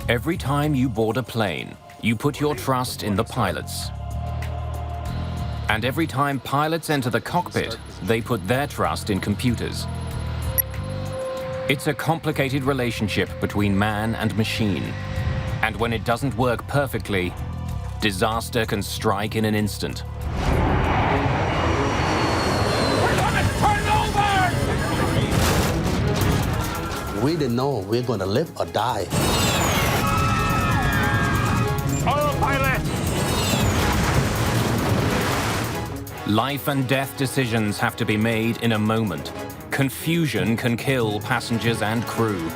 Every time you board a plane, you put your trust in the pilots. And every time pilots enter the cockpit, they put their trust in computers. It's a complicated relationship between man and machine. And when it doesn't work perfectly, disaster can strike in an instant. We didn't know we're going to live or die. Autopilot! Life and death decisions have to be made in a moment. Confusion can kill passengers and crew.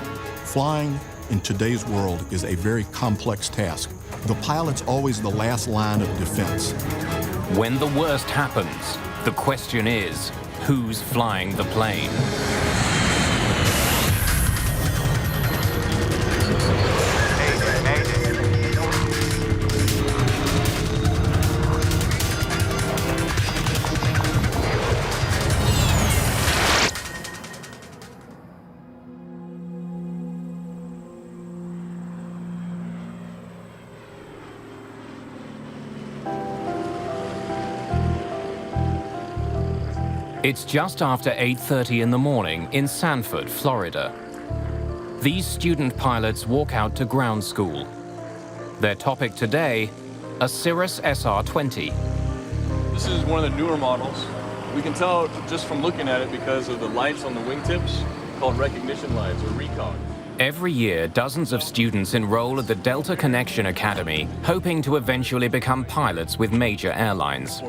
Flying in today's world is a very complex task. The pilot's always the last line of defense. When the worst happens, the question is, who's flying the plane? It's just after 8:30 in the morning in Sanford, Florida. These student pilots walk out to ground school. Their topic today, a Cirrus SR-20. This is one of the newer models. We can tell just from looking at it because of the lights on the wingtips, called recognition lights or recog. Every year, dozens of students enroll at the Delta Connection Academy, hoping to eventually become pilots with major airlines.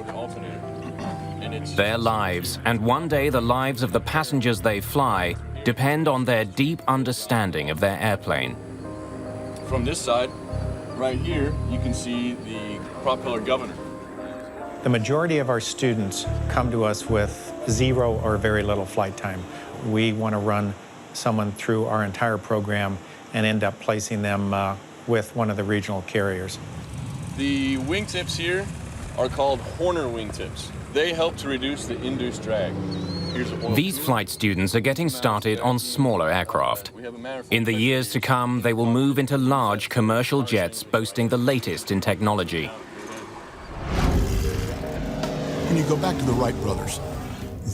Their lives, and one day the lives of the passengers they fly, depend on their deep understanding of their airplane. From this side, right here, you can see the propeller governor. The majority of our students come to us with zero or very little flight time. We want to run someone through our entire program and end up placing them with one of the regional carriers. The wingtips here are called Horner wingtips. They help to reduce the induced drag. These flight students are getting started on smaller aircraft. In the years to come, they will move into large commercial jets boasting the latest in technology. When you go back to the Wright brothers,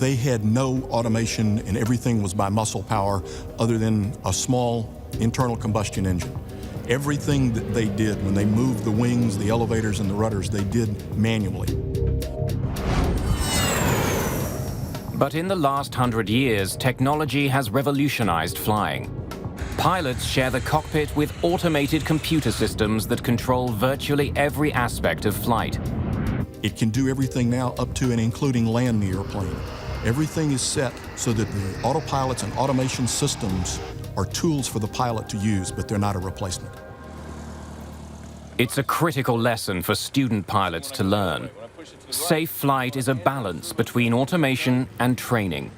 they had no automation and everything was by muscle power other than a small internal combustion engine. Everything that they did when they moved the wings, the elevators, and the rudders, they did manually. But in the last 100 years, technology has revolutionized flying. Pilots share the cockpit with automated computer systems that control virtually every aspect of flight. It can do everything now up to and including land the airplane. Everything is set so that the autopilots and automation systems are tools for the pilot to use, but they're not a replacement. It's a critical lesson for student pilots to learn. Safe flight is a balance between automation and training.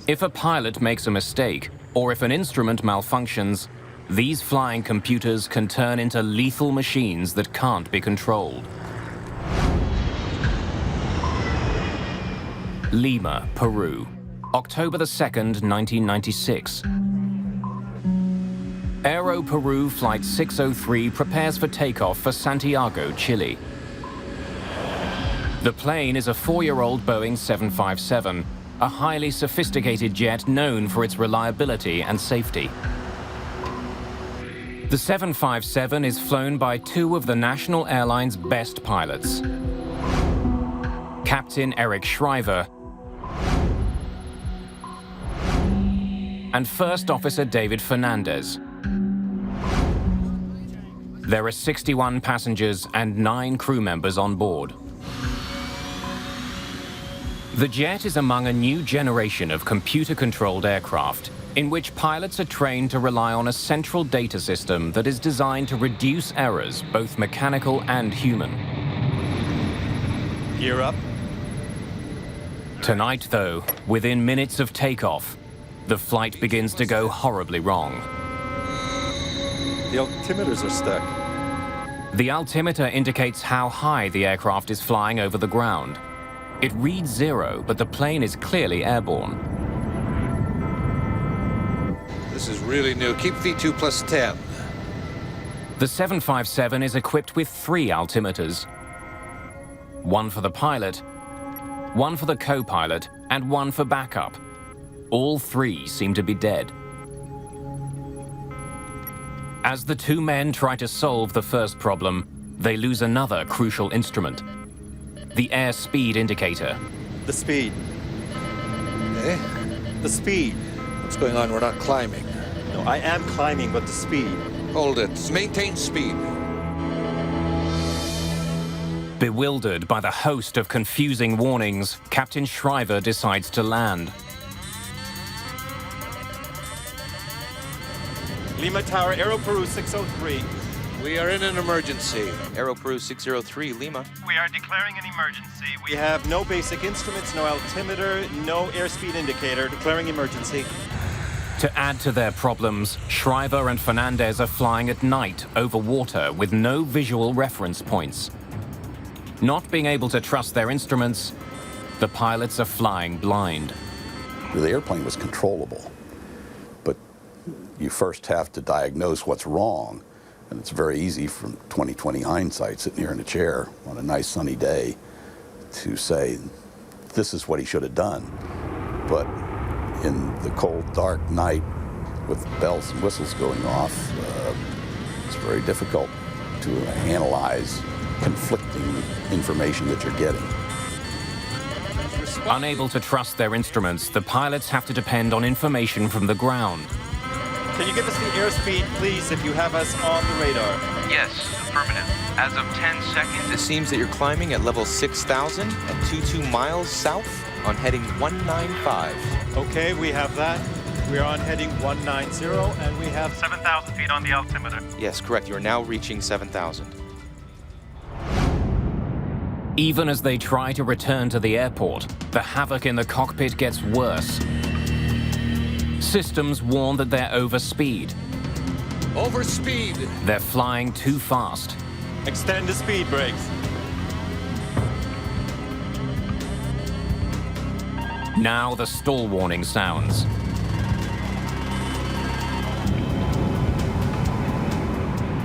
If a pilot makes a mistake, or if an instrument malfunctions, these flying computers can turn into lethal machines that can't be controlled. Lima, Peru, October the 2nd, 1996. Aero Peru Flight 603 prepares for takeoff for Santiago, Chile. The plane is a 4-year-old Boeing 757, a highly sophisticated jet known for its reliability and safety. The 757 is flown by two of the national airline's best pilots, Captain Eric Shriver and First Officer David Fernandez. There are 61 passengers and 9 crew members on board. The jet is among a new generation of computer-controlled aircraft in which pilots are trained to rely on a central data system that is designed to reduce errors, both mechanical and human. Gear up. Tonight, though, within minutes of takeoff, the flight begins to go horribly wrong. The altimeters are stuck. The altimeter indicates how high the aircraft is flying over the ground. It reads 0, but the plane is clearly airborne. This is really new. Keep V2 plus 10. The 757 is equipped with 3 altimeters. One for the pilot, one for the co-pilot, and one for backup. All 3 seem to be dead. As the 2 men try to solve the first problem, they lose another crucial instrument, the airspeed indicator. The speed. Eh? The speed. What's going on? We're not climbing. No, I am climbing, but the speed. Hold it. Maintain speed. Bewildered by the host of confusing warnings, Captain Shriver decides to land. Lima Tower, Aero Peru 603. We are in an emergency. Aero Peru 603, Lima. We are declaring an emergency. We have no basic instruments, no altimeter, no airspeed indicator. Declaring emergency. To add to their problems, Shriver and Fernandez are flying at night over water with no visual reference points. Not being able to trust their instruments, the pilots are flying blind. The airplane was controllable, but you first have to diagnose what's wrong. And it's very easy from 20/20 hindsight, sitting here in a chair on a nice sunny day, to say, this is what he should have done. But in the cold, dark night with bells and whistles going off, it's very difficult to analyze conflicting information that you're getting. Unable to trust their instruments, the pilots have to depend on information from the ground. Can you give us the airspeed, please, if you have us on the radar? Yes, affirmative. As of 10 seconds, It seems that you're climbing at level 6,000 at 22 miles south on heading 195. Okay, we have that. We are on heading 190, and we have 7,000 feet on the altimeter. Yes, correct. You are now reaching 7,000. Even as they try to return to the airport, the havoc in the cockpit gets worse. Systems warn that they're overspeed. Overspeed. They're flying too fast. extend the speed brakes. Now the stall warning sounds.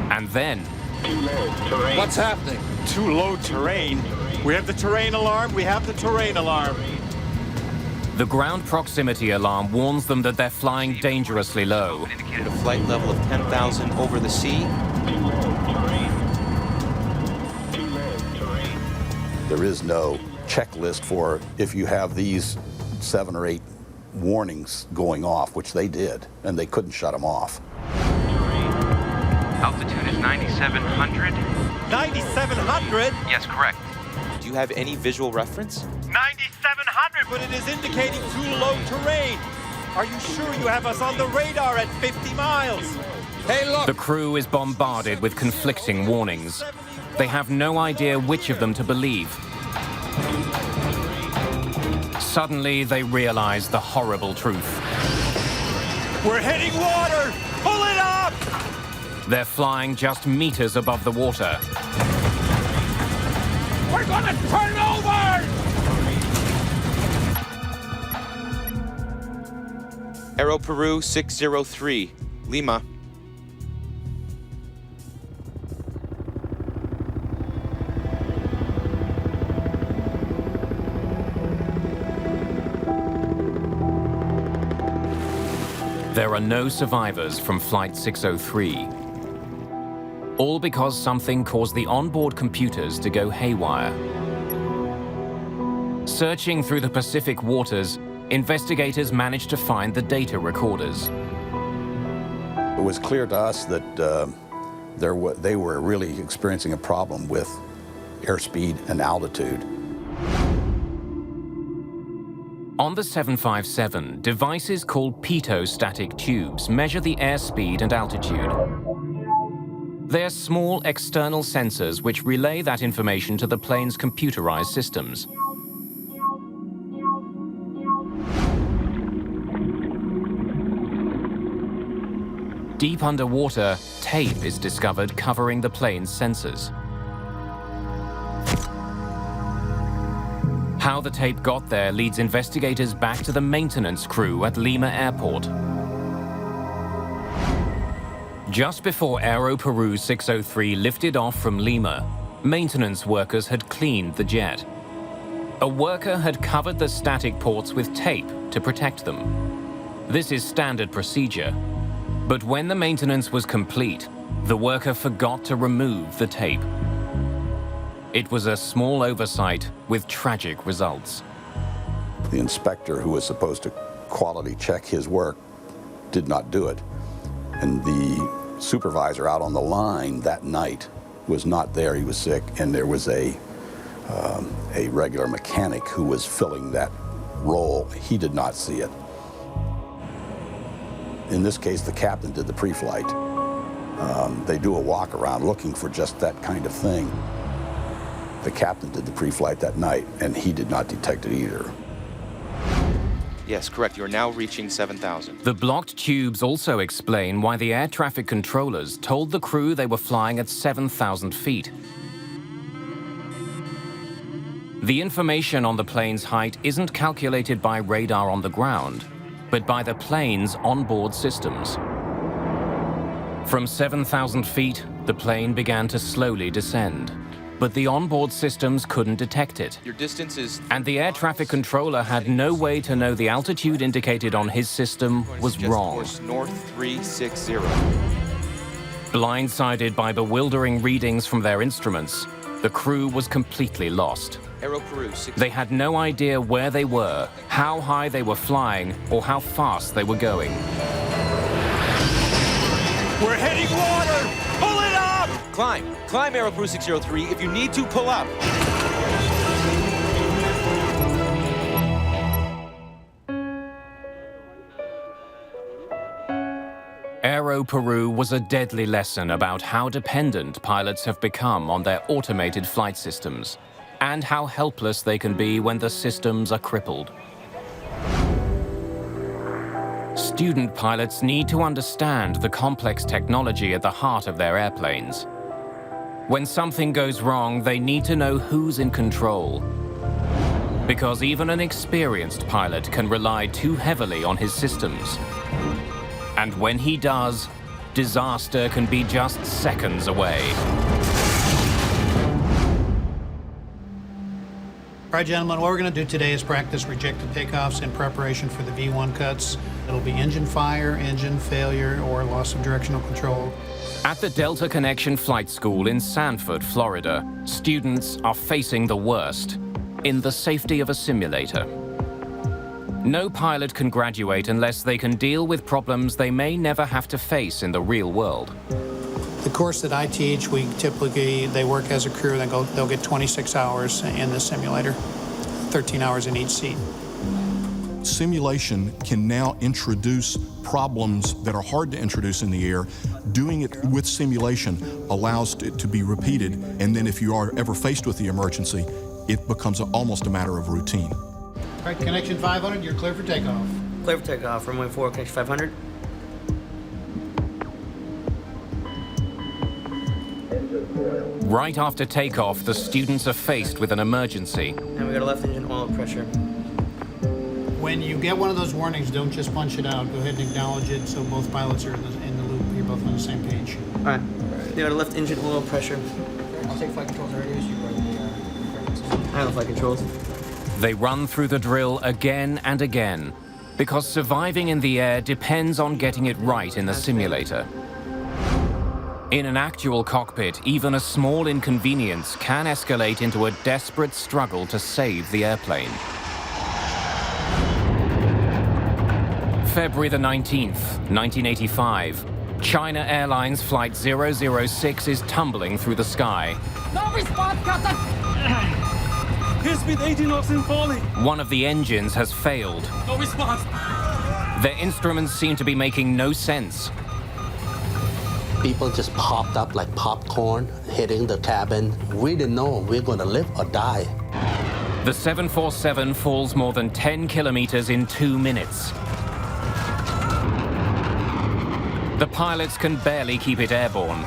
And then... What's happening? Too low terrain. We have the terrain alarm. We have the terrain alarm. the ground proximity alarm warns them that they're flying dangerously low. At a flight level of 10,000 over the sea. There is no checklist for if you have these 7 or 8 warnings going off, which they did, and they couldn't shut them off. Altitude is 9,700. 9,700? Yes, correct. Do you have any visual reference? 9,700, but it is indicating too low terrain. Are you sure you have us on the radar at 50 miles? Hey, look! The crew is bombarded with conflicting warnings. They have no idea which of them to believe. Suddenly, they realize the horrible truth. We're hitting water! Pull it up! They're flying just meters above the water. We're gonna turn over! Aero Peru 603, Lima. There are no survivors from Flight 603. All because something caused the onboard computers to go haywire. Searching through the Pacific waters, investigators managed to find the data recorders. It was clear to us that they were really experiencing a problem with airspeed and altitude. On the 757, devices called pitot-static tubes measure the airspeed and altitude. They're small external sensors which relay that information to the plane's computerized systems. Deep underwater, tape is discovered covering the plane's sensors. How the tape got there leads investigators back to the maintenance crew at Lima Airport. Just before Aero Peru 603 lifted off from Lima, maintenance workers had cleaned the jet. A worker had covered the static ports with tape to protect them. This is standard procedure. But when the maintenance was complete, the worker forgot to remove the tape. It was a small oversight with tragic results. The inspector who was supposed to quality check his work did not do it. And the supervisor out on the line that night was not there. He was sick, and there was a regular mechanic who was filling that role. He did not see it. In this case, the captain did the pre-flight. They do a walk around looking for just that kind of thing. The captain did the pre-flight that night, and he did not detect it either. Yes, correct. You're now reaching 7,000. The blocked tubes also explain why the air traffic controllers told the crew they were flying at 7,000 feet. The information on the plane's height isn't calculated by radar on the ground, but by the plane's onboard systems. From 7,000 feet, the plane began to slowly descend, but the onboard systems couldn't detect it. Your distance is... And the air traffic controller had no way to know the altitude indicated on his system was wrong. Course north 360. Blindsided by bewildering readings from their instruments, the crew was completely lost. Aero Peru 6. They had no idea where they were, how high they were flying, or how fast they were going. We're hitting water! Pull it up! Climb Aero Peru 603. If you need to, pull up. Aero Peru was a deadly lesson about how dependent pilots have become on their automated flight systems, and how helpless they can be when the systems are crippled. Student pilots need to understand the complex technology at the heart of their airplanes. When something goes wrong, they need to know who's in control. Because even an experienced pilot can rely too heavily on his systems. And when he does, disaster can be just seconds away. All right, gentlemen, what we're going to do today is practice rejected takeoffs in preparation for the V1 cuts. It'll be engine fire, engine failure, or loss of directional control. At the Delta Connection Flight School in Sanford, Florida, students are facing the worst in the safety of a simulator. No pilot can graduate unless they can deal with problems they may never have to face in the real world. The course that I teach, they work as a crew, they'll get 26 hours in the simulator, 13 hours in each seat. Simulation can now introduce problems that are hard to introduce in the air. Doing it with simulation allows it to be repeated, and then if you are ever faced with the emergency, it becomes almost a matter of routine. All right, connection 500, you're clear for takeoff. Clear for takeoff, runway 4, connection 500. Right after takeoff, the students are faced with an emergency. And we got a left engine oil pressure. When you get one of those warnings, don't just punch it out. Go ahead and acknowledge it so both pilots are in the loop. You're both on the same page. All right. We got a left engine oil pressure. I'll take flight controls radios. You run the I have the flight controls. They run through the drill again and again, because surviving in the air depends on getting it right in the simulator. In an actual cockpit, even a small inconvenience can escalate into a desperate struggle to save the airplane. February the 19th, 1985, China Airlines Flight 006 is tumbling through the sky. No response, Captain! Airspeed 80 knots in falling. One of the engines has failed. No response. Their instruments seem to be making no sense. People just popped up like popcorn, hitting the cabin. We didn't know we were going to live or die. The 747 falls more than 10 kilometers in 2 minutes. The pilots can barely keep it airborne.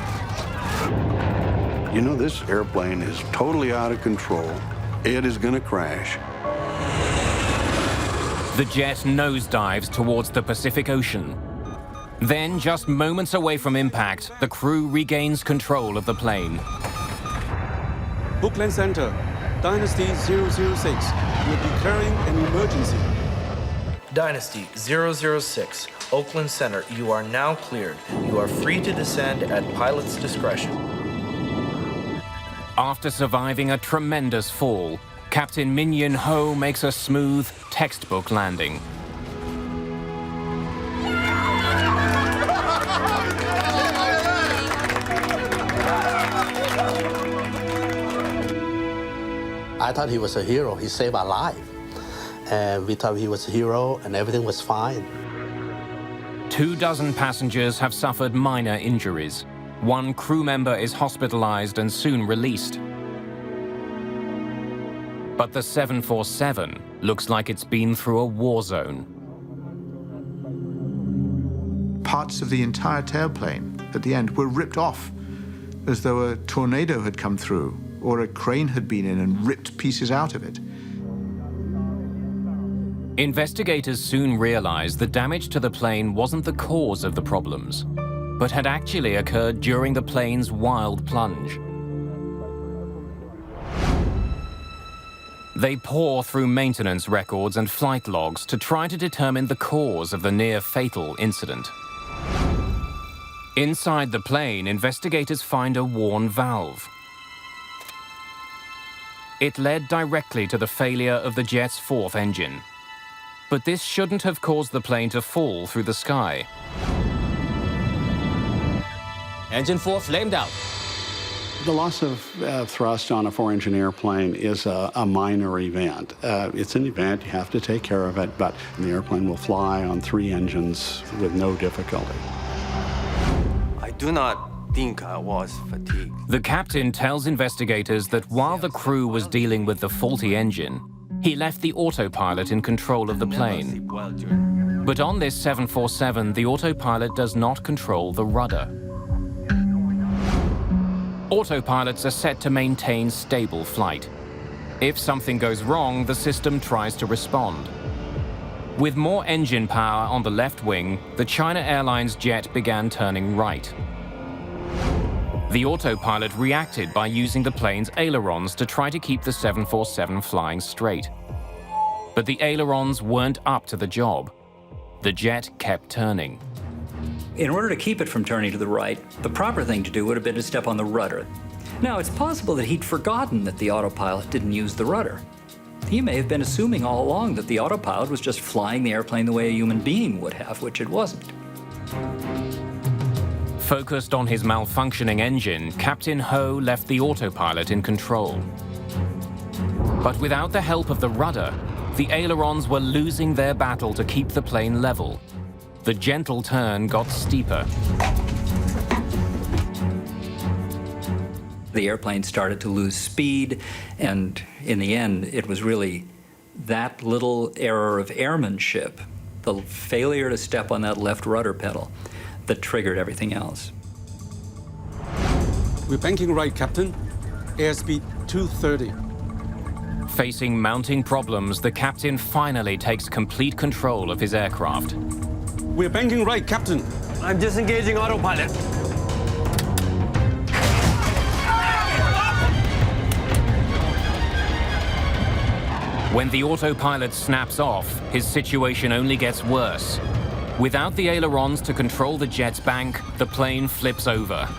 You know, this airplane is totally out of control. It is going to crash. The jet nosedives towards the Pacific Ocean. Then, just moments away from impact, the crew regains control of the plane. Oakland Center, Dynasty 006. We're declaring an emergency. Dynasty 006, Oakland Center, you are now cleared. You are free to descend at pilot's discretion. After surviving a tremendous fall, Captain Min Yin Ho makes a smooth, textbook landing. I thought he was a hero. He saved our life. And we thought he was a hero and everything was fine. 24 passengers have suffered minor injuries. One crew member is hospitalized and soon released. But the 747 looks like it's been through a war zone. Parts of the entire tailplane at the end were ripped off, as though a tornado had come through or a crane had been in and ripped pieces out of it. Investigators soon realized the damage to the plane wasn't the cause of the problems, but had actually occurred during the plane's wild plunge. They pore through maintenance records and flight logs to try to determine the cause of the near-fatal incident. Inside the plane, investigators find a worn valve. It led directly to the failure of the jet's fourth engine. But this shouldn't have caused the plane to fall through the sky. Engine 4 flamed out. The loss of thrust on a 4-engine airplane is a minor event. It's an event, you have to take care of it, but the airplane will fly on 3 engines with no difficulty. I do not think I was fatigued. The captain tells investigators that while the crew was dealing with the faulty engine, he left the autopilot in control of the plane. But on this 747, the autopilot does not control the rudder. Autopilots are set to maintain stable flight. If something goes wrong, the system tries to respond. With more engine power on the left wing, the China Airlines jet began turning right. The autopilot reacted by using the plane's ailerons to try to keep the 747 flying straight. But the ailerons weren't up to the job. The jet kept turning. In order to keep it from turning to the right, the proper thing to do would have been to step on the rudder. Now, it's possible that he'd forgotten that the autopilot didn't use the rudder. He may have been assuming all along that the autopilot was just flying the airplane the way a human being would have, which it wasn't. Focused on his malfunctioning engine, Captain Ho left the autopilot in control. But without the help of the rudder, the ailerons were losing their battle to keep the plane level. The gentle turn got steeper. The airplane started to lose speed, and in the end, it was really that little error of airmanship, the failure to step on that left rudder pedal, that triggered everything else. We're banking right, Captain. Airspeed 230. Facing mounting problems, the captain finally takes complete control of his aircraft. We're banking right, Captain. I'm disengaging autopilot. When the autopilot snaps off, his situation only gets worse. Without the ailerons to control the jet's bank, the plane flips over.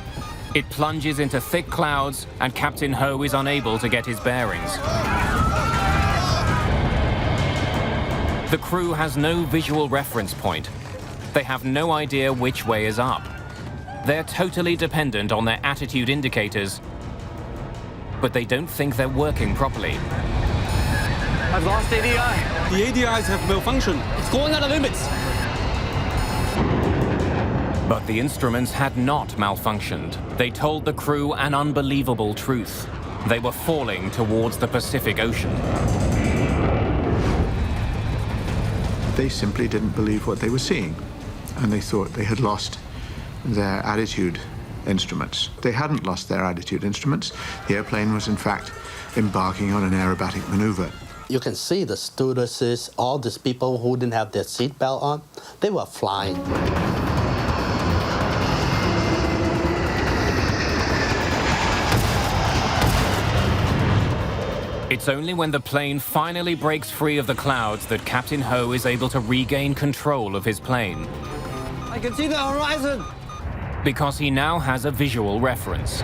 It plunges into thick clouds, and Captain Ho is unable to get his bearings. The crew has no visual reference point. They have no idea which way is up. They're totally dependent on their attitude indicators, but they don't think they're working properly. I've lost ADI. The ADIs have malfunctioned. It's going out of limits. But the instruments had not malfunctioned. They told the crew an unbelievable truth. They were falling towards the Pacific Ocean. They simply didn't believe what they were seeing, and they thought they had lost their attitude instruments. They hadn't lost their attitude instruments. The airplane was, in fact, embarking on an aerobatic maneuver. You can see the stewardesses, all these people who didn't have their seatbelt on, they were flying. It's only when the plane finally breaks free of the clouds that Captain Ho is able to regain control of his plane. I can see the horizon! Because he now has a visual reference.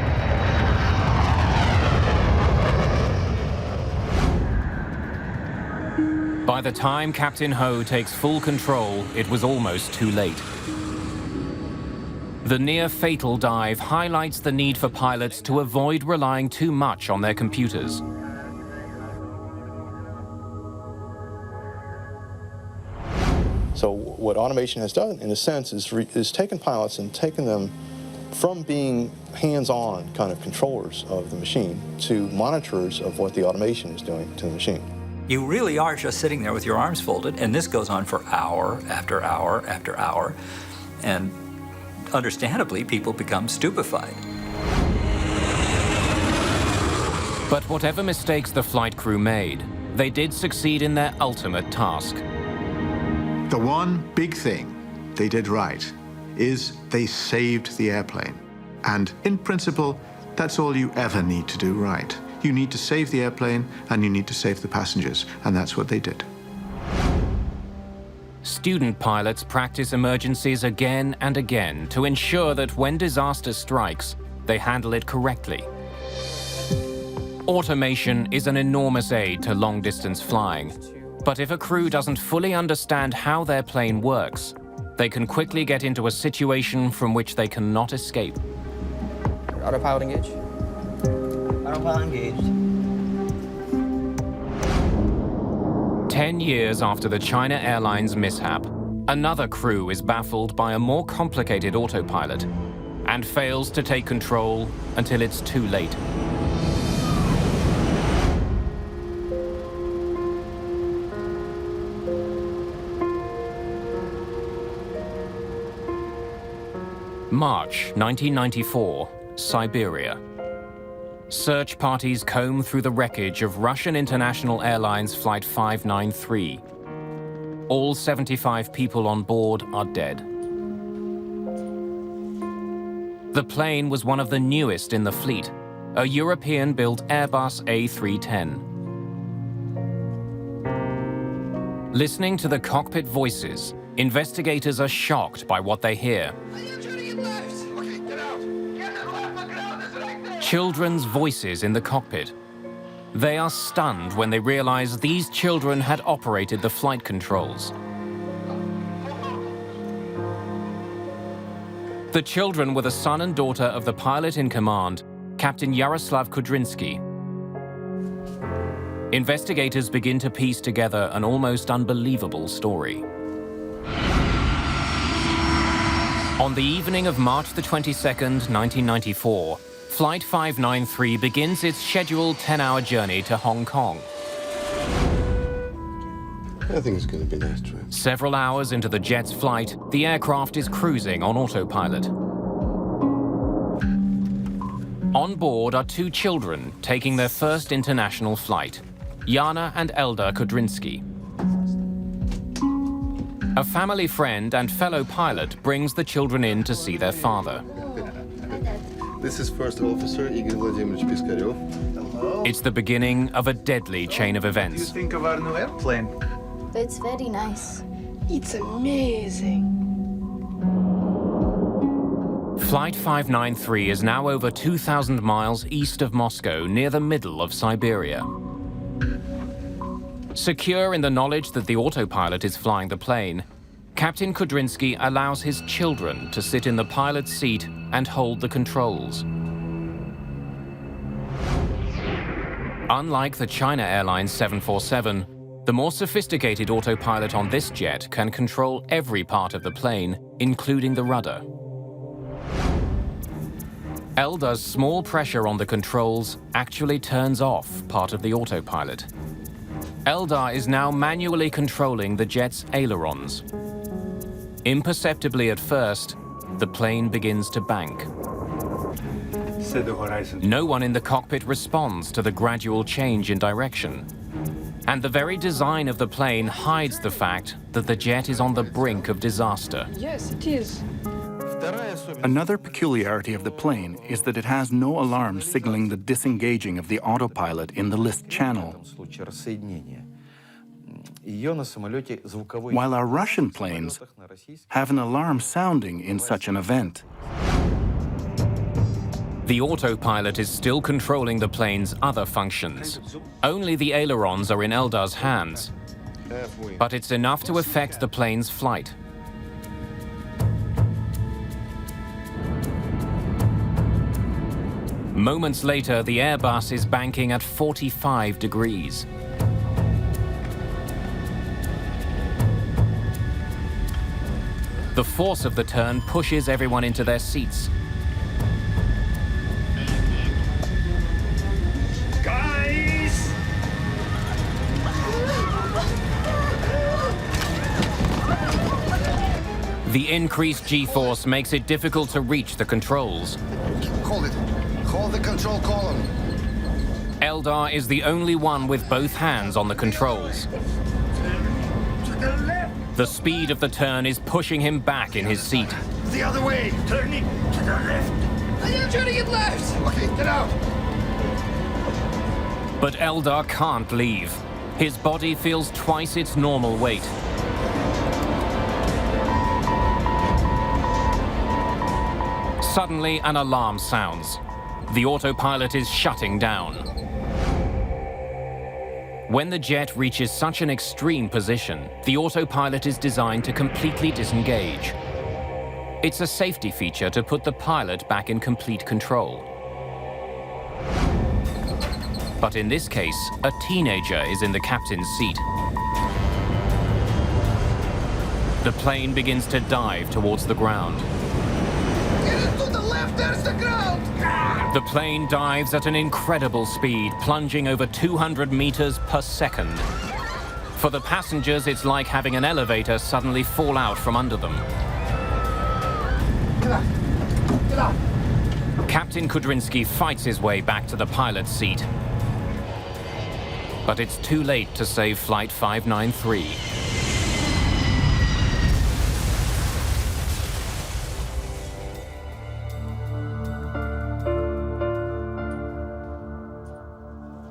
By the time Captain Ho takes full control, it was almost too late. The near-fatal dive highlights the need for pilots to avoid relying too much on their computers. So what automation has done, in a sense, is taken pilots and taken them from being hands-on kind of controllers of the machine to monitors of what the automation is doing to the machine. You really are just sitting there with your arms folded, and this goes on for hour after hour after hour. And understandably, people become stupefied. But whatever mistakes the flight crew made, they did succeed in their ultimate task. The one big thing they did right is they saved the airplane. And in principle, that's all you ever need to do right. You need to save the airplane and you need to save the passengers, and that's what they did. Student pilots practice emergencies again and again to ensure that when disaster strikes, they handle it correctly. Automation is an enormous aid to long-distance flying, but if a crew doesn't fully understand how their plane works, they can quickly get into a situation from which they cannot escape. Autopilot engaged. Autopilot engaged. 10 years after the China Airlines mishap, another crew is baffled by a more complicated autopilot and fails to take control until it's too late. March 1994, Siberia. Search parties comb through the wreckage of Russian International Airlines Flight 593. All 75 people on board are dead. The plane was one of the newest in the fleet, a European-built Airbus A310. Listening to the cockpit voices, investigators are shocked by what they hear. Children's voices in the cockpit. They are stunned when they realize these children had operated the flight controls. The children were the son and daughter of the pilot in command, Captain Yaroslav Kudrinsky. Investigators begin to piece together an almost unbelievable story. On the evening of March the 22nd, 1994, Flight 593 begins its scheduled 10-hour journey to Hong Kong. I think it's going to be nice trip. Several hours into the jet's flight, the aircraft is cruising on autopilot. On board are two children taking their first international flight, Yana and Elda Kudrinsky. A family friend and fellow pilot brings the children in to see their father. This is First Officer Igor Vladimirovich Piskarev. It's the beginning of a deadly chain of events. What do you think of our new airplane? It's very nice. It's amazing. Flight 593 is now over 2,000 miles east of Moscow, near the middle of Siberia. Secure in the knowledge that the autopilot is flying the plane, Captain Kudrinsky allows his children to sit in the pilot's seat and hold the controls. Unlike the China Airlines 747, the more sophisticated autopilot on this jet can control every part of the plane, including the rudder. Elda's small pressure on the controls actually turns off part of the autopilot. Eldar is now manually controlling the jet's ailerons. Imperceptibly at first, the plane begins to bank. Set the horizon. No one in the cockpit responds to the gradual change in direction. And the very design of the plane hides the fact that the jet is on the brink of disaster. Yes, it is. Another peculiarity of the plane is that it has no alarm signaling the disengaging of the autopilot in the lift channel. While our Russian planes have an alarm sounding in such an event. The autopilot is still controlling the plane's other functions. Only the ailerons are in Eldar's hands, but it's enough to affect the plane's flight. Moments later, the Airbus is banking at 45 degrees. The force of the turn pushes everyone into their seats. Guys! The increased G-force makes it difficult to reach the controls. Hold it. Hold the control column. Eldar is the only one with both hands on the controls. The speed of the turn is pushing him back in his seat. The other way. Turning to the left. I am turning it left. Okay, get out. But Eldar can't leave. His body feels twice its normal weight. Suddenly, an alarm sounds. The autopilot is shutting down. When the jet reaches such an extreme position, the autopilot is designed to completely disengage. It's a safety feature to put the pilot back in complete control. But in this case, a teenager is in the captain's seat. The plane begins to dive towards the ground. Get it to the left, there's the ground! The plane dives at an incredible speed, plunging over 200 meters per second. For the passengers, it's like having an elevator suddenly fall out from under them. Get out! Get out! Captain Kudrinsky fights his way back to the pilot's seat. But it's too late to save Flight 593.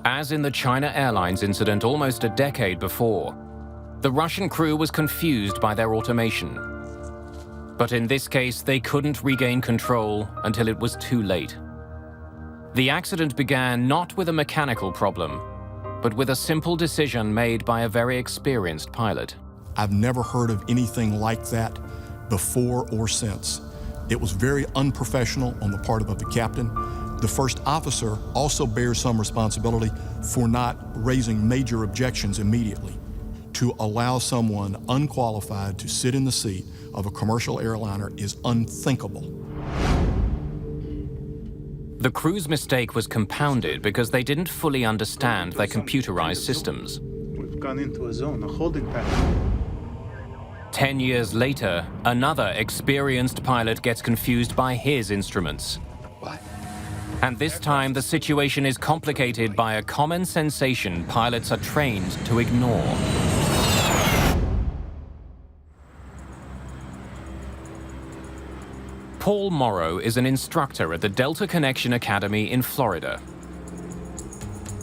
As in the China Airlines incident almost a decade before, the Russian crew was confused by their automation. But in this case, they couldn't regain control until it was too late. The accident began not with a mechanical problem, but with a simple decision made by a very experienced pilot. I've never heard of anything like that before or since. It was very unprofessional on the part of the captain. The first officer also bears some responsibility for not raising major objections immediately. To allow someone unqualified to sit in the seat of a commercial airliner is unthinkable. The crew's mistake was compounded because they didn't fully understand their computerized systems. We've gone into a zone, a holding pattern. 10 years later, another experienced pilot gets confused by his instruments. What? And this time, the situation is complicated by a common sensation pilots are trained to ignore. Paul Morrow is an instructor at the Delta Connection Academy in Florida.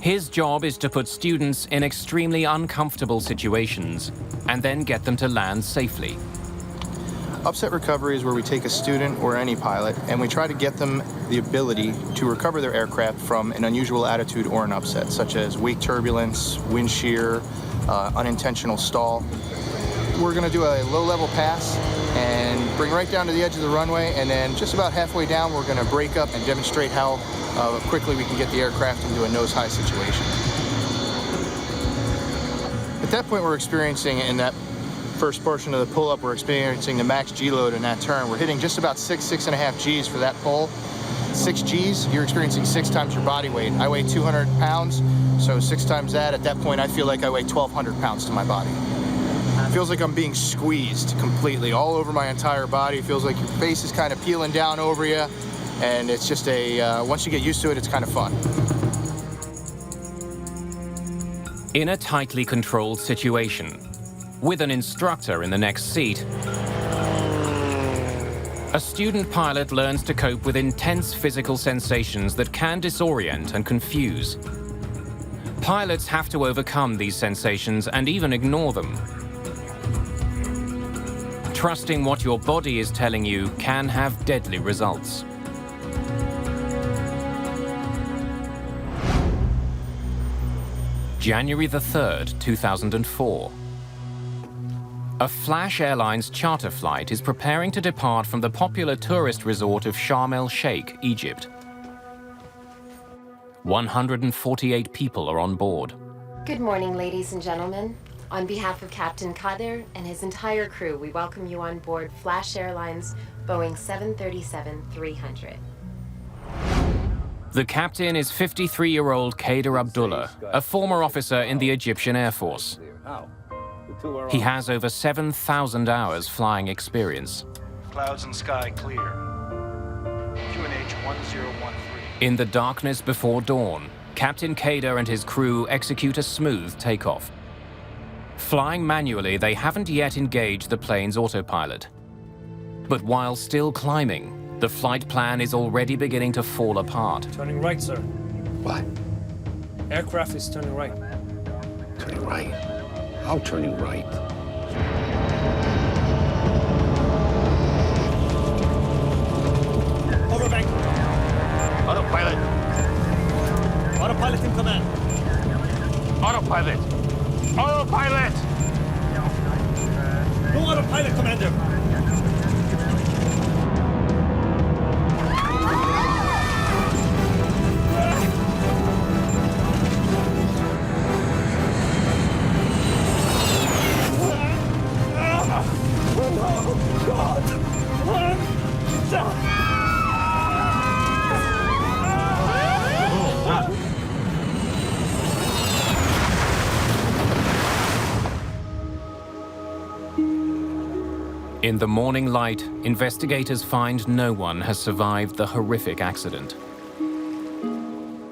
His job is to put students in extremely uncomfortable situations and then get them to land safely. Upset recovery is where we take a student or any pilot and we try to get them the ability to recover their aircraft from an unusual attitude or an upset, such as wake turbulence, wind shear, unintentional stall. We're going to do a low-level pass and bring right down to the edge of the runway, and then just about halfway down we're going to break up and demonstrate how quickly we can get the aircraft into a nose-high situation. At that point we're experiencing, in that first portion of the pull-up, we're experiencing the max G-load in that turn. We're hitting just about 6.5 Gs for that pull. 6 Gs, you're experiencing 6 times your body weight. I weigh 200 pounds, so 6 times that. At that point, I feel like I weigh 1,200 pounds to my body. It feels like I'm being squeezed completely all over my entire body. It feels like your face is kind of peeling down over you, and it's just once you get used to it, it's kind of fun. In a tightly controlled situation, with an instructor in the next seat, A student pilot learns to cope with intense physical sensations that can disorient and confuse. Pilots have to overcome these sensations and even ignore them. Trusting what your body is telling you can have deadly results. January the 3rd, 2004. A Flash Airlines charter flight is preparing to depart from the popular tourist resort of Sharm el-Sheikh, Egypt. 148 people are on board. Good morning, ladies and gentlemen. On behalf of Captain Kader and his entire crew, we welcome you on board Flash Airlines Boeing 737-300. The captain is 53-year-old Kader Abdullah, a former officer in the Egyptian Air Force. He has over 7,000 hours flying experience. Clouds and sky clear. QNH 1013. In the darkness before dawn, Captain Kader and his crew execute a smooth takeoff. Flying manually, they haven't yet engaged the plane's autopilot. But while still climbing, the flight plan is already beginning to fall apart. Turning right, sir. What? Aircraft is turning right. Turning right? How turning right? Overbank. Autopilot. Autopilot in command. Autopilot. Autopilot! No autopilot, Commander. In the morning light, investigators find no one has survived the horrific accident.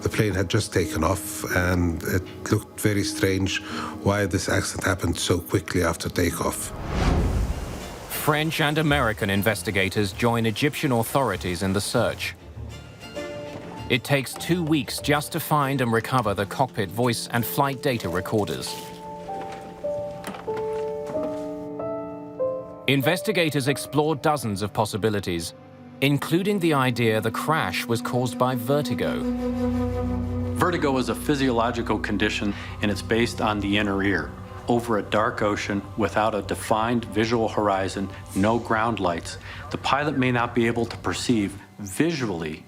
The plane had just taken off, and it looked very strange why this accident happened so quickly after takeoff. French and American investigators join Egyptian authorities in the search. It takes 2 weeks just to find and recover the cockpit voice and flight data recorders. Investigators explore dozens of possibilities, including the idea the crash was caused by vertigo. Vertigo is a physiological condition, and it's based on the inner ear. Over a dark ocean, without a defined visual horizon, no ground lights, the pilot may not be able to perceive visually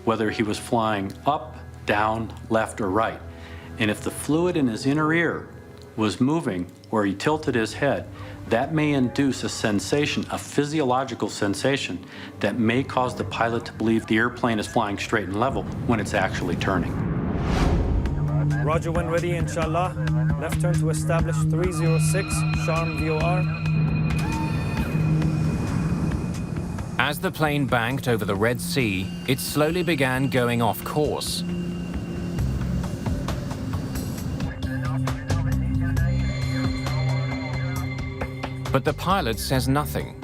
whether he was flying up, down, left, or right. And if the fluid in his inner ear was moving or he tilted his head, that may induce a sensation, a physiological sensation, that may cause the pilot to believe the airplane is flying straight and level when it's actually turning. Roger, when ready, inshallah. Left turn to establish 306, Sharm VOR. As the plane banked over the Red Sea, it slowly began going off course. But the pilot says nothing.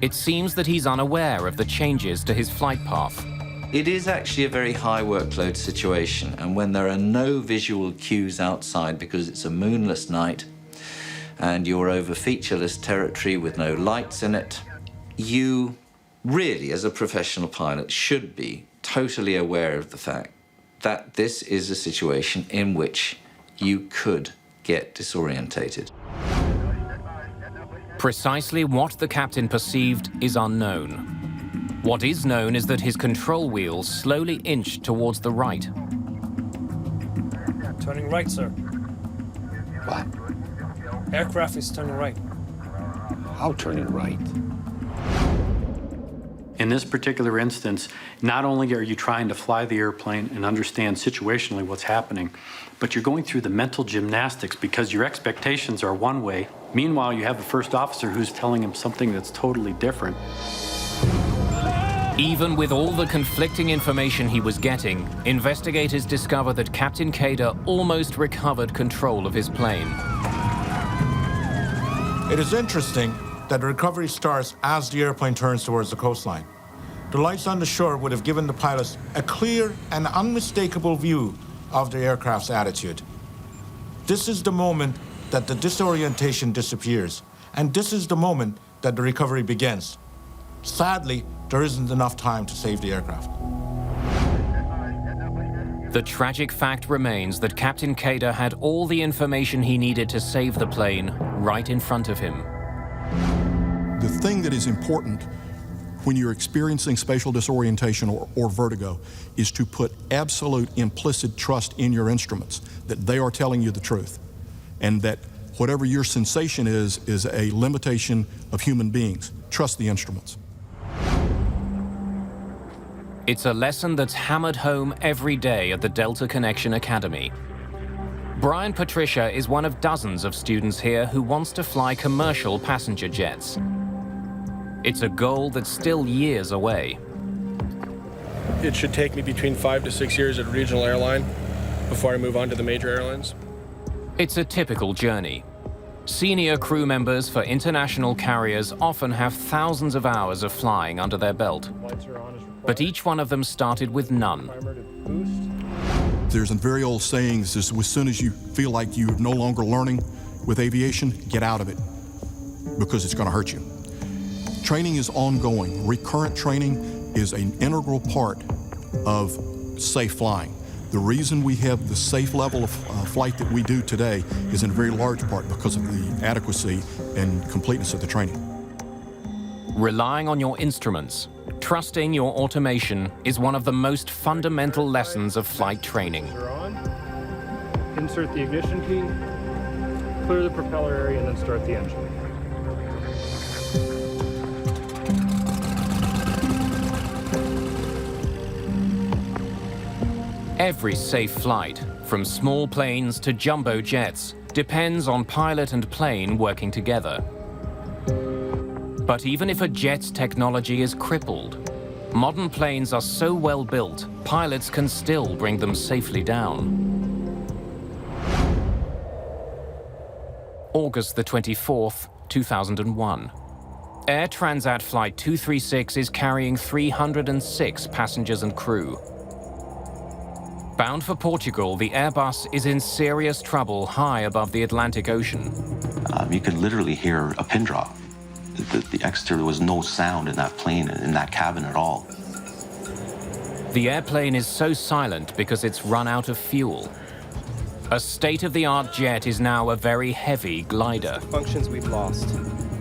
It seems that he's unaware of the changes to his flight path. It is actually a very high workload situation, and when there are no visual cues outside because it's a moonless night and you're over featureless territory with no lights in it, you really, as a professional pilot, should be totally aware of the fact that this is a situation in which you could get disorientated. Precisely what the captain perceived is unknown. What is known is that his control wheel slowly inched towards the right. Turning right, sir. What? Aircraft is turning right. How turning right? In this particular instance, not only are you trying to fly the airplane and understand situationally what's happening, but you're going through the mental gymnastics because your expectations are one way. Meanwhile, you have a first officer who's telling him something that's totally different. Even with all the conflicting information he was getting, investigators discover that Captain Kader almost recovered control of his plane. It is interesting that the recovery starts as the airplane turns towards the coastline. The lights on the shore would have given the pilots a clear and unmistakable view of the aircraft's attitude. This is the moment that the disorientation disappears, and this is the moment that the recovery begins. Sadly, there isn't enough time to save the aircraft. The tragic fact remains that Captain Kader had all the information he needed to save the plane right in front of him. The thing that is important when you're experiencing spatial disorientation or vertigo is to put absolute implicit trust in your instruments, that they are telling you the truth, and that whatever your sensation is a limitation of human beings. Trust the instruments. It's a lesson that's hammered home every day at the Delta Connection Academy. Brian Patricia is one of dozens of students here who wants to fly commercial passenger jets. It's a goal that's still years away. It should take me between 5 to 6 years at a regional airline before I move on to the major airlines. It's a typical journey. Senior crew members for international carriers often have thousands of hours of flying under their belt. But each one of them started with none. There's a very old saying, this is, as soon as you feel like you're no longer learning with aviation, get out of it, because it's going to hurt you. Training is ongoing. Recurrent training is an integral part of safe flying. The reason we have the safe level of flight that we do today is in a very large part because of the adequacy and completeness of the training. Relying on your instruments, trusting your automation is one of the most fundamental lessons of flight training. Insert the ignition key, clear the propeller area, and then start the engine. Every safe flight, from small planes to jumbo jets, depends on pilot and plane working together. But even if a jet's technology is crippled, modern planes are so well built, pilots can still bring them safely down. August the 24th, 2001. Air Transat Flight 236 is carrying 306 passengers and crew. Bound for Portugal, the Airbus is in serious trouble high above the Atlantic Ocean. You could literally hear a pin drop. The exterior, there was no sound in that plane, in that cabin at all. The airplane is so silent because it's run out of fuel. A state-of-the-art jet is now a very heavy glider. Functions we've lost.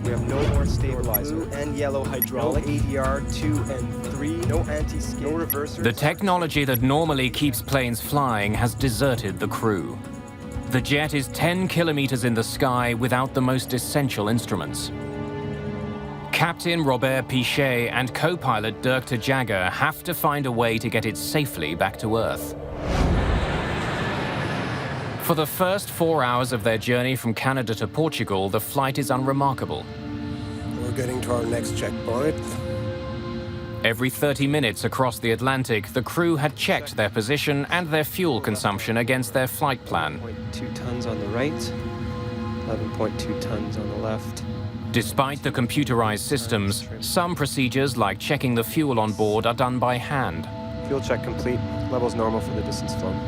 We have no more stabilizer. Blue and yellow hydraulic. No ADR 2 and 3. No anti-skid. No reversers. The technology that normally keeps planes flying has deserted the crew. The jet is 10 kilometers in the sky without the most essential instruments. Captain Robert Pichet and co-pilot Dirk de Jager have to find a way to get it safely back to Earth. For the first 4 hours of their journey from Canada to Portugal, the flight is unremarkable. We're getting to our next checkpoint. Every 30 minutes across the Atlantic, the crew had checked their position and their fuel consumption against their flight plan. 11.2 tons on the right, 11.2 tons on the left. Despite the computerized systems, some procedures like checking the fuel on board are done by hand. Fuel check complete. Levels normal for the distance flown.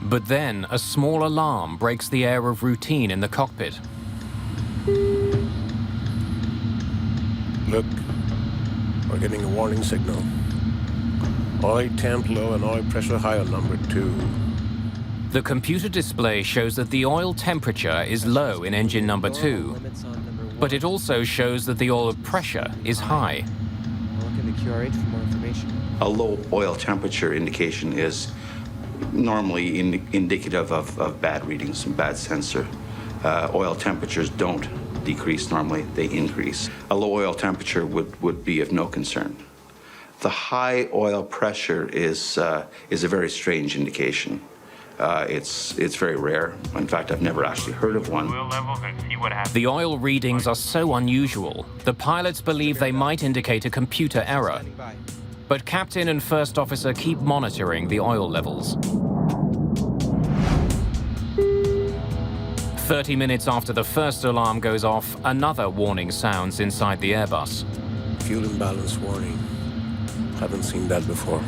But then, a small alarm breaks the air of routine in the cockpit. Look, we're getting a warning signal. Oil temp low and oil pressure high on number 2. The computer display shows that the oil temperature is low in engine number 2, but it also shows that the oil pressure is high. Look in the QRH for more information. A low oil temperature indication is normally indicative of bad readings, some bad sensor. Oil temperatures don't decrease normally, they increase. A low oil temperature would be of no concern. The high oil pressure is a very strange indication. It's very rare. In fact, I've never actually heard of one. The oil readings are so unusual, the pilots believe they might indicate a computer error. But captain and first officer keep monitoring the oil levels. 30 minutes after the first alarm goes off, another warning sounds inside the Airbus. Fuel imbalance warning. Haven't seen that before.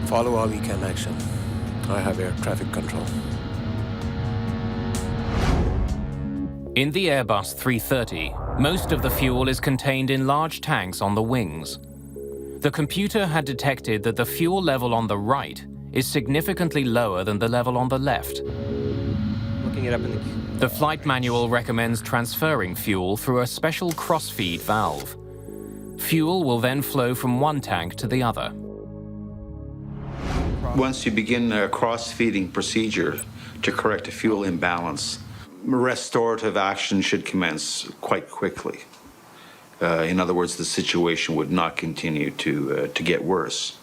Follow all you can action. I have air traffic control. In the Airbus 330, most of the fuel is contained in large tanks on the wings. The computer had detected that the fuel level on the right is significantly lower than the level on the left. Looking it up in The flight manual recommends transferring fuel through a special crossfeed valve. Fuel will then flow from one tank to the other. Once you begin a cross-feeding procedure to correct a fuel imbalance, restorative action should commence quite quickly. In other words, the situation would not continue to get worse.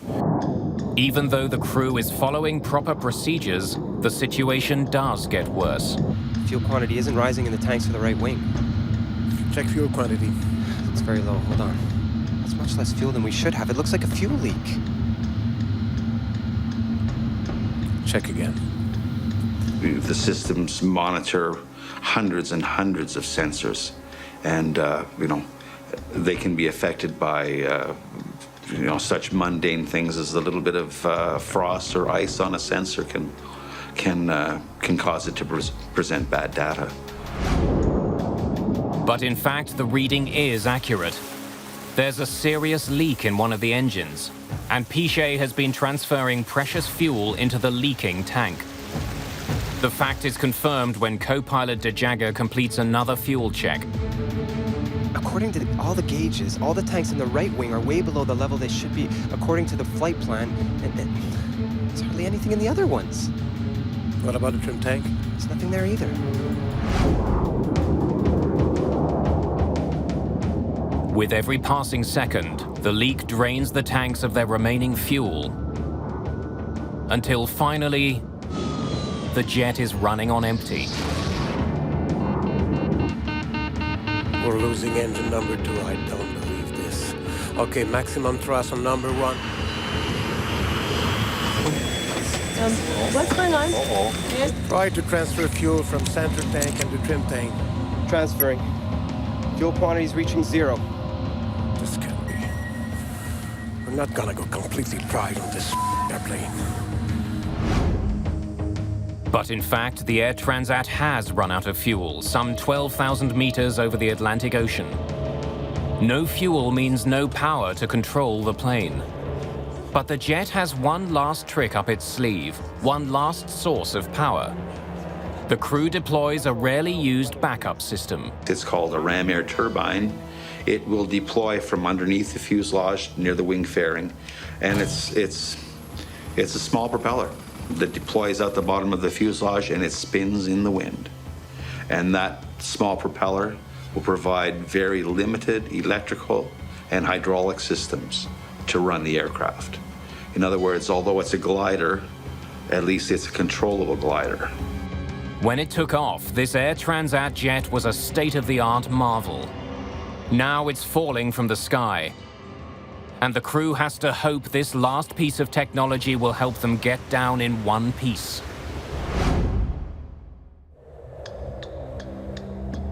Even though the crew is following proper procedures, the situation does get worse. Fuel quantity isn't rising in the tanks for the right wing. Check fuel quantity. It's very low. Hold on. That's much less fuel than we should have. It looks like a fuel leak. Check again. The systems monitor hundreds and hundreds of sensors, and they can be affected by such mundane things as a little bit of frost or ice on a sensor can cause it to present bad data. But in fact, the reading is accurate. There's a serious leak in one of the engines, and Pichet has been transferring precious fuel into the leaking tank. The fact is confirmed when co-pilot De Jager completes another fuel check. According to all the gauges, all the tanks in the right wing are way below the level they should be according to the flight plan, and there's hardly anything in the other ones. What about the trim tank? There's nothing there either. With every passing second, the leak drains the tanks of their remaining fuel, until finally, the jet is running on empty. We're losing engine number 2. I don't believe this. Okay, maximum thrust on number 1. What's going on? Yes. Try to transfer fuel from center tank and the trim tank. Transferring. Fuel quantity is reaching 0. This can't be. We're not gonna go completely dry on this airplane. But in fact, the Air Transat has run out of fuel, some 12,000 meters over the Atlantic Ocean. No fuel means no power to control the plane. But the jet has one last trick up its sleeve, one last source of power. The crew deploys a rarely used backup system. It's called a ram air turbine. It will deploy from underneath the fuselage near the wing fairing, and it's a small propeller that deploys out the bottom of the fuselage, and it spins in the wind. And that small propeller will provide very limited electrical and hydraulic systems to run the aircraft. In other words, although it's a glider, at least it's a controllable glider. When it took off, this Air Transat jet was a state-of-the-art marvel. Now it's falling from the sky, and the crew has to hope this last piece of technology will help them get down in one piece.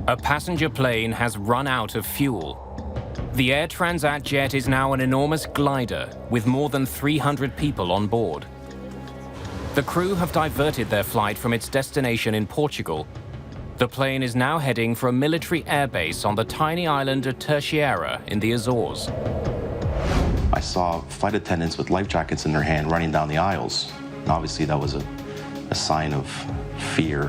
A passenger plane has run out of fuel. The Air Transat jet is now an enormous glider with more than 300 people on board. The crew have diverted their flight from its destination in Portugal. The plane is now heading for a military airbase on the tiny island of Terceira in the Azores. I saw flight attendants with life jackets in their hand running down the aisles. And obviously that was a sign of fear.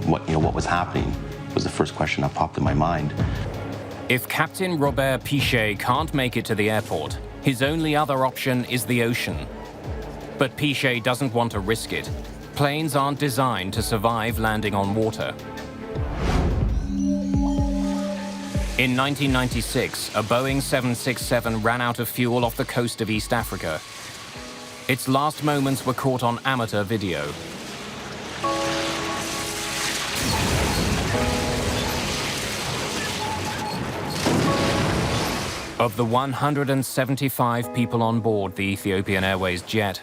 What was happening was the first question that popped in my mind. If Captain Robert Pichet can't make it to the airport, his only other option is the ocean. But Pichet doesn't want to risk it. Planes aren't designed to survive landing on water. In 1996, a Boeing 767 ran out of fuel off the coast of East Africa. Its last moments were caught on amateur video. Of the 175 people on board the Ethiopian Airways jet,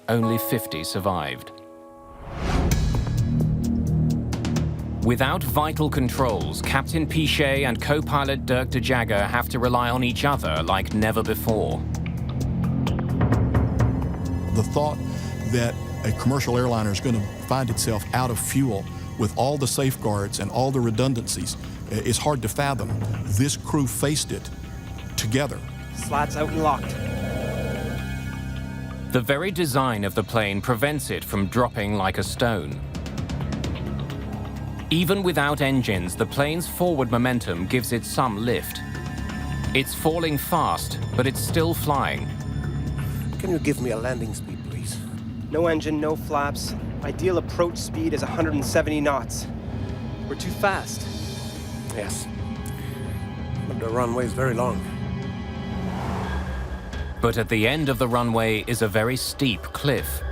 only 50 survived. Without vital controls, Captain Pichet and co-pilot Dirk de Jager have to rely on each other like never before. The thought that a commercial airliner is going to find itself out of fuel with all the safeguards and all the redundancies is hard to fathom. This crew faced it together. Slats out and locked. The very design of the plane prevents it from dropping like a stone. Even without engines, the plane's forward momentum gives it some lift. It's falling fast, but it's still flying. Can you give me a landing speed, please? No engine, no flaps. Ideal approach speed is 170 knots. We're too fast. Yes. But the runway is very long. But at the end of the runway is a very steep cliff.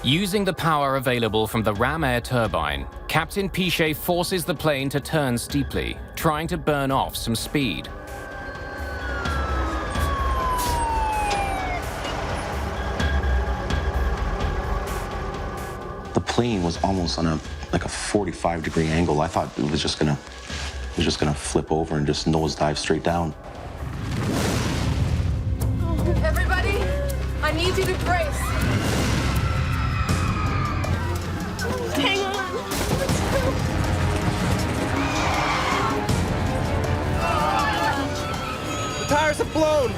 Using the power available from the ram air turbine, Captain Pichet forces the plane to turn steeply, trying to burn off some speed. The plane was almost on a 45-degree angle. I thought it was just gonna flip over and just nosedive straight down. Everybody, I need you to brace. Hang on. The tires have blown.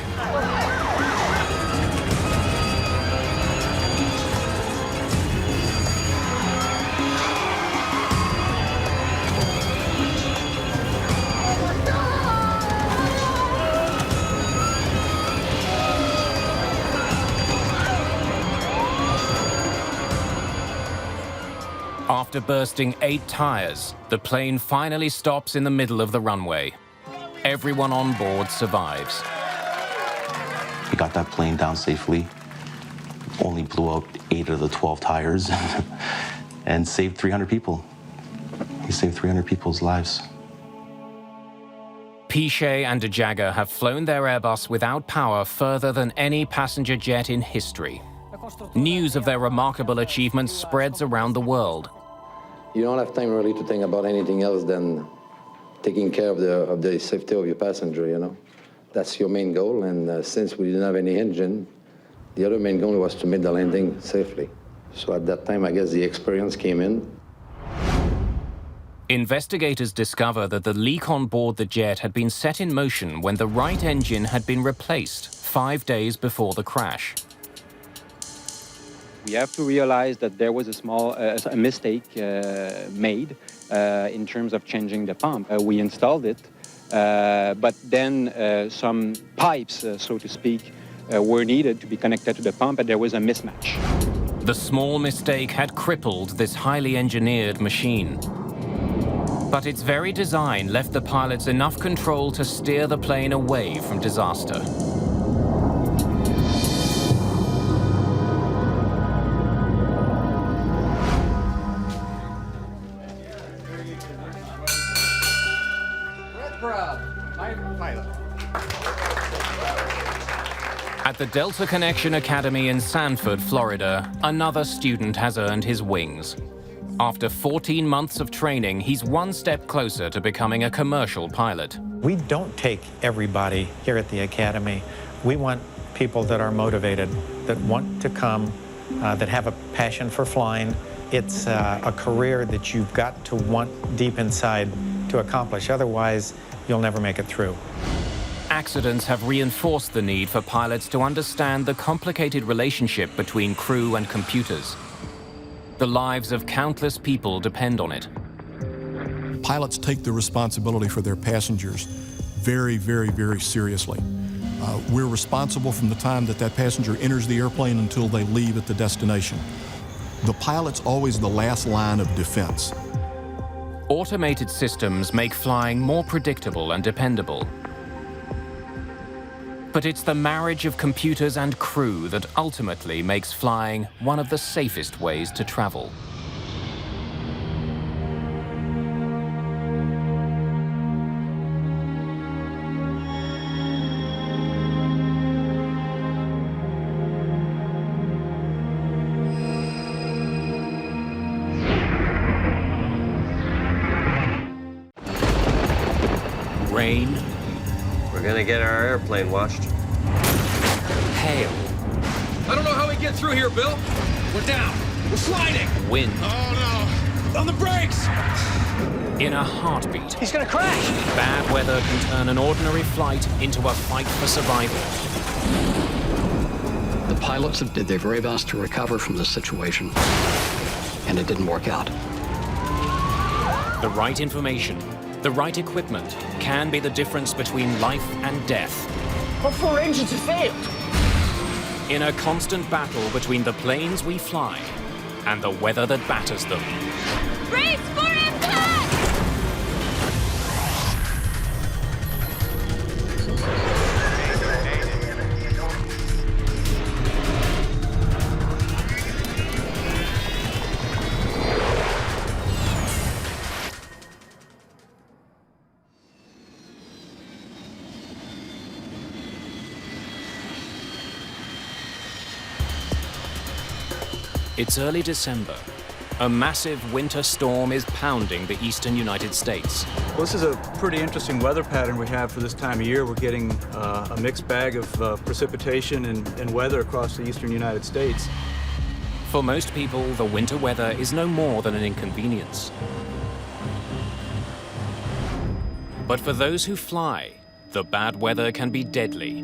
After bursting 8 tires, the plane finally stops in the middle of the runway. Everyone on board survives. We got that plane down safely, only blew out 8 of the 12 tires, and saved 300 people. He saved 300 people's lives. Pichet and de Jager have flown their Airbus without power further than any passenger jet in history. News of their remarkable achievements spreads around the world. You don't have time really to think about anything else than taking care of the safety of your passenger, you know. That's your main goal, and since we didn't have any engine, the other main goal was to make the landing safely. So at that time, I guess the experience came in. Investigators discover that the leak on board the jet had been set in motion when the right engine had been replaced 5 days before the crash. We have to realize that there was a small mistake made in terms of changing the pump. We installed it, but then some pipes, so to speak, were needed to be connected to the pump, and there was a mismatch. The small mistake had crippled this highly engineered machine. But its very design left the pilots enough control to steer the plane away from disaster. At the Delta Connection Academy in Sanford, Florida, another student has earned his wings. After 14 months of training, he's one step closer to becoming a commercial pilot. We don't take everybody here at the Academy. We want people that are motivated, that want to come, that have a passion for flying. It's a career that you've got to want deep inside to accomplish. Otherwise, you'll never make it through. Accidents have reinforced the need for pilots to understand the complicated relationship between crew and computers. The lives of countless people depend on it. Pilots take the responsibility for their passengers very, very, very seriously. We're responsible from the time that that passenger enters the airplane until they leave at the destination. The pilot's always the last line of defense. Automated systems make flying more predictable and dependable. But it's the marriage of computers and crew that ultimately makes flying one of the safest ways to travel. rain. We're gonna get our airplane washed. Hail. I don't know how we get through here, Bill. We're down. We're sliding. Wind. Oh, no. On the brakes. In a heartbeat. He's gonna crash. Bad weather can turn an ordinary flight into a fight for survival. The pilots did their very best to recover from this situation, and it didn't work out. The right information, the right equipment can be the difference between life and death. All 4 engines have failed. In a constant battle between the planes we fly and the weather that batters them. Brace for impact! It's early December. A massive winter storm is pounding the eastern United States. Well, this is a pretty interesting weather pattern we have for this time of year. We're getting a mixed bag of precipitation and weather across the eastern United States. For most people, the winter weather is no more than an inconvenience. But for those who fly, the bad weather can be deadly.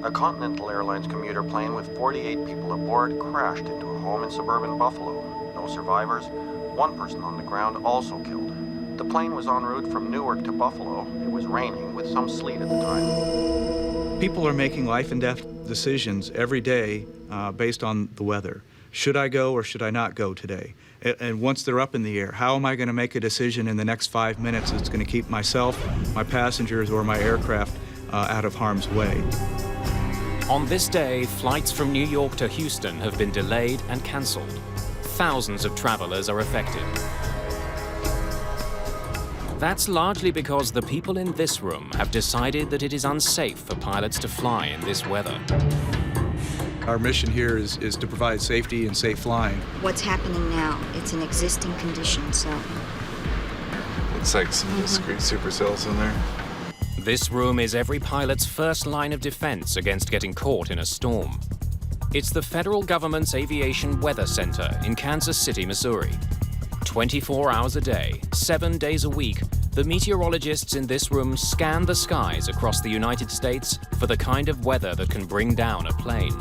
A Continental Airlines commuter plane with 48 people aboard crashed into a home in suburban Buffalo. No survivors. 1 person on the ground also killed. The plane was en route from Newark to Buffalo. It was raining with some sleet at the time. People are making life and death decisions every day based on the weather. Should I go or should I not go today? And once they're up in the air, how am I going to make a decision in the next 5 minutes that's going to keep myself, my passengers, or my aircraft out of harm's way? On this day, flights from New York to Houston have been delayed and cancelled. Thousands of travelers are affected. That's largely because the people in this room have decided that it is unsafe for pilots to fly in this weather. Our mission here is to provide safety and safe flying. What's happening now, it's an existing condition, so... Looks like some discrete supercells in there. This room is every pilot's first line of defense against getting caught in a storm. It's the federal government's Aviation Weather Center in Kansas City, Missouri. 24 hours a day, 7 days a week, the meteorologists in this room scan the skies across the United States for the kind of weather that can bring down a plane.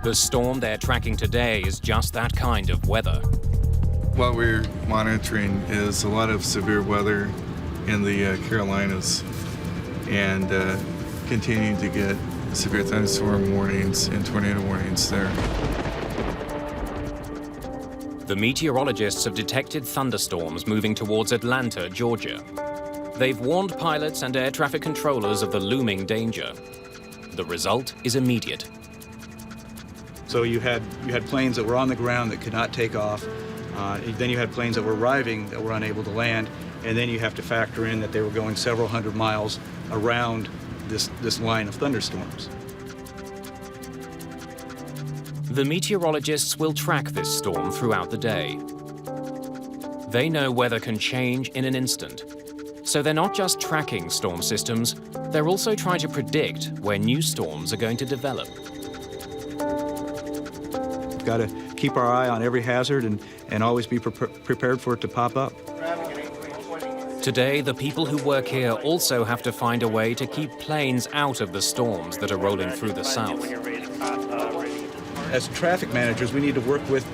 The storm they're tracking today is just that kind of weather. What we're monitoring is a lot of severe weather in the Carolinas and continuing to get severe thunderstorm warnings and tornado warnings there. The meteorologists have detected thunderstorms moving towards Atlanta, Georgia. They've warned pilots and air traffic controllers of the looming danger. The result is immediate. So you had planes that were on the ground that could not take off. Then you had planes that were arriving that were unable to land. And then you have to factor in that they were going several hundred miles around this line of thunderstorms. The meteorologists will track this storm throughout the day. They know weather can change in an instant. So they're not just tracking storm systems, they're also trying to predict where new storms are going to develop. We've got to keep our eye on every hazard and always be prepared for it to pop up. Today, the people who work here also have to find a way to keep planes out of the storms that are rolling through the south. As traffic managers, we need to work with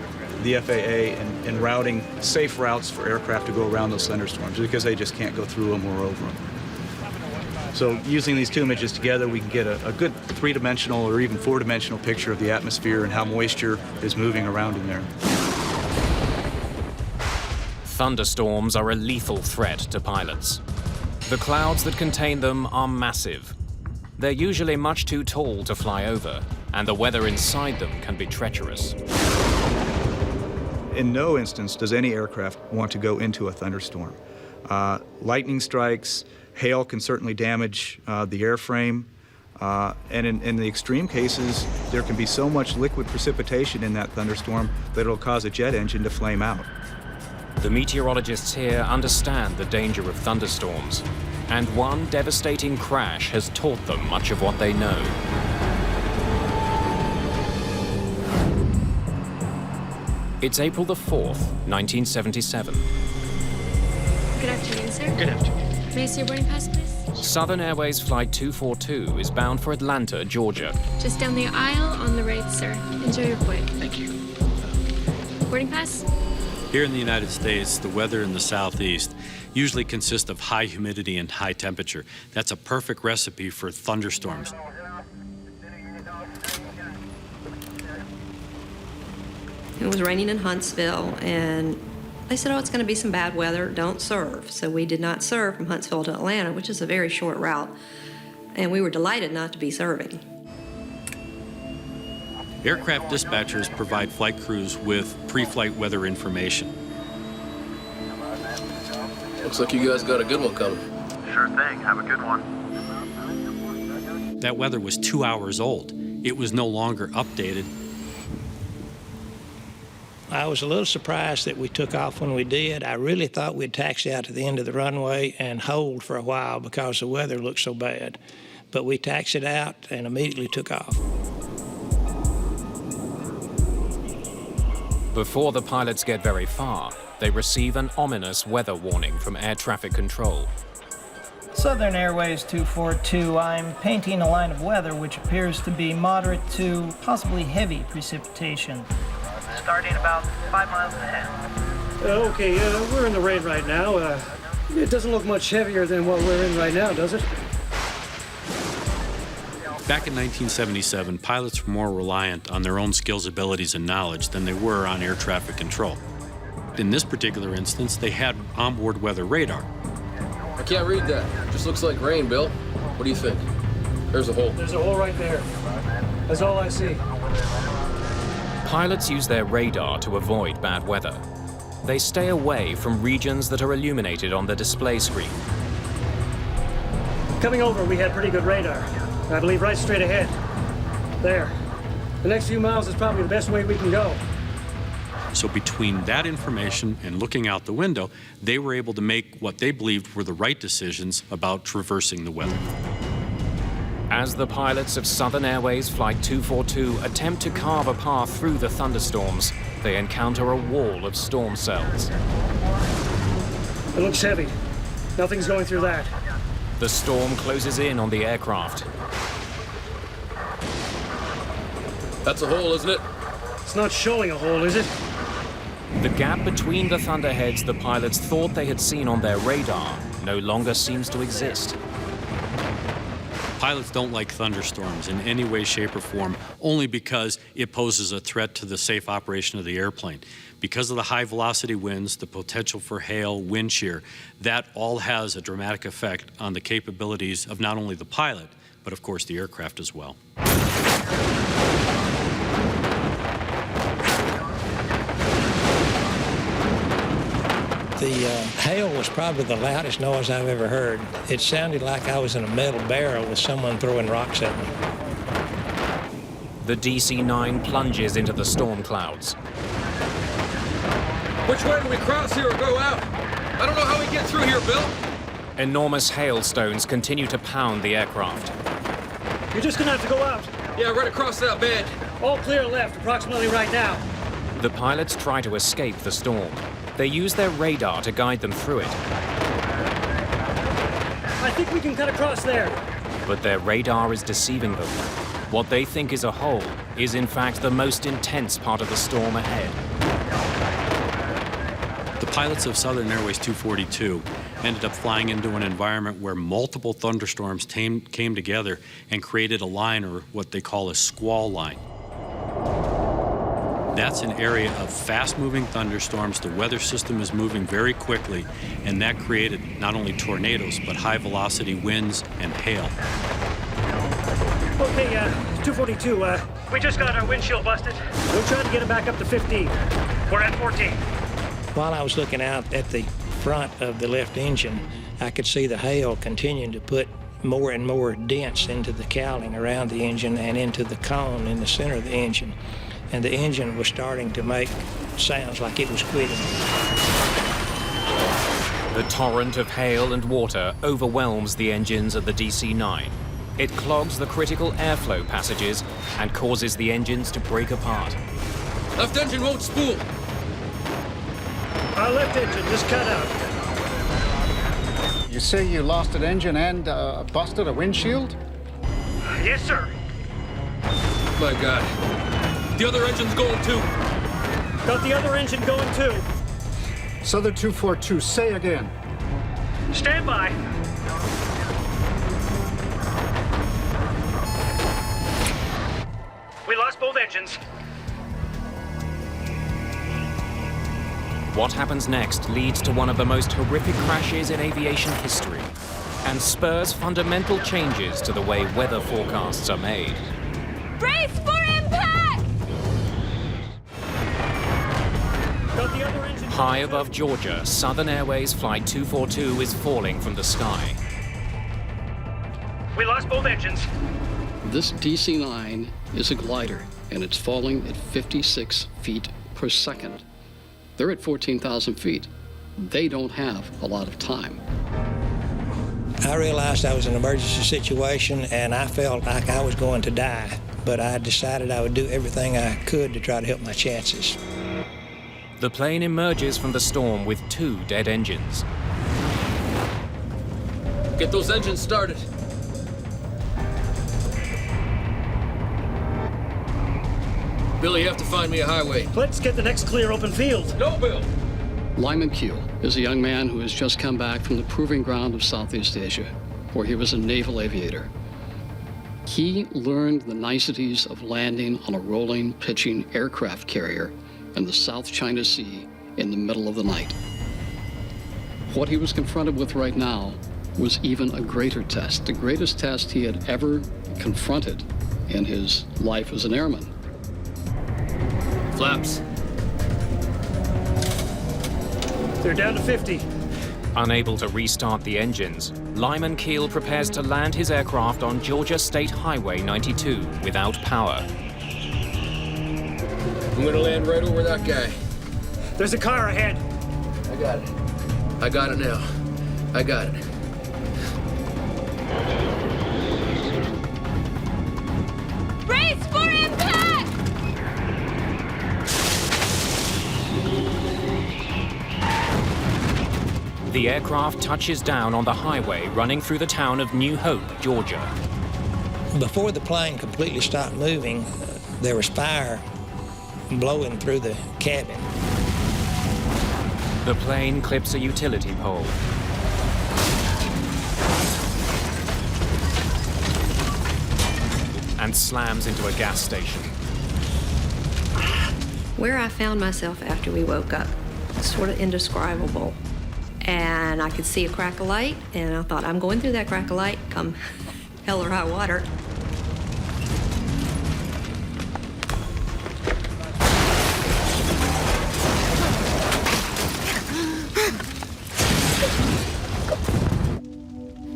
the FAA in routing safe routes for aircraft to go around those thunderstorms because they just can't go through them or over them. So using these two images together, we can get a good three-dimensional or even four-dimensional picture of the atmosphere and how moisture is moving around in there. Thunderstorms are a lethal threat to pilots. The clouds that contain them are massive. They're usually much too tall to fly over, and the weather inside them can be treacherous. In no instance does any aircraft want to go into a thunderstorm. Lightning strikes, hail can certainly damage the airframe, and in the extreme cases, there can be so much liquid precipitation in that thunderstorm that it'll cause a jet engine to flame out. The meteorologists here understand the danger of thunderstorms, and one devastating crash has taught them much of what they know. It's April the 4th, 1977. Good afternoon, sir. Good afternoon. May I see your boarding pass, please? Southern Airways Flight 242 is bound for Atlanta, Georgia. Just down the aisle on the right, sir. Enjoy your flight. Thank you. Boarding pass? Here in the United States, the weather in the southeast usually consists of high humidity and high temperature. That's a perfect recipe for thunderstorms. It was raining in Huntsville, and they said, oh, it's going to be some bad weather, don't serve. So we did not serve from Huntsville to Atlanta, which is a very short route, and we were delighted not to be serving. Aircraft dispatchers provide flight crews with pre-flight weather information. Looks like you guys got a good one coming. Sure thing. Have a good one. That weather was 2 hours old. It was no longer updated. I was a little surprised that we took off when we did. I really thought we'd taxi out to the end of the runway and hold for a while because the weather looked so bad. But we taxied out and immediately took off. Before the pilots get very far, they receive an ominous weather warning from air traffic control. Southern Airways 242, I'm painting a line of weather which appears to be moderate to possibly heavy precipitation. Starting about 5 miles ahead. Okay, we're in the rain right now. It doesn't look much heavier than what we're in right now, does it? Back in 1977, pilots were more reliant on their own skills, abilities, and knowledge than they were on air traffic control. In this particular instance, they had onboard weather radar. I can't read that. Just looks like rain, Bill. What do you think? There's a hole. There's a hole right there. That's all I see. Pilots use their radar to avoid bad weather. They stay away from regions that are illuminated on the display screen. Coming over, we had pretty good radar. I believe right straight ahead. There. The next few miles is probably the best way we can go. So between that information and looking out the window, they were able to make what they believed were the right decisions about traversing the weather. As the pilots of Southern Airways Flight 242 attempt to carve a path through the thunderstorms, they encounter a wall of storm cells. It looks heavy. Nothing's going through that. The storm closes in on the aircraft. That's a hole, isn't it? It's not showing a hole, is it? The gap between the thunderheads the pilots thought they had seen on their radar no longer seems to exist. Pilots don't like thunderstorms in any way, shape, or form, only because it poses a threat to the safe operation of the airplane. Because of the high velocity winds, the potential for hail, wind shear, that all has a dramatic effect on the capabilities of not only the pilot, but of course the aircraft as well. The hail was probably the loudest noise I've ever heard. It sounded like I was in a metal barrel with someone throwing rocks at me. The DC-9 plunges into the storm clouds. Which way do we cross here or go out? I don't know how we get through here, Bill. Enormous hailstones continue to pound the aircraft. You're just gonna have to go out. Yeah, right across that bed. All clear left, approximately right now. The pilots try to escape the storm. They use their radar to guide them through it. I think we can cut across there. But their radar is deceiving them. What they think is a hole is in fact the most intense part of the storm ahead. The pilots of Southern Airways 242 ended up flying into an environment where multiple thunderstorms came together and created a line, or what they call a squall line. That's an area of fast-moving thunderstorms. The weather system is moving very quickly, and that created not only tornadoes, but high-velocity winds and hail. Okay, 242, we just got our windshield busted. We'll try to get it back up to 15. We're at 14. While I was looking out at the front of the left engine, I could see the hail continuing to put more and more dents into the cowling around the engine and into the cone in the center of the engine. And the engine was starting to make sounds like it was quitting. The torrent of hail and water overwhelms the engines of the DC-9. It clogs the critical airflow passages and causes the engines to break apart. Left engine won't spool. Our left engine just cut out. You say you lost an engine and busted a windshield? Yes, sir. My God. The other engine's going too. Got the other engine going too. Southern 242, say again. Stand by. We lost both engines. What happens next leads to one of the most horrific crashes in aviation history and spurs fundamental changes to the way weather forecasts are made. Brace for impact! Got the other engine. High above Georgia, Southern Airways Flight 242 is falling from the sky. We lost both engines. This DC-9 is a glider, and it's falling at 56 feet per second. They're at 14,000 feet. They don't have a lot of time. I realized I was in an emergency situation, and I felt like I was going to die. But I decided I would do everything I could to try to help my chances. The plane emerges from the storm with 2 dead engines. Get those engines started. Billy, you have to find me a highway. Let's get the next clear open field. No, Bill. Lyman Keel is a young man who has just come back from the proving ground of Southeast Asia, where he was a naval aviator. He learned the niceties of landing on a rolling, pitching aircraft carrier in the South China Sea in the middle of the night. What he was confronted with right now was even a greater test, the greatest test he had ever confronted in his life as an airman. Flaps. They're down to 50. Unable to restart the engines, Lyman Keel prepares to land his aircraft on Georgia State Highway 92 without power. I'm gonna land right over that guy. There's a car ahead. I got it. I got it now. I got it. Brace for impact! The aircraft touches down on the highway running through the town of New Hope, Georgia. Before the plane completely stopped moving, there was fire blowing through the cabin. The plane clips a utility pole. And slams into a gas station. Where I found myself after we woke up, sort of indescribable. And I could see a crack of light, and I thought, I'm going through that crack of light, come hell or high water.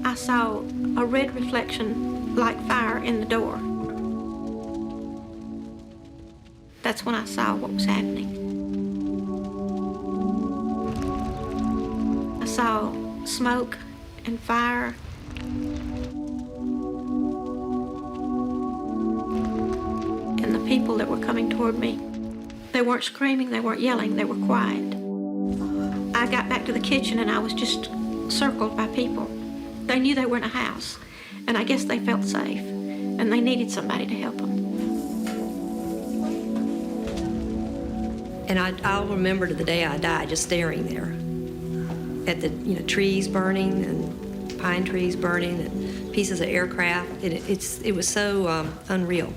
I saw a red reflection like fire in the door. That's when I saw what was happening. I saw smoke and fire. And the people that were coming toward me, they weren't screaming, they weren't yelling, they were quiet. I got back to the kitchen and I was just circled by people. They knew they were in a house, and I guess they felt safe, and they needed somebody to help them. And I'll remember to the day I died just staring there at the trees burning and pine trees burning and pieces of aircraft. It was so unreal.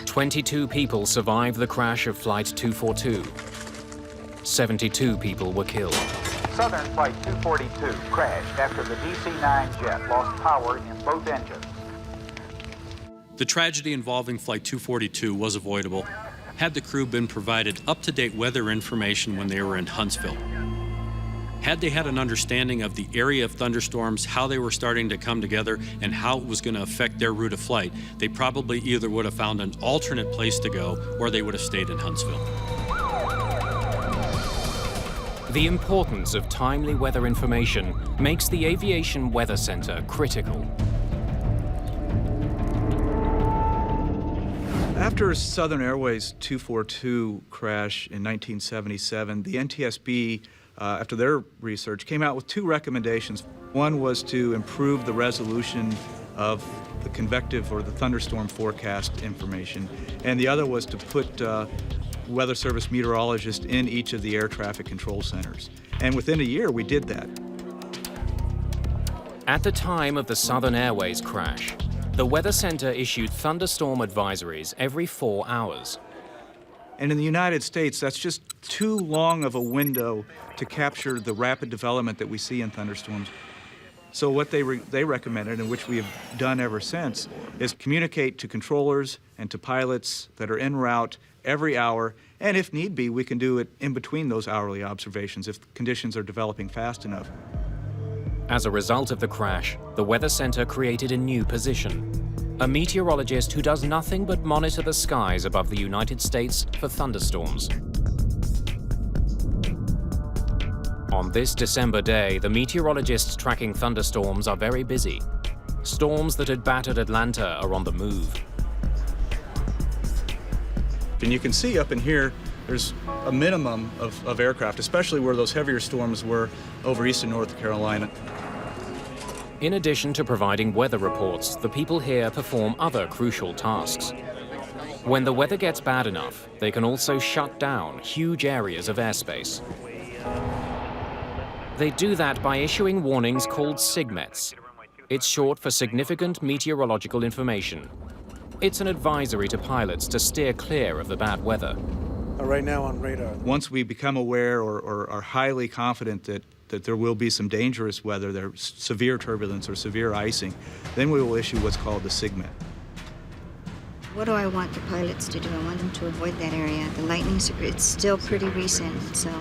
22 people survived the crash of Flight 242. 72 people were killed. Southern Flight 242 crashed after the DC-9 jet lost power in both engines. The tragedy involving Flight 242 was avoidable had the crew been provided up-to-date weather information when they were in Huntsville. Had they had an understanding of the area of thunderstorms, how they were starting to come together, and how it was going to affect their route of flight, they probably either would have found an alternate place to go or they would have stayed in Huntsville. The importance of timely weather information makes the Aviation Weather Center critical. After Southern Airways 242 crash in 1977, the NTSB, after their research, came out with two recommendations. One was to improve the resolution of the convective or the thunderstorm forecast information, and the other was to put Weather Service meteorologists in each of the air traffic control centers. And within a year, we did that. At the time of the Southern Airways crash, the Weather Center issued thunderstorm advisories every 4 hours. And in the United States, that's just too long of a window to capture the rapid development that we see in thunderstorms. So what they recommended, and which we have done ever since, is communicate to controllers and to pilots that are en route every hour, and if need be, we can do it in between those hourly observations if conditions are developing fast enough. As a result of the crash, the Weather Center created a new position: a meteorologist who does nothing but monitor the skies above the United States for thunderstorms. On this December day, the meteorologists tracking thunderstorms are very busy. Storms that had battered Atlanta are on the move. And you can see up in here, there's a minimum of aircraft, especially where those heavier storms were over eastern North Carolina. In addition to providing weather reports, the people here perform other crucial tasks. When the weather gets bad enough, they can also shut down huge areas of airspace. They do that by issuing warnings called SIGMETs. It's short for Significant Meteorological Information. It's an advisory to pilots to steer clear of the bad weather. Right now on radar. Once we become aware or are highly confident that there will be some dangerous weather, there's severe turbulence or severe icing, then we will issue what's called the SIGMET. What do I want the pilots to do? I want them to avoid that area. The lightning, it's still pretty recent, so.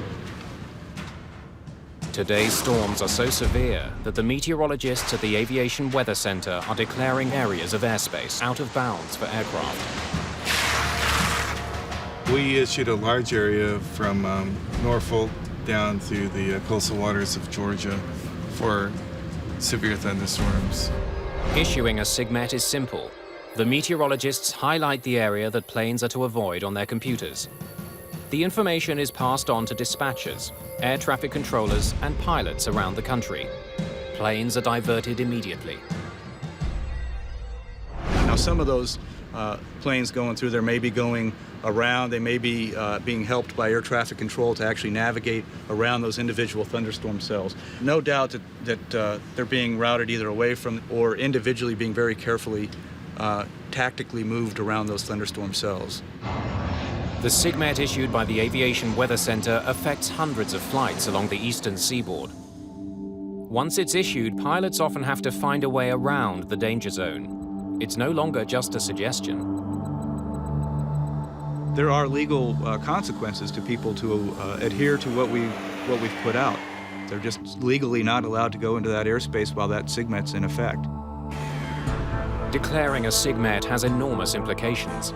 Today's storms are so severe that the meteorologists at the Aviation Weather Center are declaring areas of airspace out of bounds for aircraft. We issued a large area from Norfolk down through the coastal waters of Georgia for severe thunderstorms. Issuing a SIGMET is simple. The meteorologists highlight the area that planes are to avoid on their computers. The information is passed on to dispatchers, air traffic controllers, and pilots around the country. Planes are diverted immediately. Now, some of those planes going through there may be going around. They may be being helped by air traffic control to actually navigate around those individual thunderstorm cells. No doubt that they're being routed either away from or individually being very carefully tactically moved around those thunderstorm cells. The SIGMET issued by the Aviation Weather Center affects hundreds of flights along the eastern seaboard. Once it's issued, pilots often have to find a way around the danger zone. It's no longer just a suggestion. There are legal consequences to people to adhere to what we've put out. They're just legally not allowed to go into that airspace while that SIGMET's in effect. Declaring a SIGMET has enormous implications.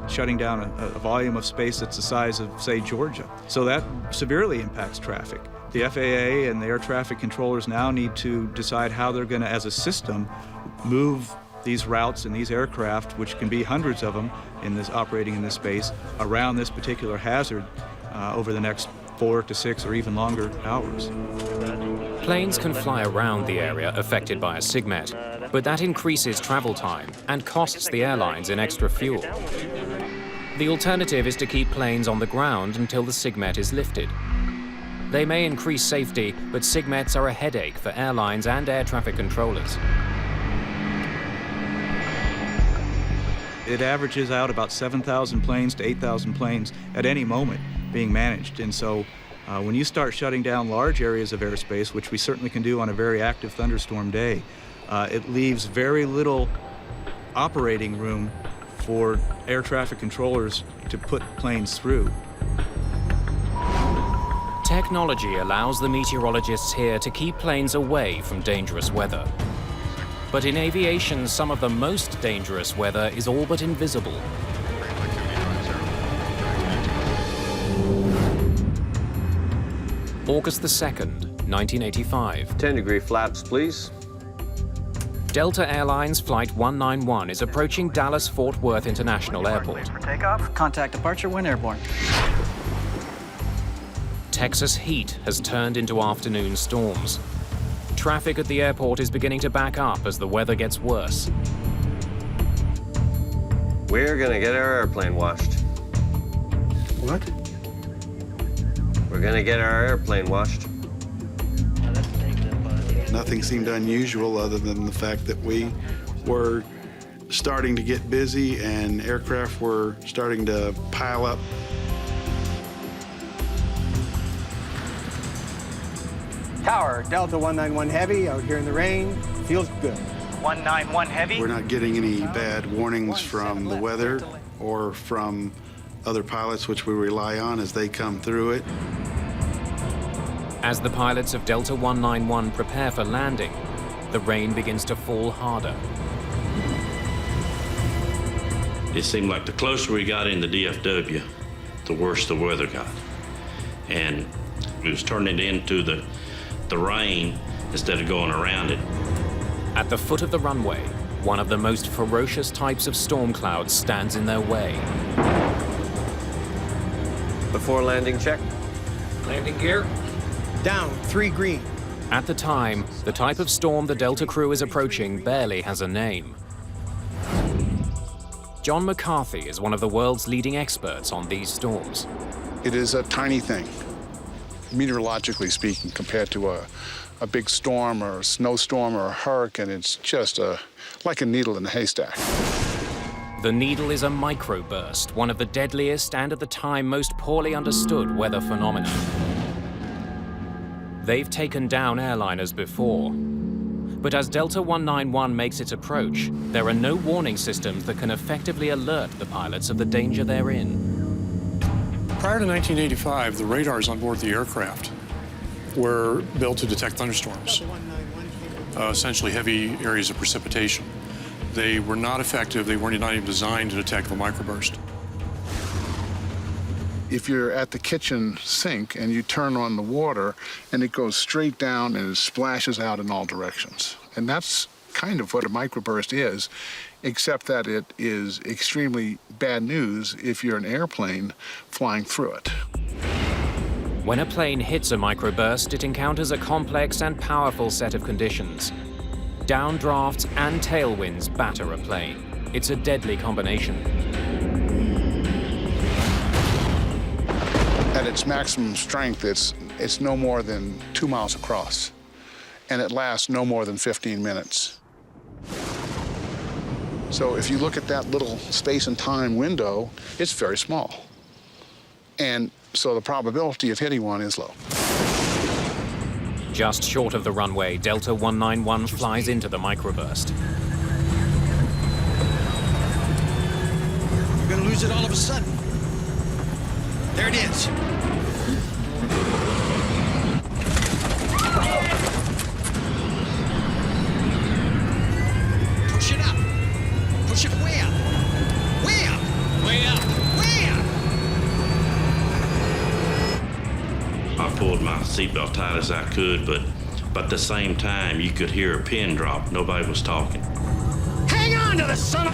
Shutting down a volume of space that's the size of, say, Georgia. So that severely impacts traffic. The FAA and the air traffic controllers now need to decide how they're going to, as a system, move these routes and these aircraft, which can be hundreds of them operating in this space, around this particular hazard over the next 4 to 6 or even longer hours. Planes can fly around the area affected by a SIGMET, but that increases travel time and costs the airlines in extra fuel. The alternative is to keep planes on the ground until the SIGMET is lifted. They may increase safety, but SIGMETs are a headache for airlines and air traffic controllers. It averages out about 7,000 planes to 8,000 planes at any moment being managed. And so when you start shutting down large areas of airspace, which we certainly can do on a very active thunderstorm day, it leaves very little operating room for air traffic controllers to put planes through. Technology allows the meteorologists here to keep planes away from dangerous weather. But in aviation, some of the most dangerous weather is all but invisible. August the 2nd, 1985. 10-degree flaps, please. Delta Airlines Flight 191 is approaching Dallas-Fort Worth International Airport. For takeoff, contact departure when airborne. Texas heat has turned into afternoon storms. Traffic at the airport is beginning to back up as the weather gets worse. We're gonna get our airplane washed. What? We're gonna get our airplane washed. Nothing seemed unusual other than the fact that we were starting to get busy and aircraft were starting to pile up. Tower, Delta 191 Heavy, out here in the rain. Feels good. 191 Heavy. We're not getting any bad warnings from the weather or from other pilots, which we rely on as they come through it. As the pilots of Delta 191 prepare for landing, the rain begins to fall harder. It seemed like the closer we got into DFW, the worse the weather got. And it was turning into the rain instead of going around it. At the foot of the runway, one of the most ferocious types of storm clouds stands in their way. Before landing check. Landing gear. Down, 3 green. At the time, the type of storm the Delta crew is approaching barely has a name. John McCarthy is one of the world's leading experts on these storms. It is a tiny thing, meteorologically speaking, compared to a big storm or a snowstorm or a hurricane. It's just like a needle in a haystack. The needle is a microburst, one of the deadliest and at the time most poorly understood weather phenomena. They've taken down airliners before. But as Delta 191 makes its approach, there are no warning systems that can effectively alert the pilots of the danger they're in. Prior to 1985, the radars on board the aircraft were built to detect thunderstorms, essentially heavy areas of precipitation. They were not effective. They weren't not even designed to detect the microburst. If you're at the kitchen sink and you turn on the water and it goes straight down and it splashes out in all directions. And that's kind of what a microburst is, except that it is extremely bad news if you're an airplane flying through it. When a plane hits a microburst, it encounters a complex and powerful set of conditions. Downdrafts and tailwinds batter a plane. It's a deadly combination. At its maximum strength, it's no more than 2 miles across, and it lasts no more than 15 minutes. So if you look at that little space and time window, it's very small. And so the probability of hitting one is low. Just short of the runway, Delta 191 flies into the microburst. You're gonna lose it all of a sudden. There it is. Push it up. Push it way up. Way up. Way up. Way up. I pulled my seatbelt tight as I could, but at the same time, you could hear a pin drop. Nobody was talking. Hang on to the son of...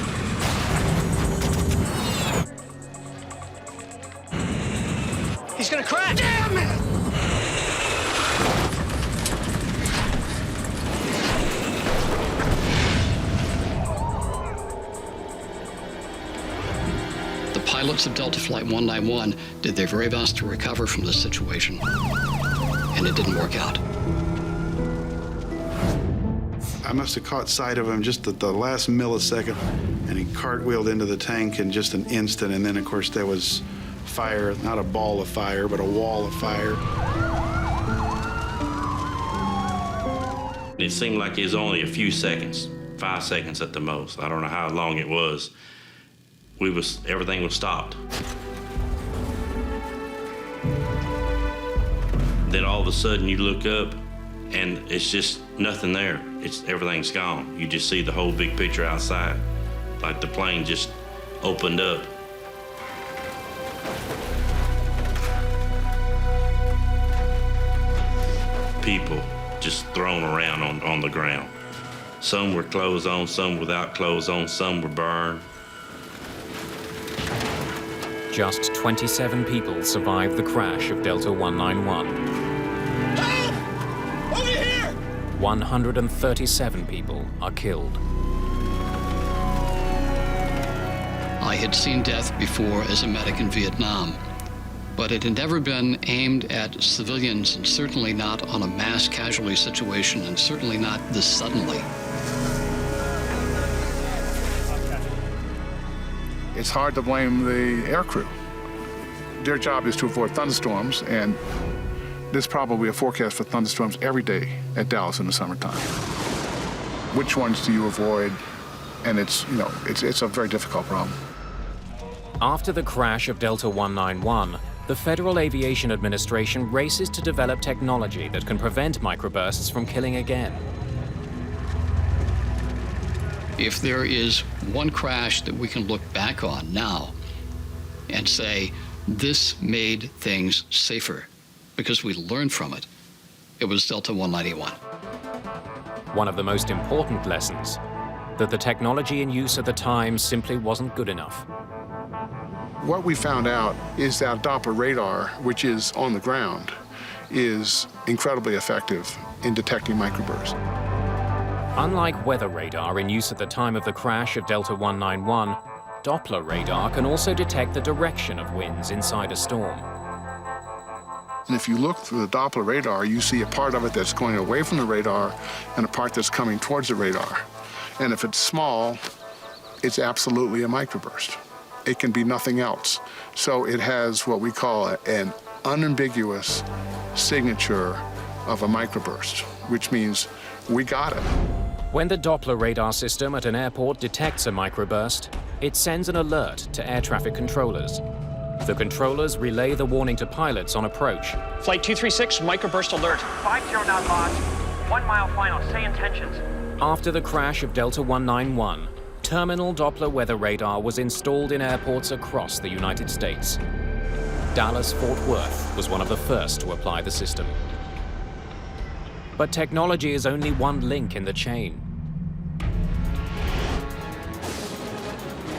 He's gonna crash! Damn it! The pilots of Delta Flight 191 did their very best to recover from this situation, and it didn't work out. I must have caught sight of him just at the last millisecond, and he cartwheeled into the tank in just an instant, and then, of course, there was fire, not a ball of fire, but a wall of fire. It seemed like it was only a few seconds, 5 seconds at the most. I don't know how long it was. Everything was stopped. Then all of a sudden you look up and it's just nothing there. Everything's gone. You just see the whole big picture outside, like the plane just opened up. people just thrown around on the ground. Some were clothes on, some without clothes on, some were burned. Just 27 people survived the crash of Delta 191. Help! Over here! 137 people are killed. I had seen death before as a medic in Vietnam, but it had never been aimed at civilians, and certainly not on a mass casualty situation, and certainly not this suddenly. It's hard to blame the aircrew. Their job is to avoid thunderstorms, and there's probably a forecast for thunderstorms every day at Dallas in the summertime. Which ones do you avoid? And it's a very difficult problem. After the crash of Delta 191, the Federal Aviation Administration races to develop technology that can prevent microbursts from killing again. If there is one crash that we can look back on now and say, this made things safer because we learned from it, it was Delta 191. One of the most important lessons, that the technology in use at the time simply wasn't good enough. What we found out is that Doppler radar, which is on the ground, is incredibly effective in detecting microbursts. Unlike weather radar in use at the time of the crash of Delta 191, Doppler radar can also detect the direction of winds inside a storm. And if you look through the Doppler radar, you see a part of it that's going away from the radar and a part that's coming towards the radar. And if it's small, it's absolutely a microburst. It can be nothing else. So it has what we call an unambiguous signature of a microburst, which means we got it. When the Doppler radar system at an airport detects a microburst, it sends an alert to air traffic controllers. The controllers relay the warning to pilots on approach. Flight 236, microburst alert. 50 knot lost. 1 mile final. Say intentions. After the crash of Delta 191, terminal Doppler weather radar was installed in airports across the United States. Dallas-Fort Worth was one of the first to apply the system. But technology is only one link in the chain.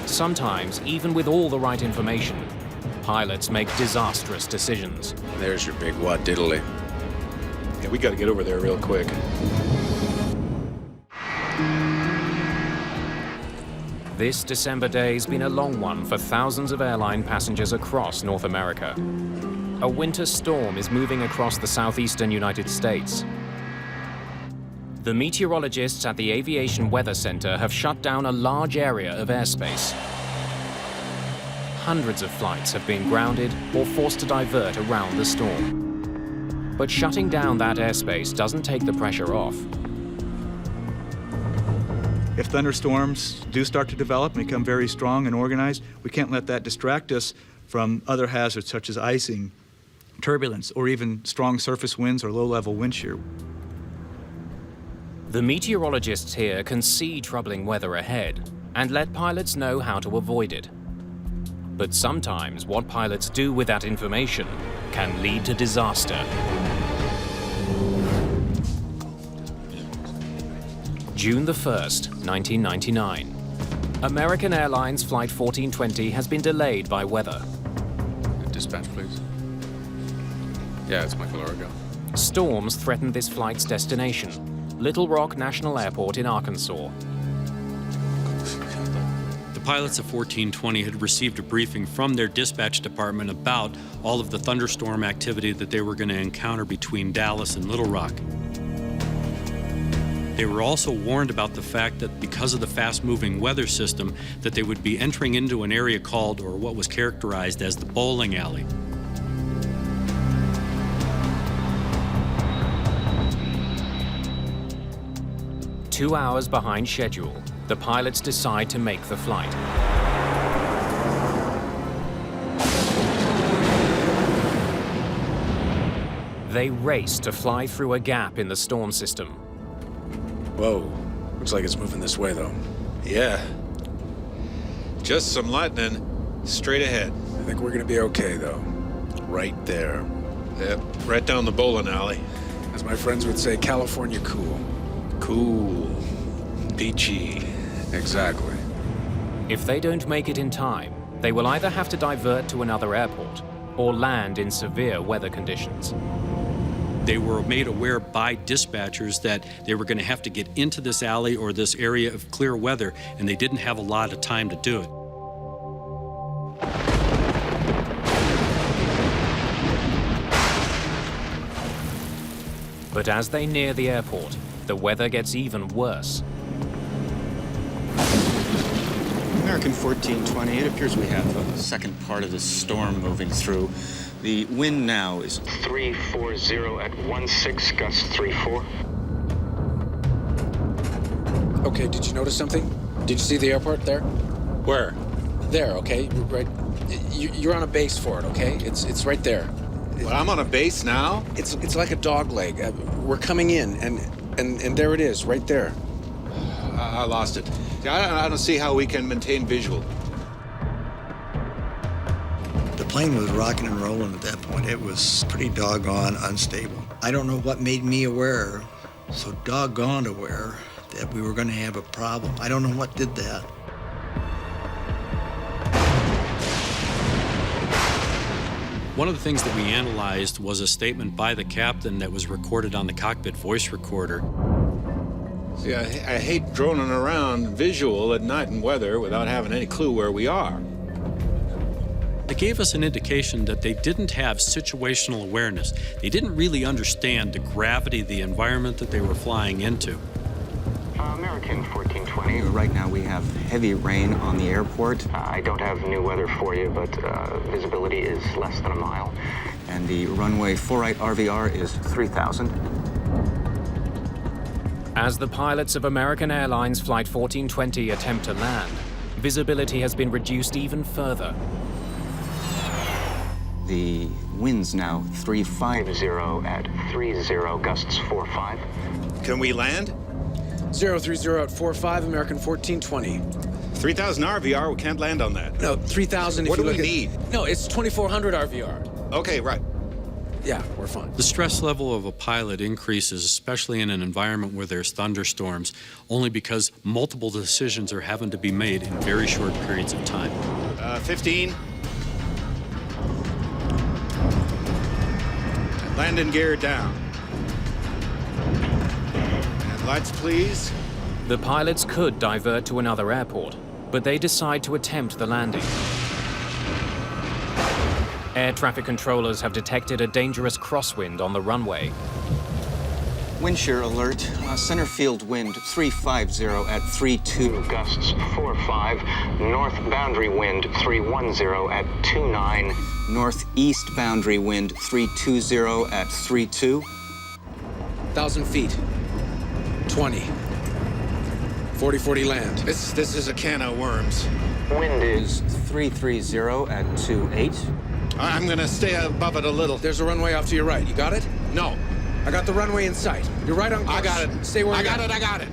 Sometimes, even with all the right information, pilots make disastrous decisions. There's your big what diddly. Yeah, we gotta get over there real quick. This December day's been a long one for thousands of airline passengers across North America. A winter storm is moving across the southeastern United States. The meteorologists at the Aviation Weather Center have shut down a large area of airspace. Hundreds of flights have been grounded or forced to divert around the storm. But shutting down that airspace doesn't take the pressure off. If thunderstorms do start to develop and become very strong and organized, we can't let that distract us from other hazards such as icing, turbulence, or even strong surface winds or low-level wind shear. The meteorologists here can see troubling weather ahead and let pilots know how to avoid it. But sometimes what pilots do with that information can lead to disaster. June the 1st, 1999. American Airlines Flight 1420 has been delayed by weather. Dispatch, please. Yeah, it's Michael Arago. Storms threatened this flight's destination, Little Rock National Airport in Arkansas. The pilots of 1420 had received a briefing from their dispatch department about all of the thunderstorm activity that they were going to encounter between Dallas and Little Rock. They were also warned about the fact that because of the fast-moving weather system, that they would be entering into an area called, or what was characterized as, the bowling alley. Two hours behind schedule, the pilots decide to make the flight. They race to fly through a gap in the storm system. Whoa, looks like it's moving this way, though. Yeah. Just some lightning straight ahead. I think we're gonna be okay, though. Right there. Yep, right down the bowling alley. As my friends would say, California cool. Cool. Beachy. Exactly. If they don't make it in time, they will either have to divert to another airport or land in severe weather conditions. They were made aware by dispatchers that they were going to have to get into this alley or this area of clear weather, and they didn't have a lot of time to do it. But as they near the airport, the weather gets even worse. American 1420, it appears we have a second part of the storm moving through. The wind now is 340 at 16, gust 34. Okay, did you notice something? Did you see the airport there? Where? There, okay, right. You're on a base for it, okay? It's right there. Well, I'm on a base now? It's like a dog leg. We're coming in, and there it is, right there. I lost it. I don't see how we can maintain visual. The plane was rocking and rolling at that point. It was pretty doggone unstable. I don't know what made me aware, so doggone aware, that we were going to have a problem. I don't know what did that. One of the things that we analyzed was a statement by the captain that was recorded on the cockpit voice recorder. See, I hate droning around visual at night and weather without having any clue where we are. It gave us an indication that they didn't have situational awareness. They didn't really understand the gravity of the environment that they were flying into. American 1420. Right now we have heavy rain on the airport. I don't have new weather for you, but visibility is less than a mile. And the runway 48 RVR is 3,000. As the pilots of American Airlines Flight 1420 attempt to land, visibility has been reduced even further. The wind's now 350 at 30, gusts 45. Can we land? 030 at 45, American 1420. 3,000 RVR, we can't land on that. No, 3,000 if what you do look we at... need? No, it's 2,400 RVR. Okay, right. Yeah, we're fine. The stress level of a pilot increases, especially in an environment where there's thunderstorms, only because multiple decisions are having to be made in very short periods of time. 15. Landing gear down. And lights, please. The pilots could divert to another airport, but they decide to attempt the landing. Air traffic controllers have detected a dangerous crosswind on the runway. Wind shear alert. Center field wind 350 at 32. Gusts 45. North boundary wind 310 at 29. Northeast boundary wind 320 at 32. 1,000 feet. 20. 40-40 land. This is a can of worms. Wind is 330 at 28. I'm gonna stay above it a little. There's a runway off to your right. You got it? No. I got the runway in sight. You're right on course. I got it. Stay where I you're got it. I got it.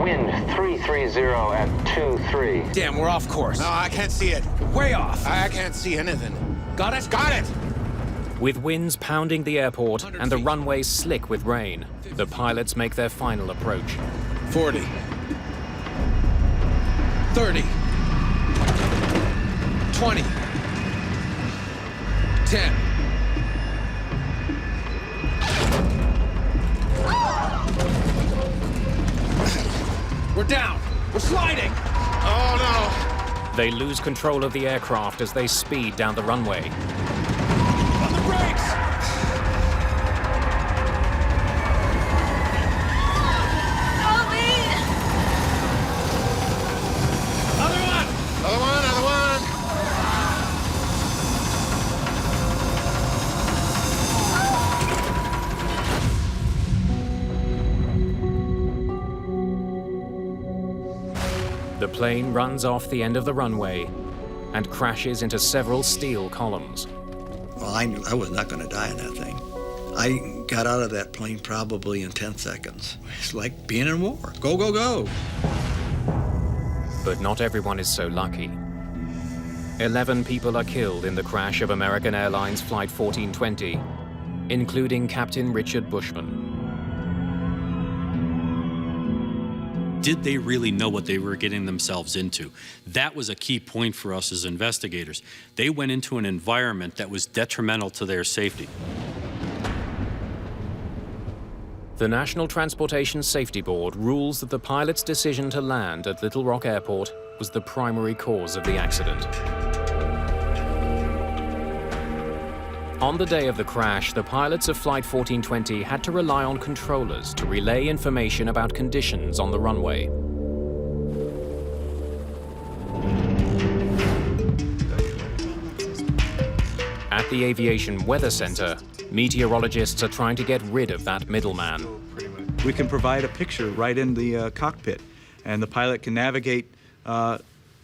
Wind 330 at 23. Damn, we're off course. No, I can't see it. Way off. I can't see anything. Got it? Got it! With winds pounding the airport and the runway slick with rain, the pilots make their final approach. 40. 30. 20. 10. We're down. We're sliding. Oh, no. They lose control of the aircraft as they speed down the runway. On the brakes! Other one. The plane runs off the end of the runway and crashes into several steel columns. Well, I knew I was not going to die in that thing. I got out of that plane probably in 10 seconds. It's like being in war. Go, go, go. But not everyone is so lucky. 11 people are killed in the crash of American Airlines Flight 1420, including Captain Richard Bushman. Did they really know what they were getting themselves into? That was a key point for us as investigators. They went into an environment that was detrimental to their safety. The National Transportation Safety Board rules that the pilot's decision to land at Little Rock Airport was the primary cause of the accident. On the day of the crash, the pilots of Flight 1420 had to rely on controllers to relay information about conditions on the runway. At the Aviation Weather Center, meteorologists are trying to get rid of that middleman. We can provide a picture right in the cockpit, and the pilot can navigate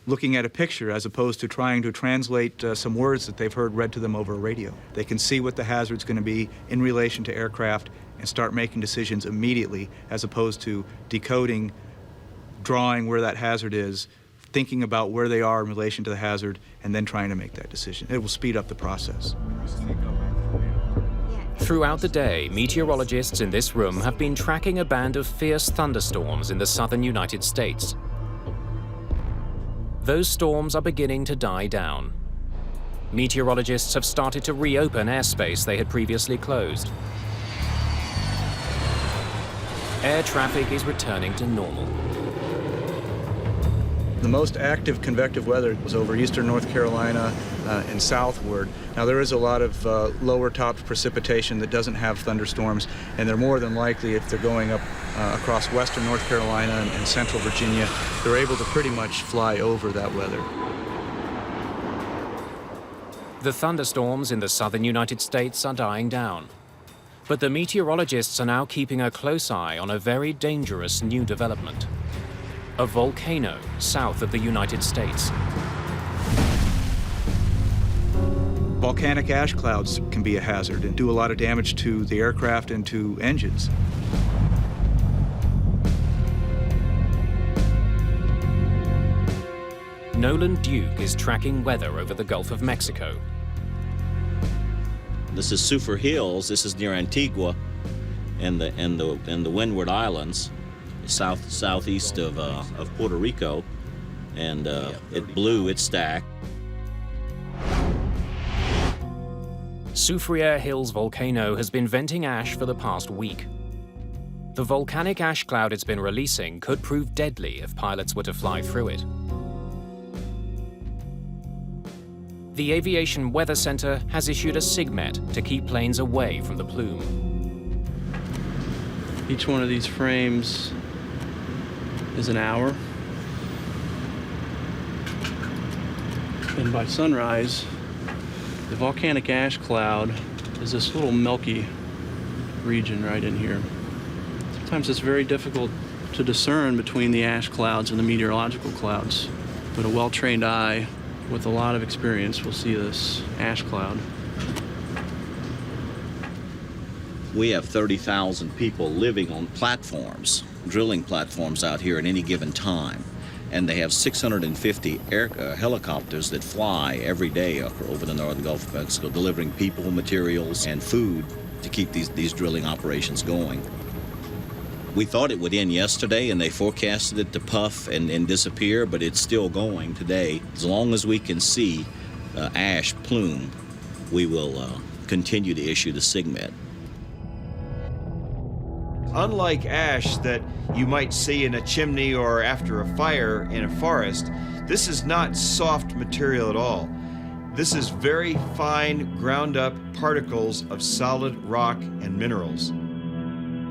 looking at a picture as opposed to trying to translate some words that they've heard read to them over a radio. They can see what the hazard's going to be in relation to aircraft and start making decisions immediately, as opposed to decoding, drawing where that hazard is, thinking about where they are in relation to the hazard, and then trying to make that decision. It will speed up the process. Throughout the day, meteorologists in this room have been tracking a band of fierce thunderstorms in the southern United States. Those storms are beginning to die down. Meteorologists have started to reopen airspace they had previously closed. Air traffic is returning to normal. The most active convective weather was over eastern North Carolina and southward. Now there is a lot of lower topped precipitation that doesn't have thunderstorms, and they're more than likely, if they're going up across western North Carolina and central Virginia, they're able to pretty much fly over that weather. The thunderstorms in the southern United States are dying down. But the meteorologists are now keeping a close eye on a very dangerous new development. A volcano south of the United States. Volcanic ash clouds can be a hazard and do a lot of damage to the aircraft and to engines. Nolan Duke is tracking weather over the Gulf of Mexico. This is Sulphur Hills. This is near Antigua and the Windward Islands, southeast of Puerto Rico, and it blew its stack. Soufriere Hills volcano has been venting ash for the past week. The volcanic ash cloud it's been releasing could prove deadly if pilots were to fly through it. The Aviation Weather Center has issued a SIGMET to keep planes away from the plume. Each one of these frames is an hour. And by sunrise, the volcanic ash cloud is this little milky region right in here. Sometimes it's very difficult to discern between the ash clouds and the meteorological clouds, but a well-trained eye with a lot of experience will see this ash cloud. We have 30,000 people living on platforms, drilling platforms out here at any given time. And they have 650 helicopters that fly every day over the northern Gulf of Mexico, delivering people, materials, and food to keep these drilling operations going. We thought it would end yesterday, and they forecasted it to puff and disappear, but it's still going today. As long as we can see ash plume, we will continue to issue the SIGMET. Unlike ash that you might see in a chimney or after a fire in a forest, this is not soft material at all. This is very fine, ground-up particles of solid rock and minerals.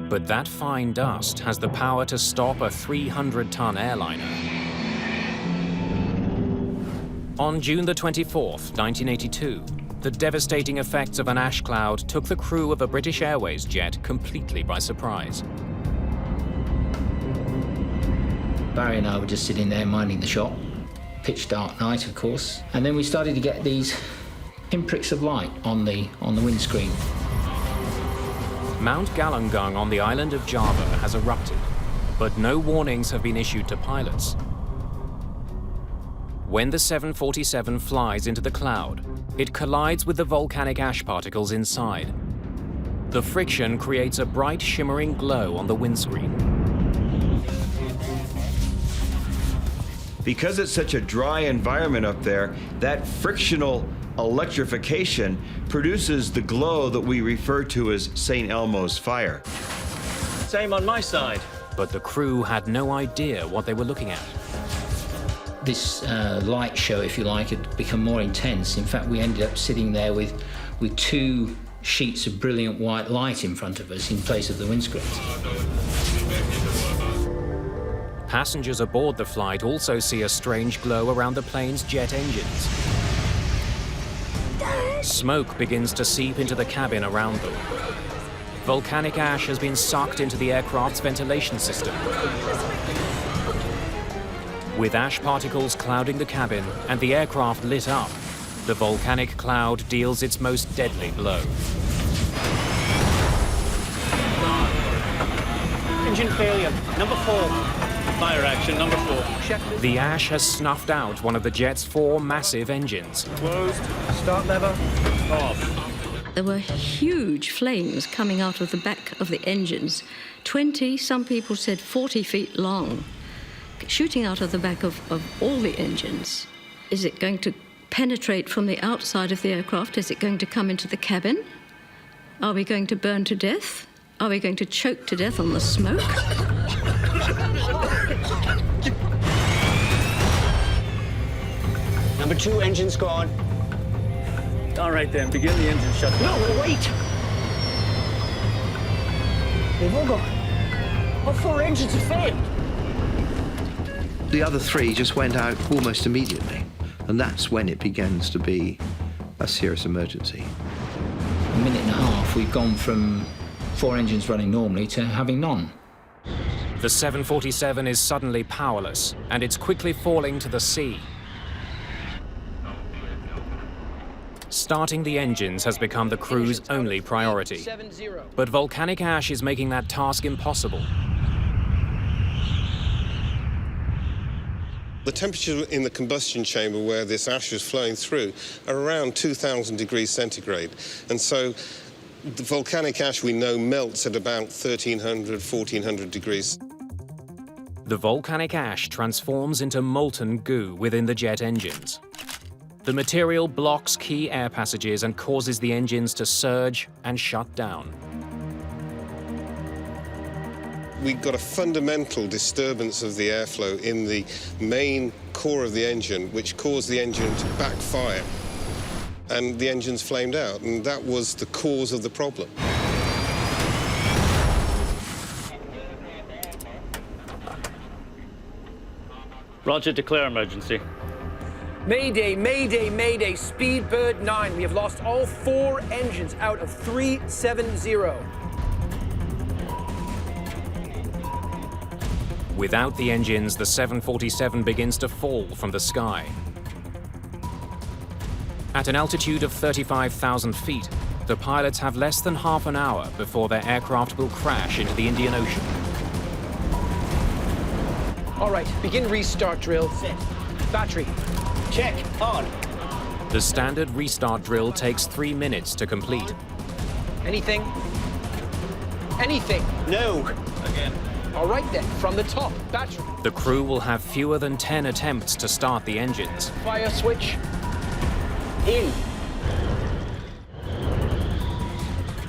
But that fine dust has the power to stop a 300-ton airliner. On June the 24th, 1982, the devastating effects of an ash cloud took the crew of a British Airways jet completely by surprise. Barry and I were just sitting there minding the shop. Pitch dark night, of course. And then we started to get these pinpricks of light on the windscreen. Mount Galunggung on the island of Java has erupted, but no warnings have been issued to pilots. When the 747 flies into the cloud, it collides with the volcanic ash particles inside. The friction creates a bright shimmering glow on the windscreen. Because it's such a dry environment up there, that frictional electrification produces the glow that we refer to as St. Elmo's fire. Same on my side. But the crew had no idea what they were looking at. This light show, if you like, had become more intense. In fact, we ended up sitting there with 2 sheets of brilliant white light in front of us in place of the windscreens. Passengers aboard the flight also see a strange glow around the plane's jet engines. Smoke begins to seep into the cabin around them. Volcanic ash has been sucked into the aircraft's ventilation system. With ash particles clouding the cabin and the aircraft lit up, the volcanic cloud deals its most deadly blow. Engine failure, number 4. Fire action, number 4. The ash has snuffed out one of the jet's 4 massive engines. Closed. Start lever. Off. There were huge flames coming out of the back of the engines, 20, some people said 40 feet long, shooting out of the back of all the engines. Is it going to penetrate from the outside of the aircraft? Is it going to come into the cabin? Are we going to burn to death? Are we going to choke to death on the smoke? Number 2 engine's gone. All right then, begin the engine shut. No, wait! They've all gone. All 4 engines have failed. The other 3 just went out almost immediately, and that's when it begins to be a serious emergency. A minute and a half, we've gone from 4 engines running normally to having none. The 747 is suddenly powerless, and it's quickly falling to the sea. Starting the engines has become the crew's only priority. But volcanic ash is making that task impossible. The temperature in the combustion chamber where this ash is flowing through are around 2,000 degrees centigrade. And so the volcanic ash we know melts at about 1,300, 1,400 degrees. The volcanic ash transforms into molten goo within the jet engines. The material blocks key air passages and causes the engines to surge and shut down. We got a fundamental disturbance of the airflow in the main core of the engine, which caused the engine to backfire. And the engines flamed out, and that was the cause of the problem. Roger, declare emergency. Mayday, Mayday, Mayday, Speedbird 9. We have lost all 4 engines out of 370. Without the engines, the 747 begins to fall from the sky. At an altitude of 35,000 feet, the pilots have less than half an hour before their aircraft will crash into the Indian Ocean. All right, begin restart drill. Set. Battery. Check. On. The standard restart drill takes 3 minutes to complete. Anything? Anything? No. Again. All right then, from the top. Battery. The crew will have fewer than 10 attempts to start the engines. Fire switch. In.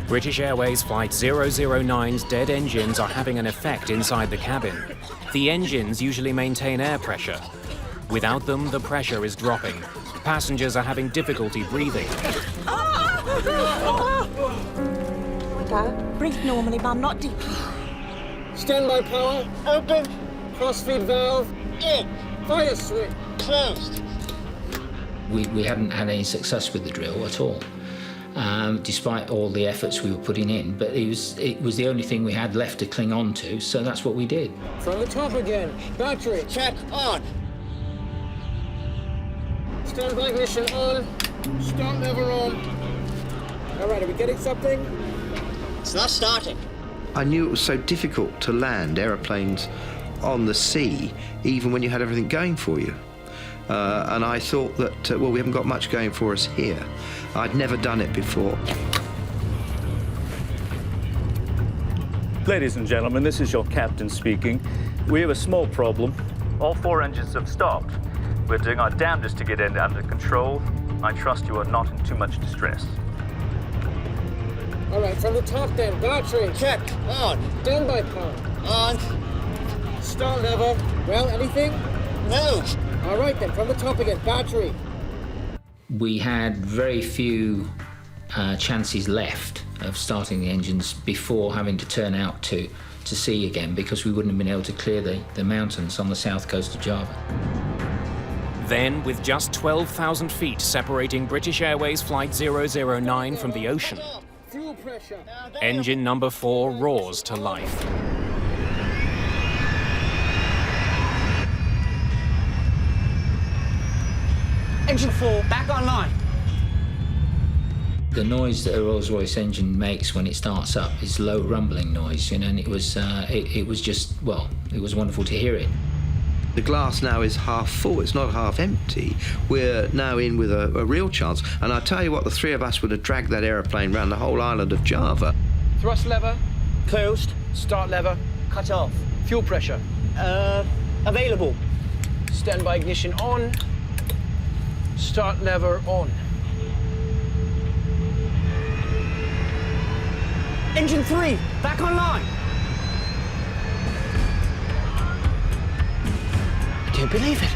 British Airways Flight 009's dead engines are having an effect inside the cabin. The engines usually maintain air pressure. Without them, the pressure is dropping. Passengers are having difficulty breathing. Breathe normally, Mum, not deep. Standby power. Open. Crossfeed valve. In. Fire switch. Closed. We hadn't had any success with the drill at all, despite all the efforts we were putting in. But it was the only thing we had left to cling on to, so that's what we did. From the top again. Battery. Check. On. Standby ignition on. Start lever on. All right, are we getting something? It's not starting. I knew it was so difficult to land aeroplanes on the sea, even when you had everything going for you. And I thought that, well, we haven't got much going for us here. I'd never done it before. Ladies and gentlemen, this is your captain speaking. We have a small problem. All 4 engines have stopped. We're doing our damnedest to get it under control. I trust you are not in too much distress. All right, from the top then. Battery, check. On. Standby power. On. Start lever. Well, anything? No. All right then, from the top again. Battery. We had very few chances left of starting the engines before having to turn out to sea again, because we wouldn't have been able to clear the mountains on the south coast of Java. Then, with just 12,000 feet separating British Airways Flight 009 from the ocean, Fuel pressure. engine number 4 roars to life. Engine 4, back online. The noise that a Rolls-Royce engine makes when it starts up is low rumbling noise, and it was just, well, it was wonderful to hear it. The glass now is half full, it's not half empty. We're now in with a real chance, and I tell you what, the 3 of us would have dragged that aeroplane around the whole island of Java. Thrust lever. Closed. Start lever. Cut off. Fuel pressure. Available. Standby ignition on. Start lever on. Engine 3, back online. I don't believe it.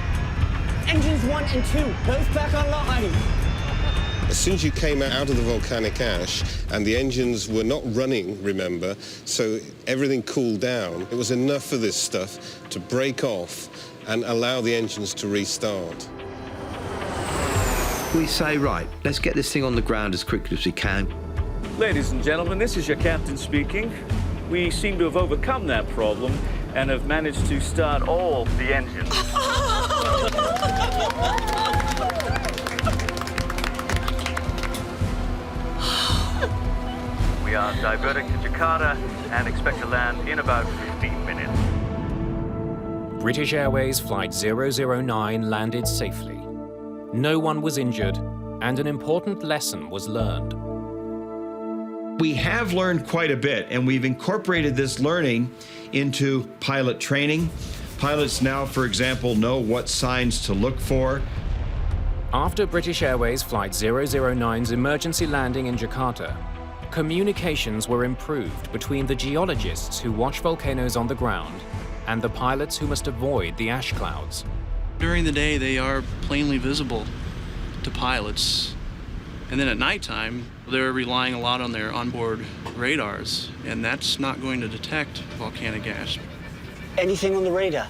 Engines 1 and 2, both back online. As soon as you came out of the volcanic ash and the engines were not running, remember, so everything cooled down, it was enough for this stuff to break off and allow the engines to restart. We say, right, let's get this thing on the ground as quickly as we can. Ladies and gentlemen, this is your captain speaking. We seem to have overcome that problem and have managed to start all the engines. We are diverting to Jakarta and expect to land in about 15 minutes. British Airways Flight 009 landed safely. No one was injured, and an important lesson was learned. We have learned quite a bit, and we've incorporated this learning into pilot training. Pilots now, for example, know what signs to look for. After British Airways Flight 009's emergency landing in Jakarta, communications were improved between the geologists who watch volcanoes on the ground and the pilots who must avoid the ash clouds. During the day, they are plainly visible to pilots. And then at nighttime, they're relying a lot on their onboard radars, and that's not going to detect volcanic ash. Anything on the radar?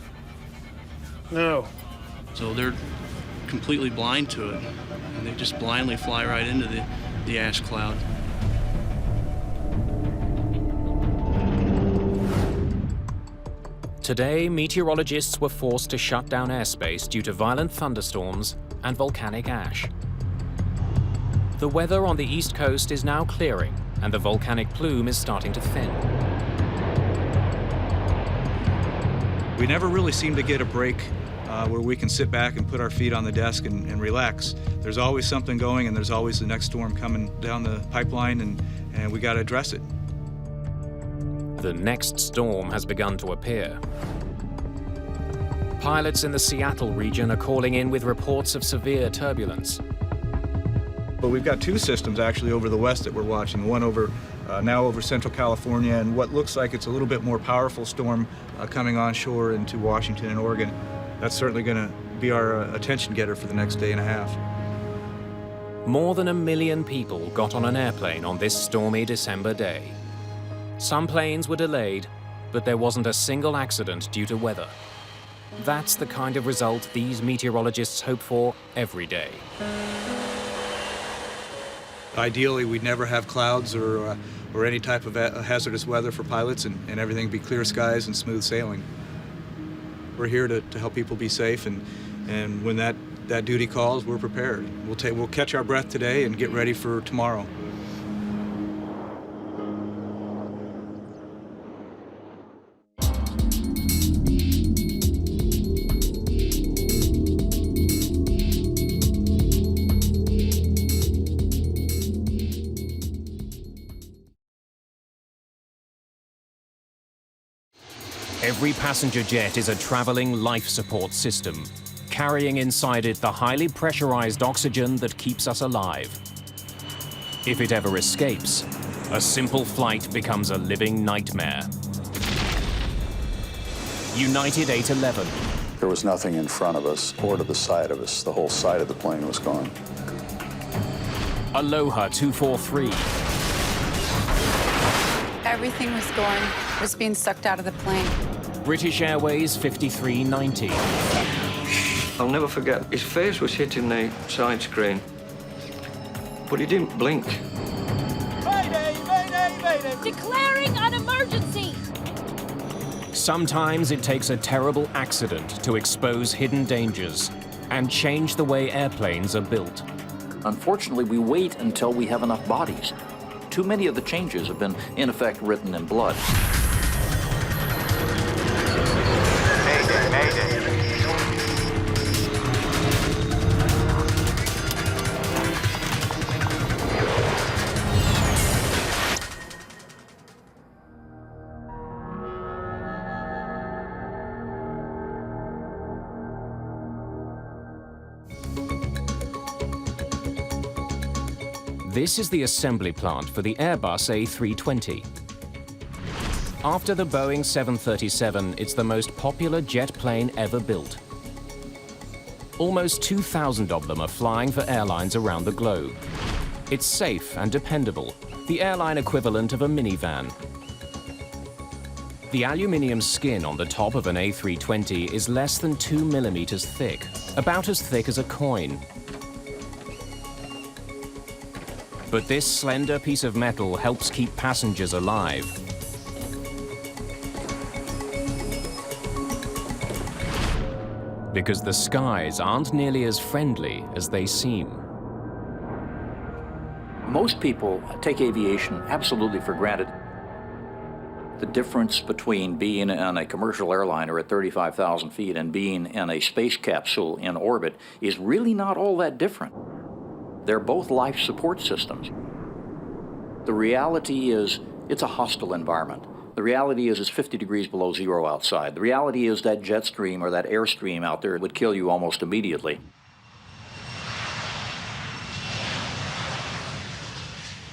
No. So they're completely blind to it, and they just blindly fly right into the ash cloud. Today, meteorologists were forced to shut down airspace due to violent thunderstorms and volcanic ash. The weather on the east coast is now clearing, and the volcanic plume is starting to thin. We never really seem to get a break where we can sit back and put our feet on the desk and relax. There's always something going, and there's always the next storm coming down the pipeline, and we got to address it. The next storm has begun to appear. Pilots in the Seattle region are calling in with reports of severe turbulence. But we've got 2 systems actually over the west that we're watching. One over now over Central California, and what looks like it's a little bit more powerful storm coming onshore into Washington and Oregon. That's certainly going to be our attention getter for the next day and a half. More than 1 million people got on an airplane on this stormy December day. Some planes were delayed, but there wasn't a single accident due to weather. That's the kind of result these meteorologists hope for every day. Ideally, we'd never have clouds or any type of hazardous weather for pilots, and everything be clear skies and smooth sailing. We're here to help people be safe, and when that duty calls, we're prepared. We'll catch our breath today and get ready for tomorrow. Every passenger jet is a traveling life support system, carrying inside it the highly pressurized oxygen that keeps us alive. If it ever escapes, a simple flight becomes a living nightmare. United 811. There was nothing in front of us or to the side of us. The whole side of the plane was gone. Aloha 243. Everything was being sucked out of the plane. British Airways 5390. I'll never forget, his face was hitting the side screen, but he didn't blink. Mayday, mayday, mayday! Declaring an emergency! Sometimes it takes a terrible accident to expose hidden dangers and change the way airplanes are built. Unfortunately, we wait until we have enough bodies. Too many of the changes have been, in effect, written in blood. Mayday, mayday. This is the assembly plant for the Airbus A320. After the Boeing 737, it's the most popular jet plane ever built. Almost 2,000 of them are flying for airlines around the globe. It's safe and dependable, the airline equivalent of a minivan. The aluminium skin on the top of an A320 is less than 2 millimeters thick, about as thick as a coin. But this slender piece of metal helps keep passengers alive. Because the skies aren't nearly as friendly as they seem. Most people take aviation absolutely for granted. The difference between being on a commercial airliner at 35,000 feet and being in a space capsule in orbit is really not all that different. They're both life support systems. The reality is, it's a hostile environment. The reality is, it's 50 degrees below zero outside. The reality is that jet stream or that airstream out there would kill you almost immediately.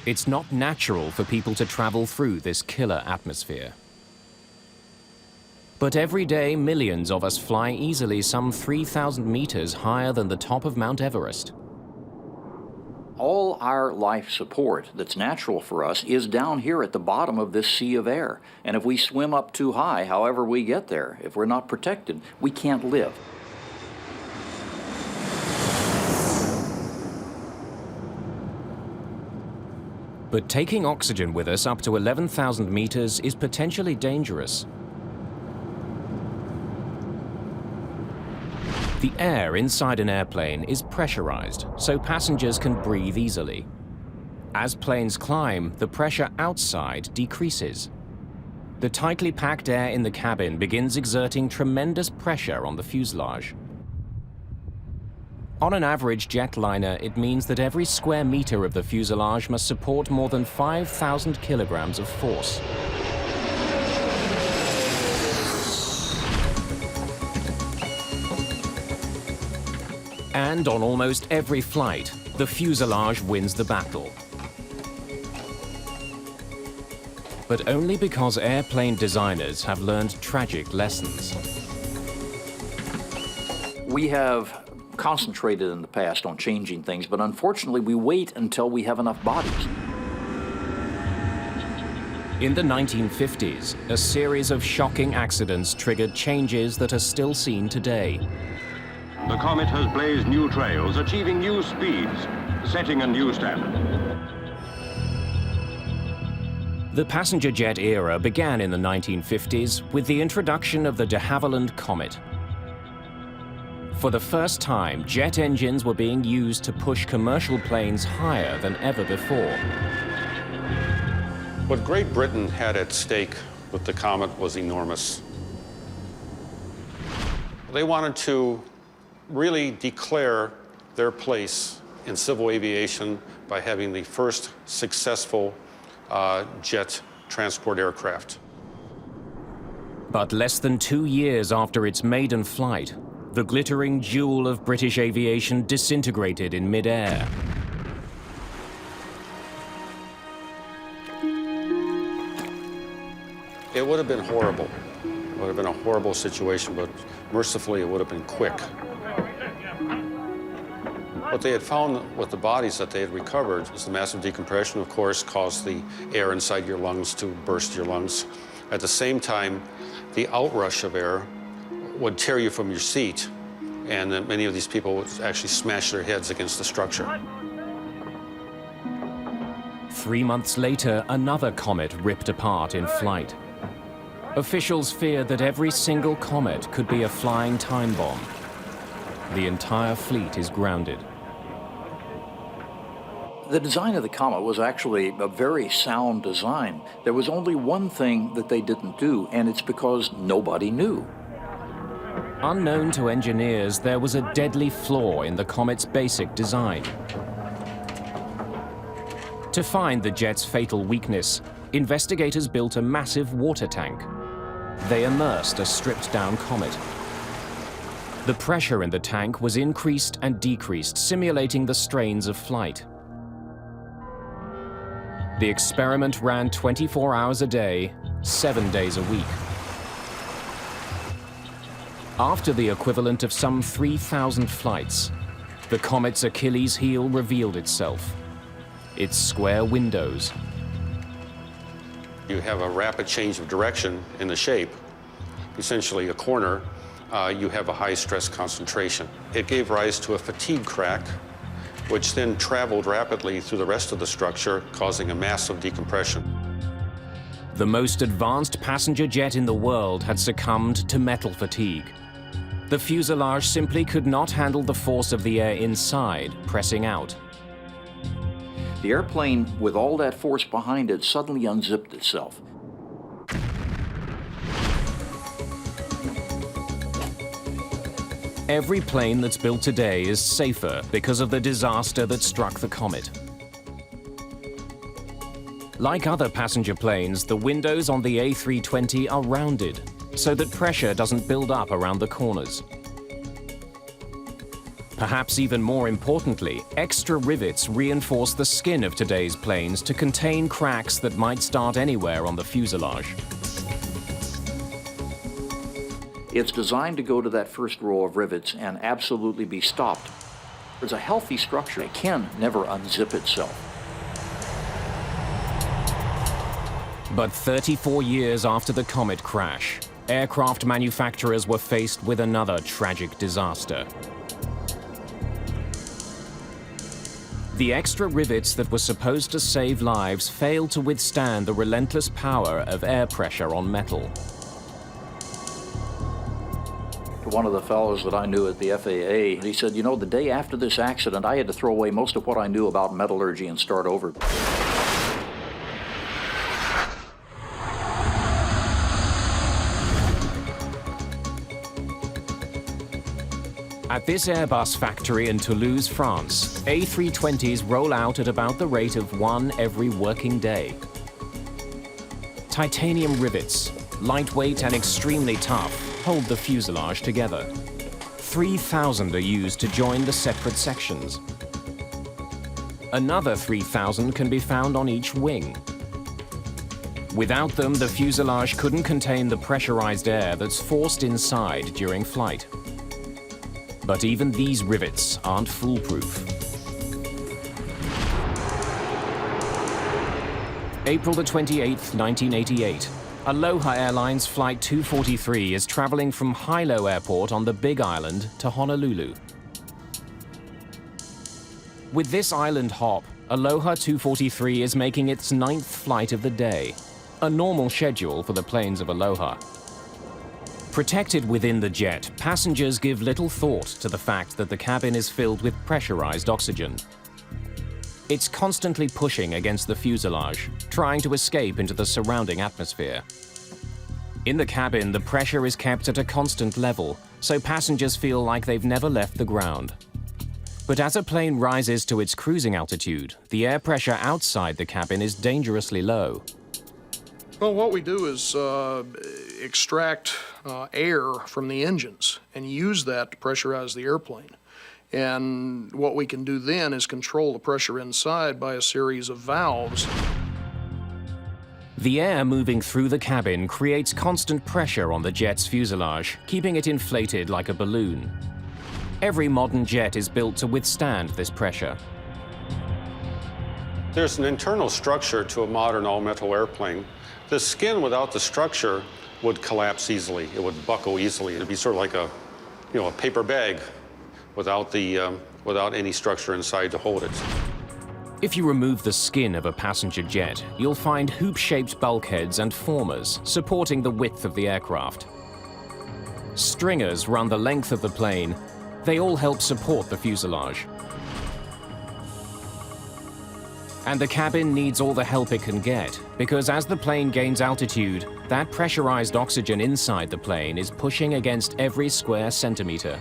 It's not natural for people to travel through this killer atmosphere. But every day, millions of us fly easily some 3,000 meters higher than the top of Mount Everest. All our life support that's natural for us is down here at the bottom of this sea of air. And if we swim up too high, however we get there, if we're not protected, we can't live. But taking oxygen with us up to 11,000 meters is potentially dangerous. The air inside an airplane is pressurized, so passengers can breathe easily. As planes climb, the pressure outside decreases. The tightly packed air in the cabin begins exerting tremendous pressure on the fuselage. On an average jetliner, it means that every square meter of the fuselage must support more than 5,000 kilograms of force. And on almost every flight, the fuselage wins the battle. But only because airplane designers have learned tragic lessons. We have concentrated in the past on changing things, but unfortunately we wait until we have enough bodies. In the 1950s, a series of shocking accidents triggered changes that are still seen today. The Comet has blazed new trails, achieving new speeds, setting a new standard. The passenger jet era began in the 1950s with the introduction of the de Havilland Comet. For the first time, jet engines were being used to push commercial planes higher than ever before. What Great Britain had at stake with the Comet was enormous. They wanted to really declare their place in civil aviation by having the first successful jet transport aircraft. But less than 2 years after its maiden flight, the glittering jewel of British aviation disintegrated in mid-air. It would have been horrible. It would have been a horrible situation, but mercifully it would have been quick. What they had found with the bodies that they had recovered is the massive decompression, of course, caused the air inside your lungs to burst your lungs. At the same time, the outrush of air would tear you from your seat, and many of these people would actually smash their heads against the structure. 3 months later, another comet ripped apart in flight. Officials feared that every single comet could be a flying time bomb. The entire fleet is grounded. The design of the comet was actually a very sound design. There was only one thing that they didn't do, and it's because nobody knew. Unknown to engineers, there was a deadly flaw in the comet's basic design. To find the jet's fatal weakness, investigators built a massive water tank. They immersed a stripped-down comet. The pressure in the tank was increased and decreased, simulating the strains of flight. The experiment ran 24 hours a day, 7 days a week. After the equivalent of some 3,000 flights, the comet's Achilles heel revealed itself. Its square windows. You have a rapid change of direction in the shape, essentially a corner. You have a high stress concentration. It gave rise to a fatigue crack, which then traveled rapidly through the rest of the structure, causing a massive decompression. The most advanced passenger jet in the world had succumbed to metal fatigue. The fuselage simply could not handle the force of the air inside, pressing out. The airplane, with all that force behind it, suddenly unzipped itself. Every plane that's built today is safer because of the disaster that struck the comet. Like other passenger planes, the windows on the A320 are rounded, so that pressure doesn't build up around the corners. Perhaps even more importantly, extra rivets reinforce the skin of today's planes to contain cracks that might start anywhere on the fuselage. It's designed to go to that first row of rivets and absolutely be stopped. It's a healthy structure. It can never unzip itself. But 34 years after the comet crash, aircraft manufacturers were faced with another tragic disaster. The extra rivets that were supposed to save lives failed to withstand the relentless power of air pressure on metal. One of the fellows that I knew at the FAA, he said, you know, the day after this accident, I had to throw away most of what I knew about metallurgy and start over. At this Airbus factory in Toulouse, France, A320s roll out at about the rate of one every working day. Titanium rivets, lightweight and extremely tough, hold the fuselage together. 3,000 are used to join the separate sections. Another 3,000 can be found on each wing. Without them, the fuselage couldn't contain the pressurized air that's forced inside during flight. But even these rivets aren't foolproof. April the 28th, 1988. Aloha Airlines Flight 243 is traveling from Hilo Airport on the Big Island to Honolulu. With this island hop, Aloha 243 is making its 9th flight of the day, a normal schedule for the planes of Aloha. Protected within the jet, passengers give little thought to the fact that the cabin is filled with pressurized oxygen. It's constantly pushing against the fuselage, trying to escape into the surrounding atmosphere. In the cabin, the pressure is kept at a constant level, so passengers feel like they've never left the ground. But as a plane rises to its cruising altitude, the air pressure outside the cabin is dangerously low. Well, what we do is extract air from the engines and use that to pressurize the airplane. And what we can do then is control the pressure inside by a series of valves. The air moving through the cabin creates constant pressure on the jet's fuselage, keeping it inflated like a balloon. Every modern jet is built to withstand this pressure. There's an internal structure to a modern all-metal airplane. The skin without the structure would collapse easily. It would buckle easily. It'd be sort of like a, a paper bag without any structure inside to hold it. If you remove the skin of a passenger jet, you'll find hoop-shaped bulkheads and formers supporting the width of the aircraft. Stringers run the length of the plane. They all help support the fuselage. And the cabin needs all the help it can get, because as the plane gains altitude, that pressurized oxygen inside the plane is pushing against every square centimeter.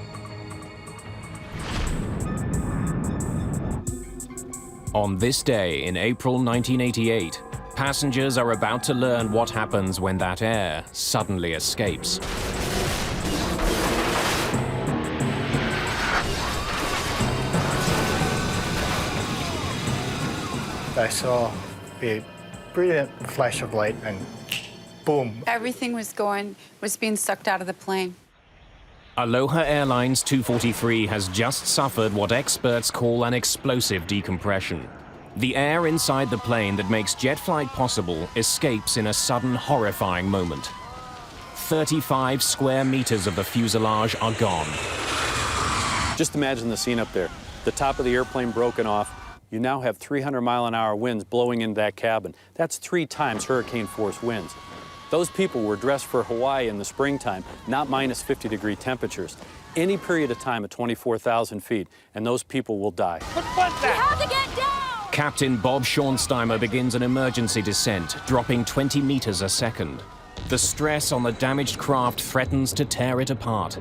On this day in April 1988, passengers are about to learn what happens when that air suddenly escapes. I saw a brilliant flash of light and boom. Everything was being sucked out of the plane. Aloha Airlines 243 has just suffered what experts call an explosive decompression. The air inside the plane that makes jet flight possible escapes in a sudden horrifying moment. 35 square meters of the fuselage are gone. Just imagine the scene up there. The top of the airplane broken off. You now have 300-mile-an-hour winds blowing into that cabin. That's 3 times hurricane-force winds. Those people were dressed for Hawaii in the springtime, not minus 50-degree temperatures. Any period of time at 24,000 feet, and those people will die. We have to get down! Captain Bob Schornsteimer begins an emergency descent, dropping 20 meters a second. The stress on the damaged craft threatens to tear it apart.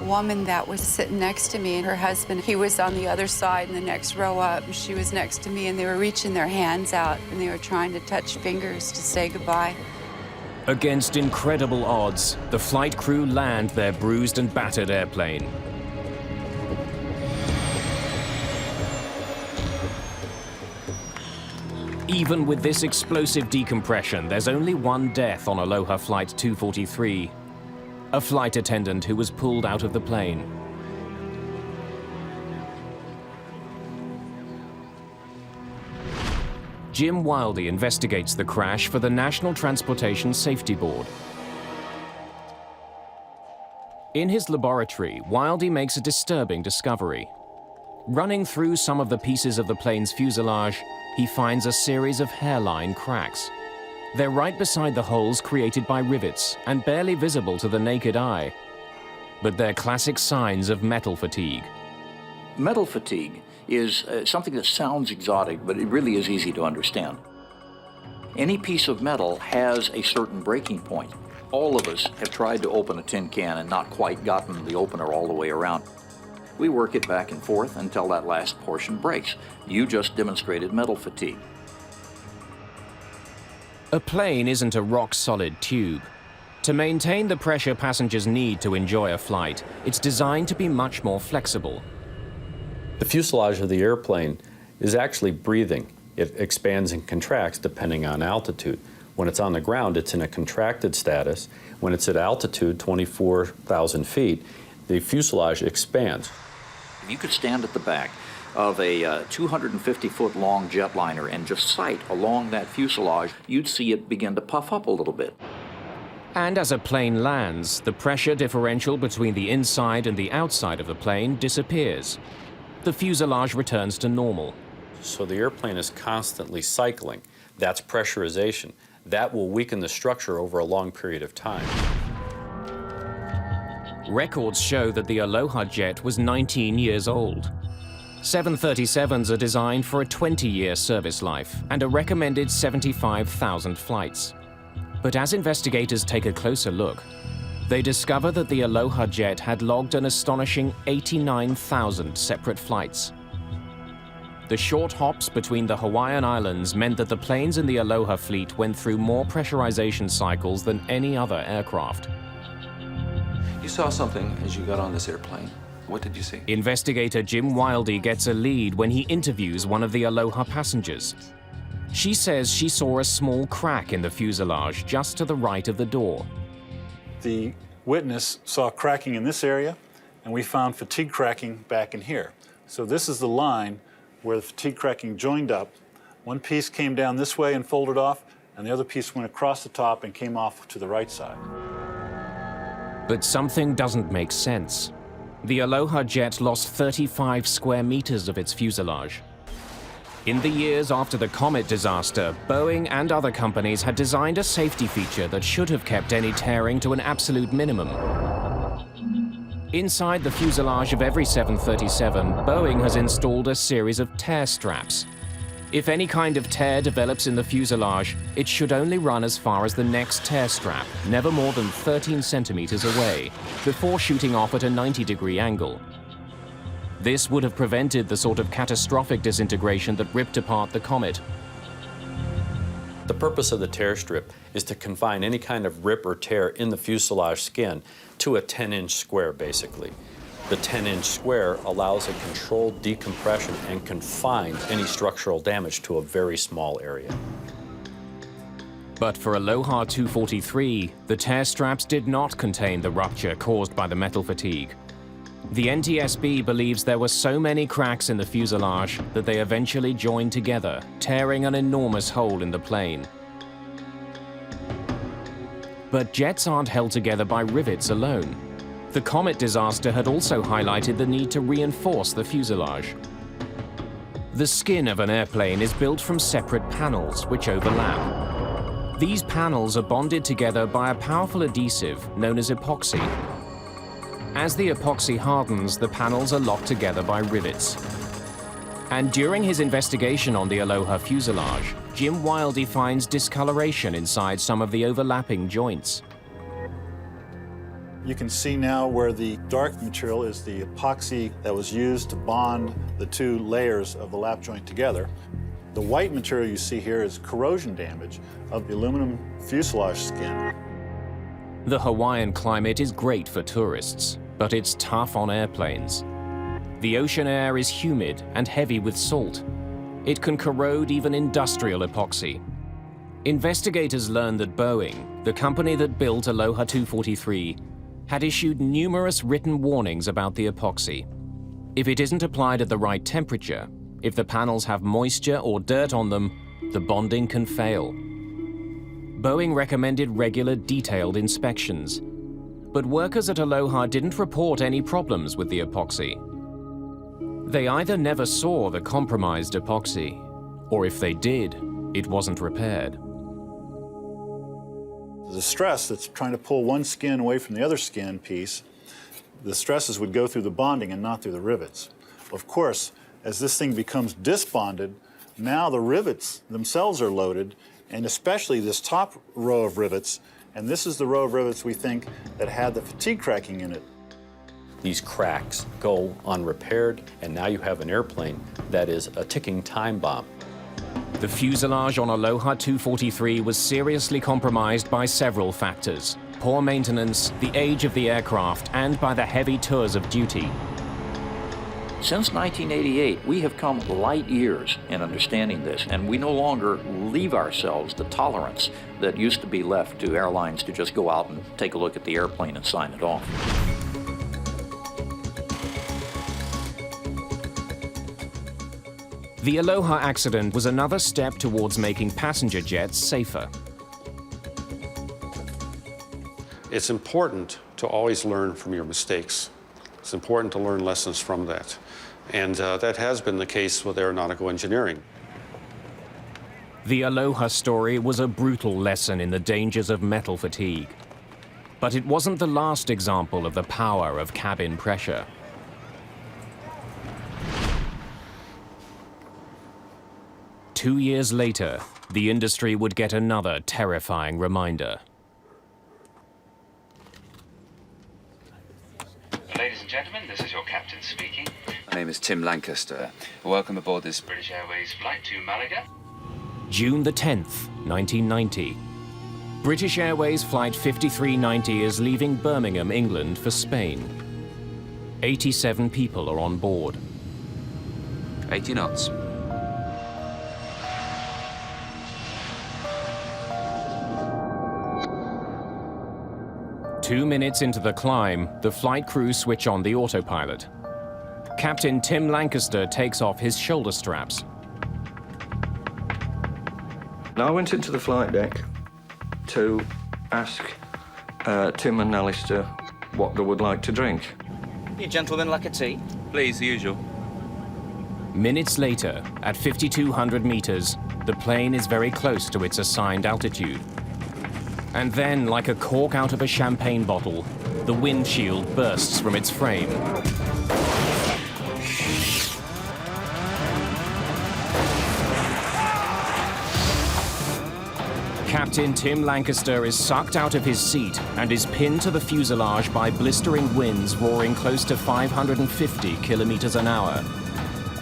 A woman that was sitting next to me and her husband, he was on the other side in the next row up. She was next to me and they were reaching their hands out and they were trying to touch fingers to say goodbye. Against incredible odds, the flight crew land their bruised and battered airplane. Even with this explosive decompression, there's only one death on Aloha Flight 243. A flight attendant who was pulled out of the plane. Jim Wildey investigates the crash for the National Transportation Safety Board. In his laboratory, Wildey makes a disturbing discovery. Running through some of the pieces of the plane's fuselage, he finds a series of hairline cracks. They're right beside the holes created by rivets and barely visible to the naked eye. But they're classic signs of metal fatigue. Metal fatigue is something that sounds exotic, but it really is easy to understand. Any piece of metal has a certain breaking point. All of us have tried to open a tin can and not quite gotten the opener all the way around. We work it back and forth until that last portion breaks. You just demonstrated metal fatigue. A plane isn't a rock-solid tube. To maintain the pressure passengers need to enjoy a flight, it's designed to be much more flexible. The fuselage of the airplane is actually breathing. It expands and contracts depending on altitude. When it's on the ground, it's in a contracted status. When it's at altitude, 24,000 feet, the fuselage expands. If you could stand at the back of a 250-foot long jetliner and just sight along that fuselage, you'd see it begin to puff up a little bit. And as a plane lands, the pressure differential between the inside and the outside of the plane disappears. The fuselage returns to normal. So the airplane is constantly cycling. That's pressurization. That will weaken the structure over a long period of time. Records show that the Aloha jet was 19 years old. 737s are designed for a 20-year service life and a recommended 75,000 flights. But as investigators take a closer look, they discover that the Aloha jet had logged an astonishing 89,000 separate flights. The short hops between the Hawaiian Islands meant that the planes in the Aloha fleet went through more pressurization cycles than any other aircraft. You saw something as you got on this airplane. What did you see? Investigator Jim Wildey gets a lead when he interviews one of the Aloha passengers. She says she saw a small crack in the fuselage just to the right of the door. The witness saw cracking in this area, and we found fatigue cracking back in here. So this is the line where the fatigue cracking joined up. One piece came down this way and folded off, and the other piece went across the top and came off to the right side. But something doesn't make sense. The Aloha jet lost 35 square meters of its fuselage. In the years after the Comet disaster, Boeing and other companies had designed a safety feature that should have kept any tearing to an absolute minimum. Inside the fuselage of every 737, Boeing has installed a series of tear straps. If any kind of tear develops in the fuselage, it should only run as far as the next tear strap, never more than 13 centimeters away, before shooting off at a 90-degree angle. This would have prevented the sort of catastrophic disintegration that ripped apart the Comet. The purpose of the tear strip is to confine any kind of rip or tear in the fuselage skin to a 10-inch square, basically. The 10-inch square allows a controlled decompression and confines any structural damage to a very small area. But for Aloha 243, the tear straps did not contain the rupture caused by the metal fatigue. The NTSB believes there were so many cracks in the fuselage that they eventually joined together, tearing an enormous hole in the plane. But jets aren't held together by rivets alone. The Comet disaster had also highlighted the need to reinforce the fuselage. The skin of an airplane is built from separate panels which overlap. These panels are bonded together by a powerful adhesive known as epoxy. As the epoxy hardens, the panels are locked together by rivets. And during his investigation on the Aloha fuselage, Jim Wildey finds discoloration inside some of the overlapping joints. You can see now where the dark material is the epoxy that was used to bond the two layers of the lap joint together. The white material you see here is corrosion damage of the aluminum fuselage skin. The Hawaiian climate is great for tourists, but it's tough on airplanes. The ocean air is humid and heavy with salt. It can corrode even industrial epoxy. Investigators learned that Boeing, the company that built Aloha 243, had issued numerous written warnings about the epoxy. If it isn't applied at the right temperature, if the panels have moisture or dirt on them, the bonding can fail. Boeing recommended regular, detailed inspections. But workers at Aloha didn't report any problems with the epoxy. They either never saw the compromised epoxy, or if they did, it wasn't repaired. The stress that's trying to pull one skin away from the other skin piece, the stresses would go through the bonding and not through the rivets. Of course, as this thing becomes disbonded, now the rivets themselves are loaded, and especially this top row of rivets, and this is the row of rivets we think that had the fatigue cracking in it. These cracks go unrepaired, and now you have an airplane that is a ticking time bomb. The fuselage on Aloha 243 was seriously compromised by several factors: poor maintenance, the age of the aircraft, and by the heavy tours of duty. Since 1988, we have come light years in understanding this, and we no longer leave ourselves the tolerance that used to be left to airlines to just go out and take a look at the airplane and sign it off. The Aloha accident was another step towards making passenger jets safer. It's important to always learn from your mistakes. It's important to learn lessons from that. And that has been the case with aeronautical engineering. The Aloha story was a brutal lesson in the dangers of metal fatigue. But it wasn't the last example of the power of cabin pressure. Two years later, the industry would get another terrifying reminder. Ladies and gentlemen, this is your captain speaking. My name is Tim Lancaster. Welcome aboard this British Airways flight to Malaga. June the 10th, 1990. British Airways Flight 5390 is leaving Birmingham, England for Spain. 87 people are on board. 80 knots. Two minutes into the climb, the flight crew switch on the autopilot. Captain Tim Lancaster takes off his shoulder straps. Now I went into the flight deck to ask Tim and Alistair what they would like to drink. You gentlemen like a tea? Please, the usual. Minutes later, at 5,200 meters, the plane is very close to its assigned altitude. And then, like a cork out of a champagne bottle, the windshield bursts from its frame. Captain Tim Lancaster is sucked out of his seat and is pinned to the fuselage by blistering winds roaring close to 550 kilometers an hour.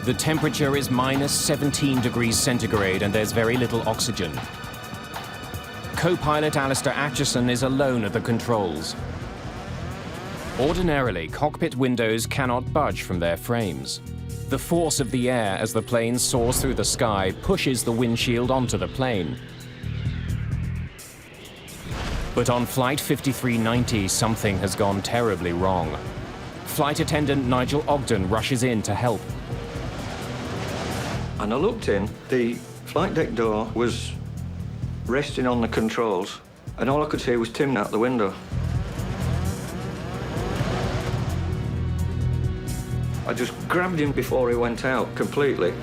The temperature is minus 17 degrees centigrade and there's very little oxygen. Co-pilot Alistair Acheson is alone at the controls. Ordinarily, cockpit windows cannot budge from their frames. The force of the air as the plane soars through the sky pushes the windshield onto the plane. But on Flight 5390, something has gone terribly wrong. Flight attendant Nigel Ogden rushes in to help. And I looked in, the flight deck door was resting on the controls, and all I could see was Tim out the window. I just grabbed him before he went out completely.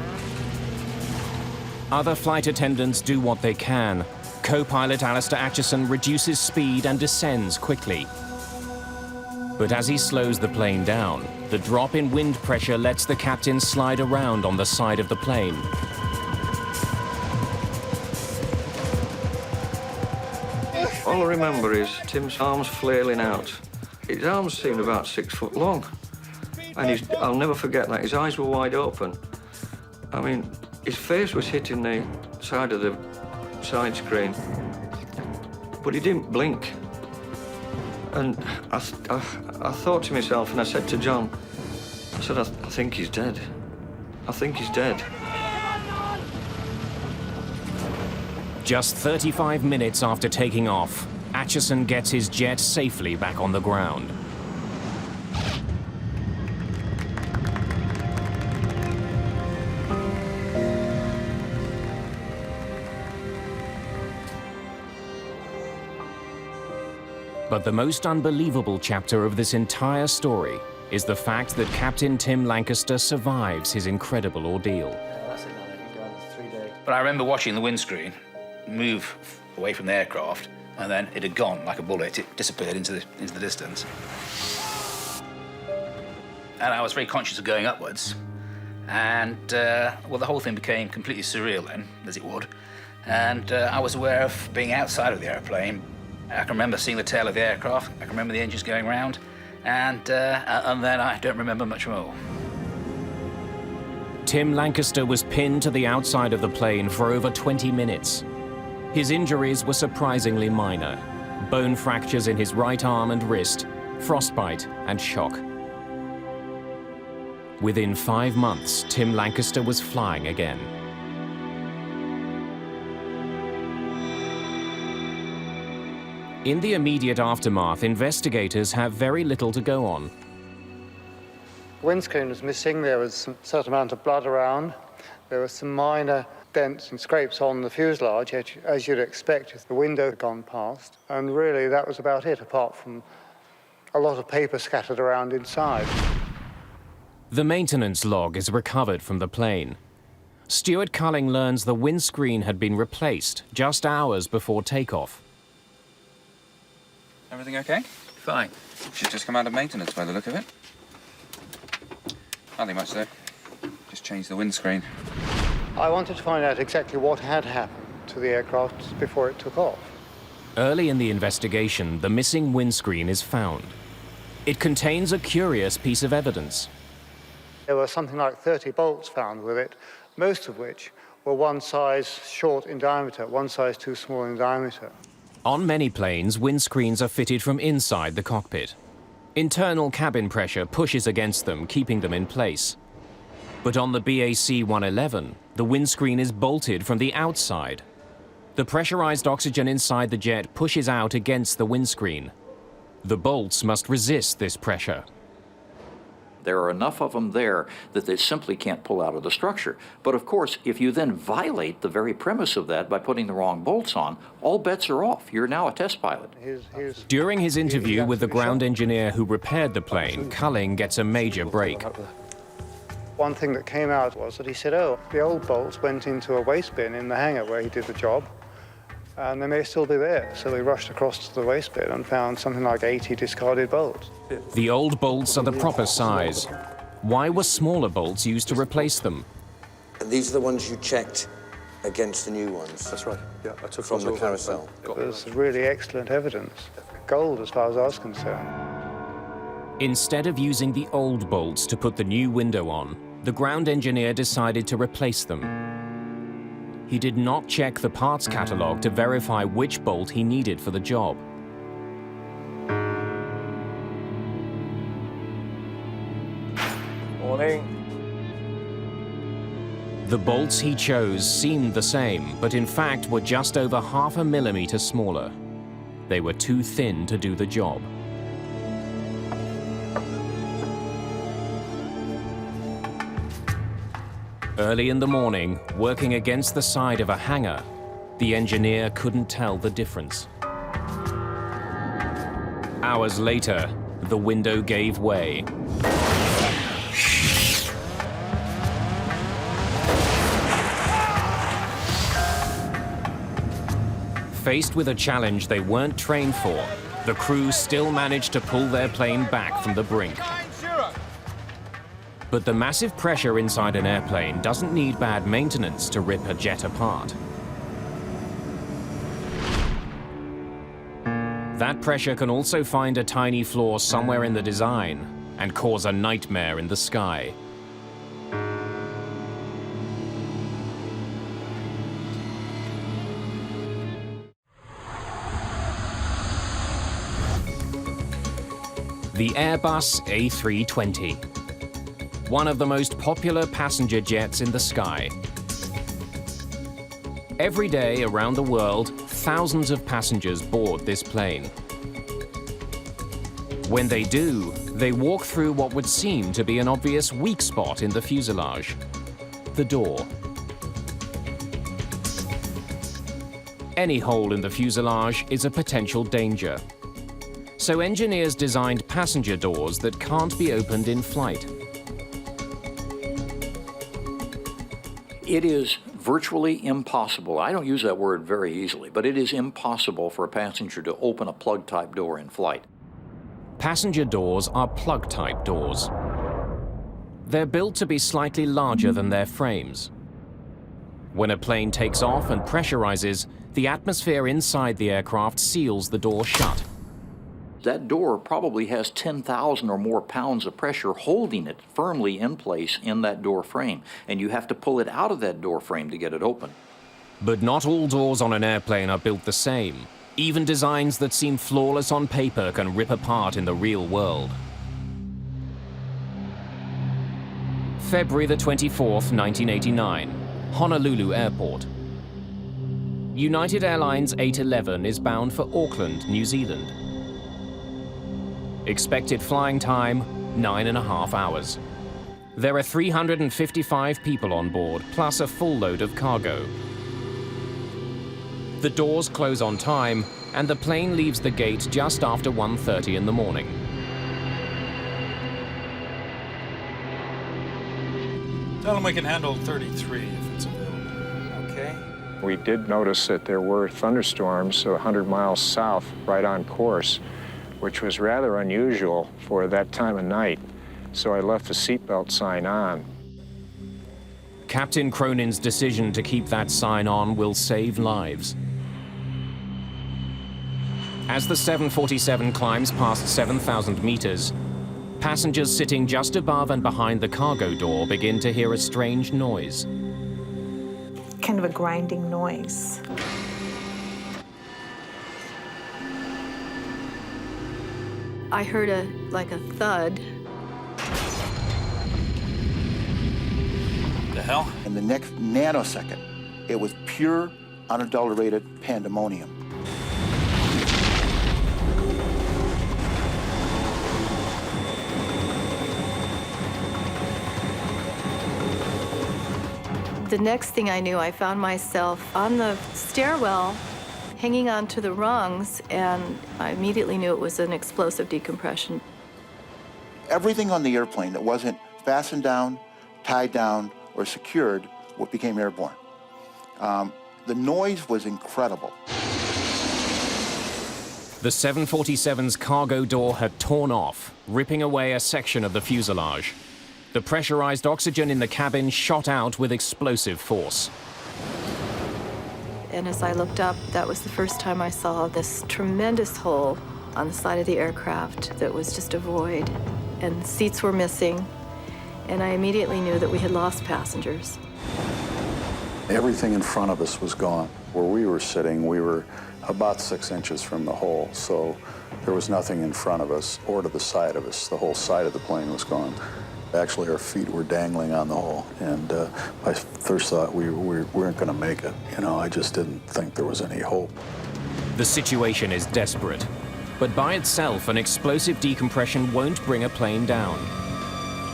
Other flight attendants do what they can. Co-pilot Alistair Acheson reduces speed and descends quickly. But as he slows the plane down, the drop in wind pressure lets the captain slide around on the side of the plane. All I remember is Tim's arms flailing out. His arms seemed about 6 foot long. And I'll never forget that. His eyes were wide open. I mean, his face was hitting the side of the side screen. But he didn't blink. And I thought to myself, and I said to John, I said, I think he's dead. I think he's dead. Just 35 minutes after taking off, Acheson gets his jet safely back on the ground. But the most unbelievable chapter of this entire story is the fact that Captain Tim Lancaster survives his incredible ordeal. But I remember watching the windscreen move away from the aircraft, and then it had gone like a bullet. It disappeared into the distance. And I was very conscious of going upwards. And, well, the whole thing became completely surreal then, as it would. And I was aware of being outside of the airplane. I can remember seeing the tail of the aircraft. I can remember the engines going round. And then I don't remember much more. Tim Lancaster was pinned to the outside of the plane for over 20 minutes. His injuries were surprisingly minor. Bone fractures in his right arm and wrist, frostbite and shock. Within 5 months, Tim Lancaster was flying again. In the immediate aftermath, investigators have very little to go on. Windscreen was missing, there was some certain amount of blood around, there were some minor dents and scrapes on the fuselage, as you'd expect if the window had gone past, and really that was about it, apart from a lot of paper scattered around inside. The maintenance log is recovered from the plane. Stuart Culling learns the windscreen had been replaced just hours before takeoff. Everything okay? Fine. She's just come out of maintenance by the look of it. Nothing much there. Just changed the windscreen. I wanted to find out exactly what had happened to the aircraft before it took off. Early in the investigation, the missing windscreen is found. It contains a curious piece of evidence. There were something like 30 bolts found with it, most of which were one size short in diameter, one size too small in diameter. On many planes, windscreens are fitted from inside the cockpit. Internal cabin pressure pushes against them, keeping them in place. But on the BAC 111, the windscreen is bolted from the outside. The pressurized oxygen inside the jet pushes out against the windscreen. The bolts must resist this pressure. There are enough of them there that they simply can't pull out of the structure. But of course, if you then violate the very premise of that by putting the wrong bolts on, all bets are off. You're now a test pilot. During his interview with the ground engineer who repaired the plane, Culling gets a major break. One thing that came out was that he said, oh, the old bolts went into a waste bin in the hangar where he did the job, and they may still be there. So we rushed across to the waste bin and found something like 80 discarded bolts. The old bolts are the proper size. Why were smaller bolts used to replace them? And these are the ones you checked against the new ones? That's right, yeah. I took from the carousel. It was really excellent evidence. Gold, as far as I was concerned. Instead of using the old bolts to put the new window on, the ground engineer decided to replace them. He did not check the parts catalog to verify which bolt he needed for the job. Morning. The bolts he chose seemed the same, but in fact were just over 0.5 millimeter smaller. They were too thin to do the job. Early in the morning, working against the side of a hangar, the engineer couldn't tell the difference. Hours later, the window gave way. Faced with a challenge they weren't trained for, the crew still managed to pull their plane back from the brink. But the massive pressure inside an airplane doesn't need bad maintenance to rip a jet apart. That pressure can also find a tiny flaw somewhere in the design and cause a nightmare in the sky. The Airbus A320. One of the most popular passenger jets in the sky. Every day around the world, thousands of passengers board this plane. When they do, they walk through what would seem to be an obvious weak spot in the fuselage, the door. Any hole in the fuselage is a potential danger. So engineers designed passenger doors that can't be opened in flight. It is virtually impossible, I don't use that word very easily, but it is impossible for a passenger to open a plug-type door in flight. Passenger doors are plug-type doors. They're built to be slightly larger than their frames. When a plane takes off and pressurizes, the atmosphere inside the aircraft seals the door shut. That door probably has 10,000 or more pounds of pressure holding it firmly in place in that door frame, and you have to pull it out of that door frame to get it open. But not all doors on an airplane are built the same. Even designs that seem flawless on paper can rip apart in the real world. February the 24th, 1989, Honolulu Airport. United Airlines 811 is bound for Auckland, New Zealand. Expected flying time, 9.5 hours. There are 355 people on board, plus a full load of cargo. The doors close on time, and the plane leaves the gate just after 1:30 in the morning. Tell them we can handle 33 if it's available. Okay. We did notice that there were thunderstorms 100 miles south, right on course, which was rather unusual for that time of night, so I left the seatbelt sign on. Captain Cronin's decision to keep that sign on will save lives. As the 747 climbs past 7,000 meters, passengers sitting just above and behind the cargo door begin to hear a strange noise. Kind of a grinding noise. I heard like a thud. The hell? In the next nanosecond, it was pure, unadulterated pandemonium. The next thing I knew, I found myself on the stairwell, hanging onto the rungs, and I immediately knew it was an explosive decompression. Everything on the airplane that wasn't fastened down, tied down, or secured what became airborne. The noise was incredible. The 747's cargo door had torn off, ripping away a section of the fuselage. The pressurized oxygen in the cabin shot out with explosive force. And as I looked up, that was the first time I saw this tremendous hole on the side of the aircraft that was just a void, and seats were missing, and I immediately knew that we had lost passengers. Everything in front of us was gone. Where we were sitting, we were about 6 inches from the hole, so there was nothing in front of us or to the side of us. The whole side of the plane was gone. Actually, our feet were dangling on the hole, and I first thought we weren't going to make it. You know, I just didn't think there was any hope. The situation is desperate, but by itself, an explosive decompression won't bring a plane down.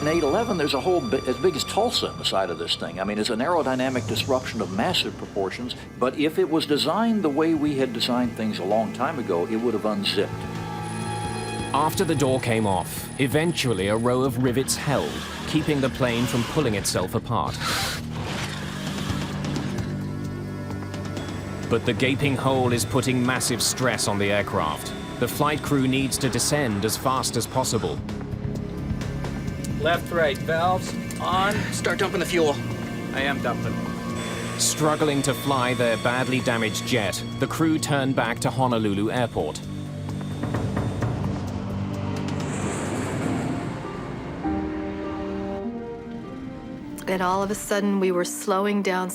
In 811, there's a hole as big as Tulsa in the side of this thing. I mean, it's an aerodynamic disruption of massive proportions, but if it was designed the way we had designed things a long time ago, it would have unzipped. After the door came off, eventually a row of rivets held, keeping the plane from pulling itself apart. But the gaping hole is putting massive stress on the aircraft. The flight crew needs to descend as fast as possible. Left, right, valves on. Start dumping the fuel. I am dumping. Struggling to fly their badly damaged jet, the crew turned back to Honolulu Airport. And all of a sudden, we were slowing down,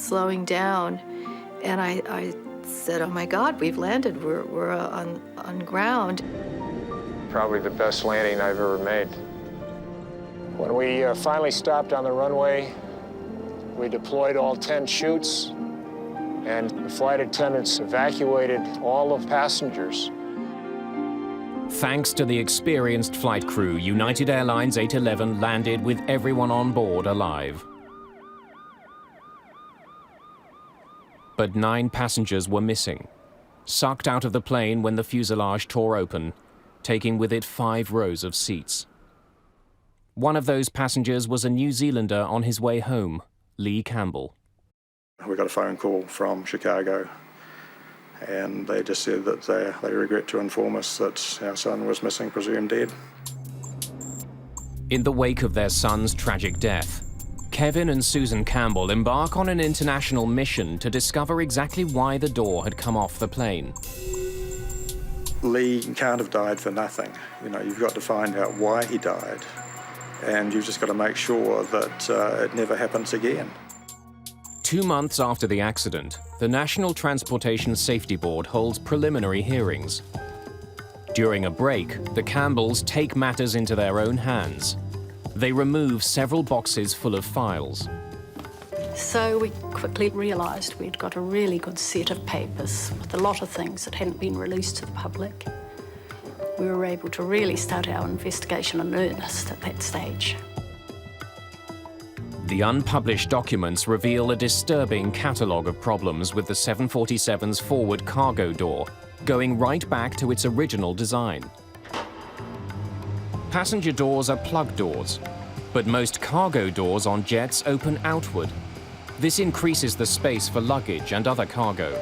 and I said, oh my God, we've landed, we're on ground. Probably the best landing I've ever made. When we finally stopped on the runway, we deployed all 10 chutes, and the flight attendants evacuated all of passengers. Thanks to the experienced flight crew, United Airlines 811 landed with everyone on board alive. But 9 passengers were missing, sucked out of the plane when the fuselage tore open, taking with it 5 rows of seats. One of those passengers was a New Zealander on his way home, Lee Campbell. We got a phone call from Chicago, and they just said that they regret to inform us that our son was missing, presumed dead. In the wake of their son's tragic death, Kevin and Susan Campbell embark on an international mission to discover exactly why the door had come off the plane. Lee can't have died for nothing. You know, you've got to find out why he died, and you've just got to make sure that it never happens again. 2 months after the accident, the National Transportation Safety Board holds preliminary hearings. During a break, the Campbells take matters into their own hands. They remove several boxes full of files. So we quickly realised we'd got a really good set of papers with a lot of things that hadn't been released to the public. We were able to really start our investigation in earnest at that stage. The unpublished documents reveal a disturbing catalogue of problems with the 747's forward cargo door, going right back to its original design. Passenger doors are plug doors, but most cargo doors on jets open outward. This increases the space for luggage and other cargo.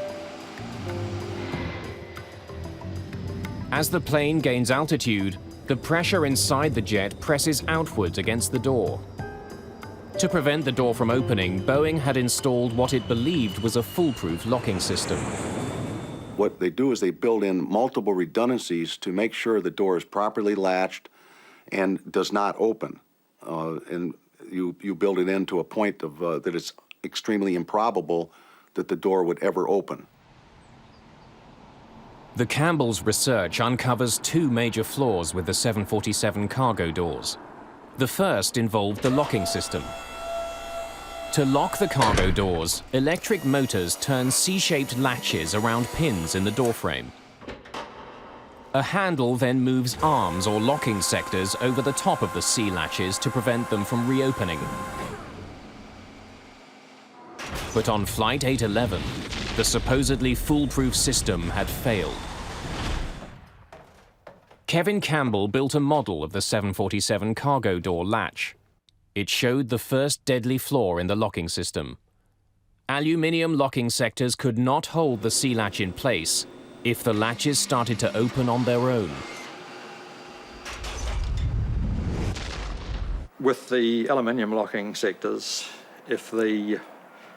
As the plane gains altitude, the pressure inside the jet presses outwards against the door. To prevent the door from opening, Boeing had installed what it believed was a foolproof locking system. What they do is they build in multiple redundancies to make sure the door is properly latched and does not open. And you build it in to a point of that it's extremely improbable that the door would ever open. The Campbell's research uncovers two major flaws with the 747 cargo doors. The first involved the locking system. To lock the cargo doors, electric motors turn C-shaped latches around pins in the doorframe. A handle then moves arms or locking sectors over the top of the C latches to prevent them from reopening. But on Flight 811, the supposedly foolproof system had failed. Kevin Campbell built a model of the 747 cargo door latch. It showed the first deadly flaw in the locking system. Aluminium locking sectors could not hold the C-latch in place if the latches started to open on their own. With the aluminium locking sectors, if the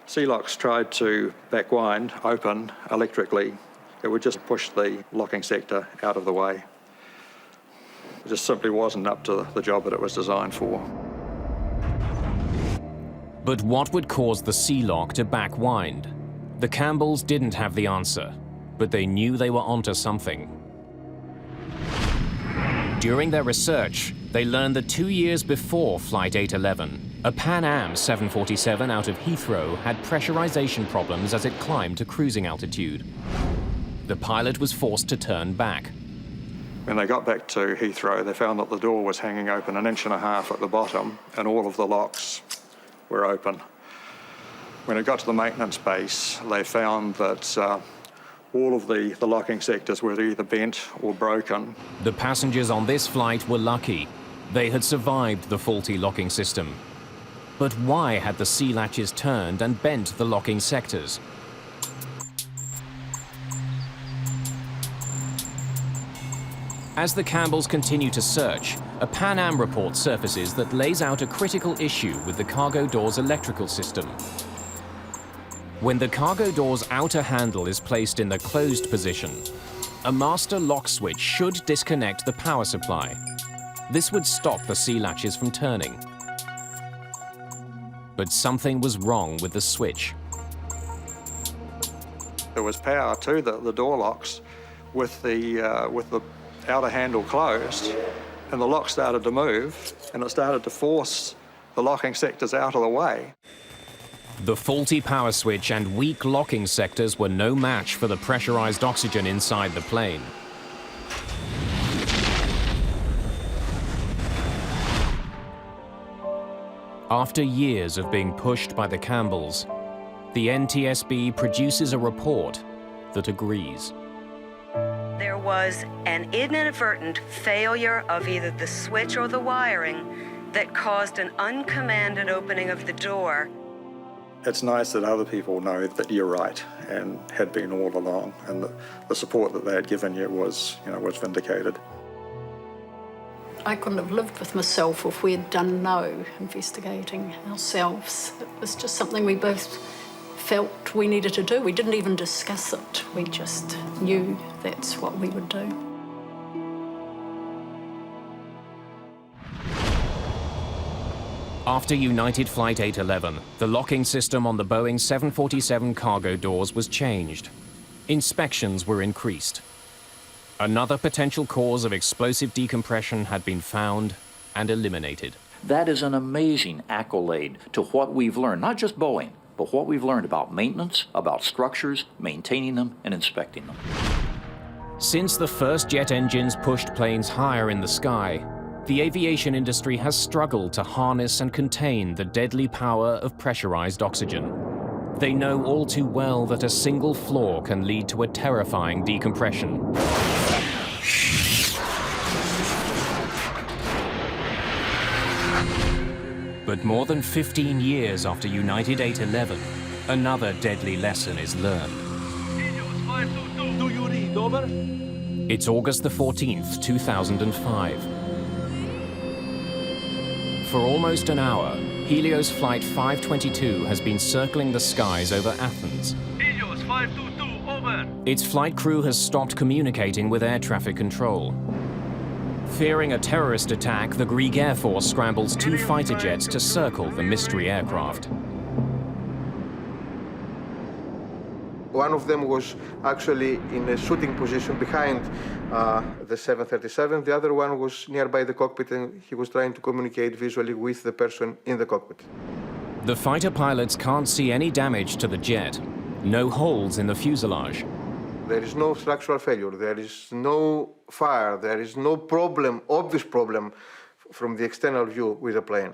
C-locks tried to backwind, open electrically, it would just push the locking sector out of the way. It just simply wasn't up to the job that it was designed for. But what would cause the C-lock to backwind? The Campbells didn't have the answer, but they knew they were onto something. During their research, they learned that 2 years before Flight 811, a Pan Am 747 out of Heathrow had pressurization problems as it climbed to cruising altitude. The pilot was forced to turn back. When they got back to Heathrow, they found that the door was hanging open 1.5 inches at the bottom, and all of the locks were open. When it got to the maintenance base, they found that all of the locking sectors were either bent or broken. The passengers on this flight were lucky. They had survived the faulty locking system. But why had the C-latches turned and bent the locking sectors? As the Campbells continue to search, a Pan Am report surfaces that lays out a critical issue with the cargo door's electrical system. When the cargo door's outer handle is placed in the closed position, a master lock switch should disconnect the power supply. This would stop the C-latches from turning. But something was wrong with the switch. There was power to the door locks with the outer handle closed, and the lock started to move, and it started to force the locking sectors out of the way. The faulty power switch and weak locking sectors were no match for the pressurized oxygen inside the plane. After years of being pushed by the Campbells, the NTSB produces a report that agrees. There was an inadvertent failure of either the switch or the wiring that caused an uncommanded opening of the door. It's nice that other people know that you're right and had been all along, and the support that they had given you was vindicated. I couldn't have lived with myself if we had done no investigating ourselves. It was just something we both felt we needed to do. We didn't even discuss it. We just knew that's what we would do. After United Flight 811, the locking system on the Boeing 747 cargo doors was changed. Inspections were increased. Another potential cause of explosive decompression had been found and eliminated. That is an amazing accolade to what we've learned, not just Boeing, but what we've learned about maintenance, about structures, maintaining them, and inspecting them. Since the first jet engines pushed planes higher in the sky, the aviation industry has struggled to harness and contain the deadly power of pressurized oxygen. They know all too well that a single flaw can lead to a terrifying decompression. But more than 15 years after United 811, another deadly lesson is learned. Do you read? Over? It's August the 14th, 2005. For almost an hour, Helios Flight 522 has been circling the skies over Athens. Helios 522, over Its flight crew has stopped communicating with air traffic control. Fearing a terrorist attack, the Greek Air Force scrambles 2 fighter jets to circle the mystery aircraft. One of them was actually in a shooting position behind the 737. The other one was nearby the cockpit, and he was trying to communicate visually with the person in the cockpit. The fighter pilots can't see any damage to the jet. No holes in the fuselage. There is no structural failure. There is no fire. There is no problem, obvious problem, from the external view with the plane.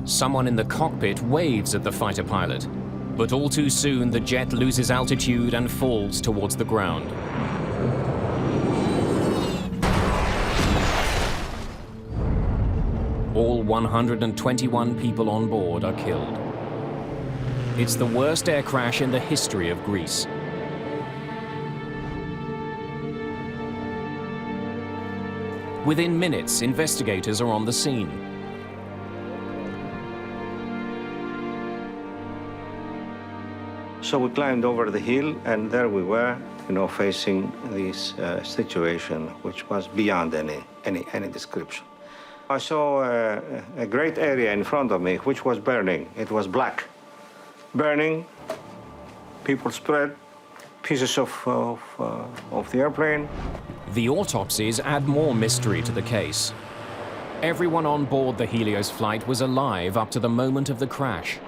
Someone in the cockpit waves at the fighter pilot, but all too soon the jet loses altitude and falls towards the ground. All 121 people on board are killed. It's the worst air crash in the history of Greece. Within minutes, investigators are on the scene. So we climbed over the hill, and there we were, facing this situation, which was beyond any description. I saw a great area in front of me, which was burning. It was black. Burning, people spread, pieces of the airplane. The autopsies add more mystery to the case. Everyone on board the Helios flight was alive up to the moment of the crash.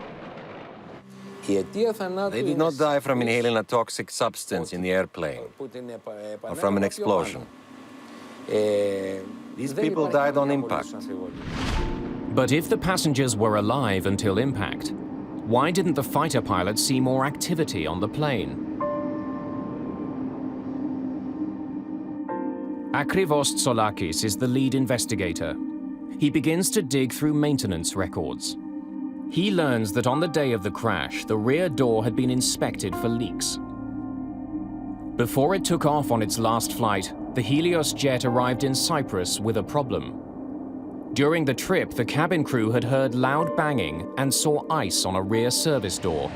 They did not die from inhaling a toxic substance in the airplane or from an explosion. These people died on impact. But if the passengers were alive until impact, why didn't the fighter pilot see more activity on the plane? Akrivos Tsolakis is the lead investigator. He begins to dig through maintenance records. He learns that on the day of the crash, the rear door had been inspected for leaks. Before it took off on its last flight, the Helios jet arrived in Cyprus with a problem. During the trip, the cabin crew had heard loud banging and saw ice on a rear service door.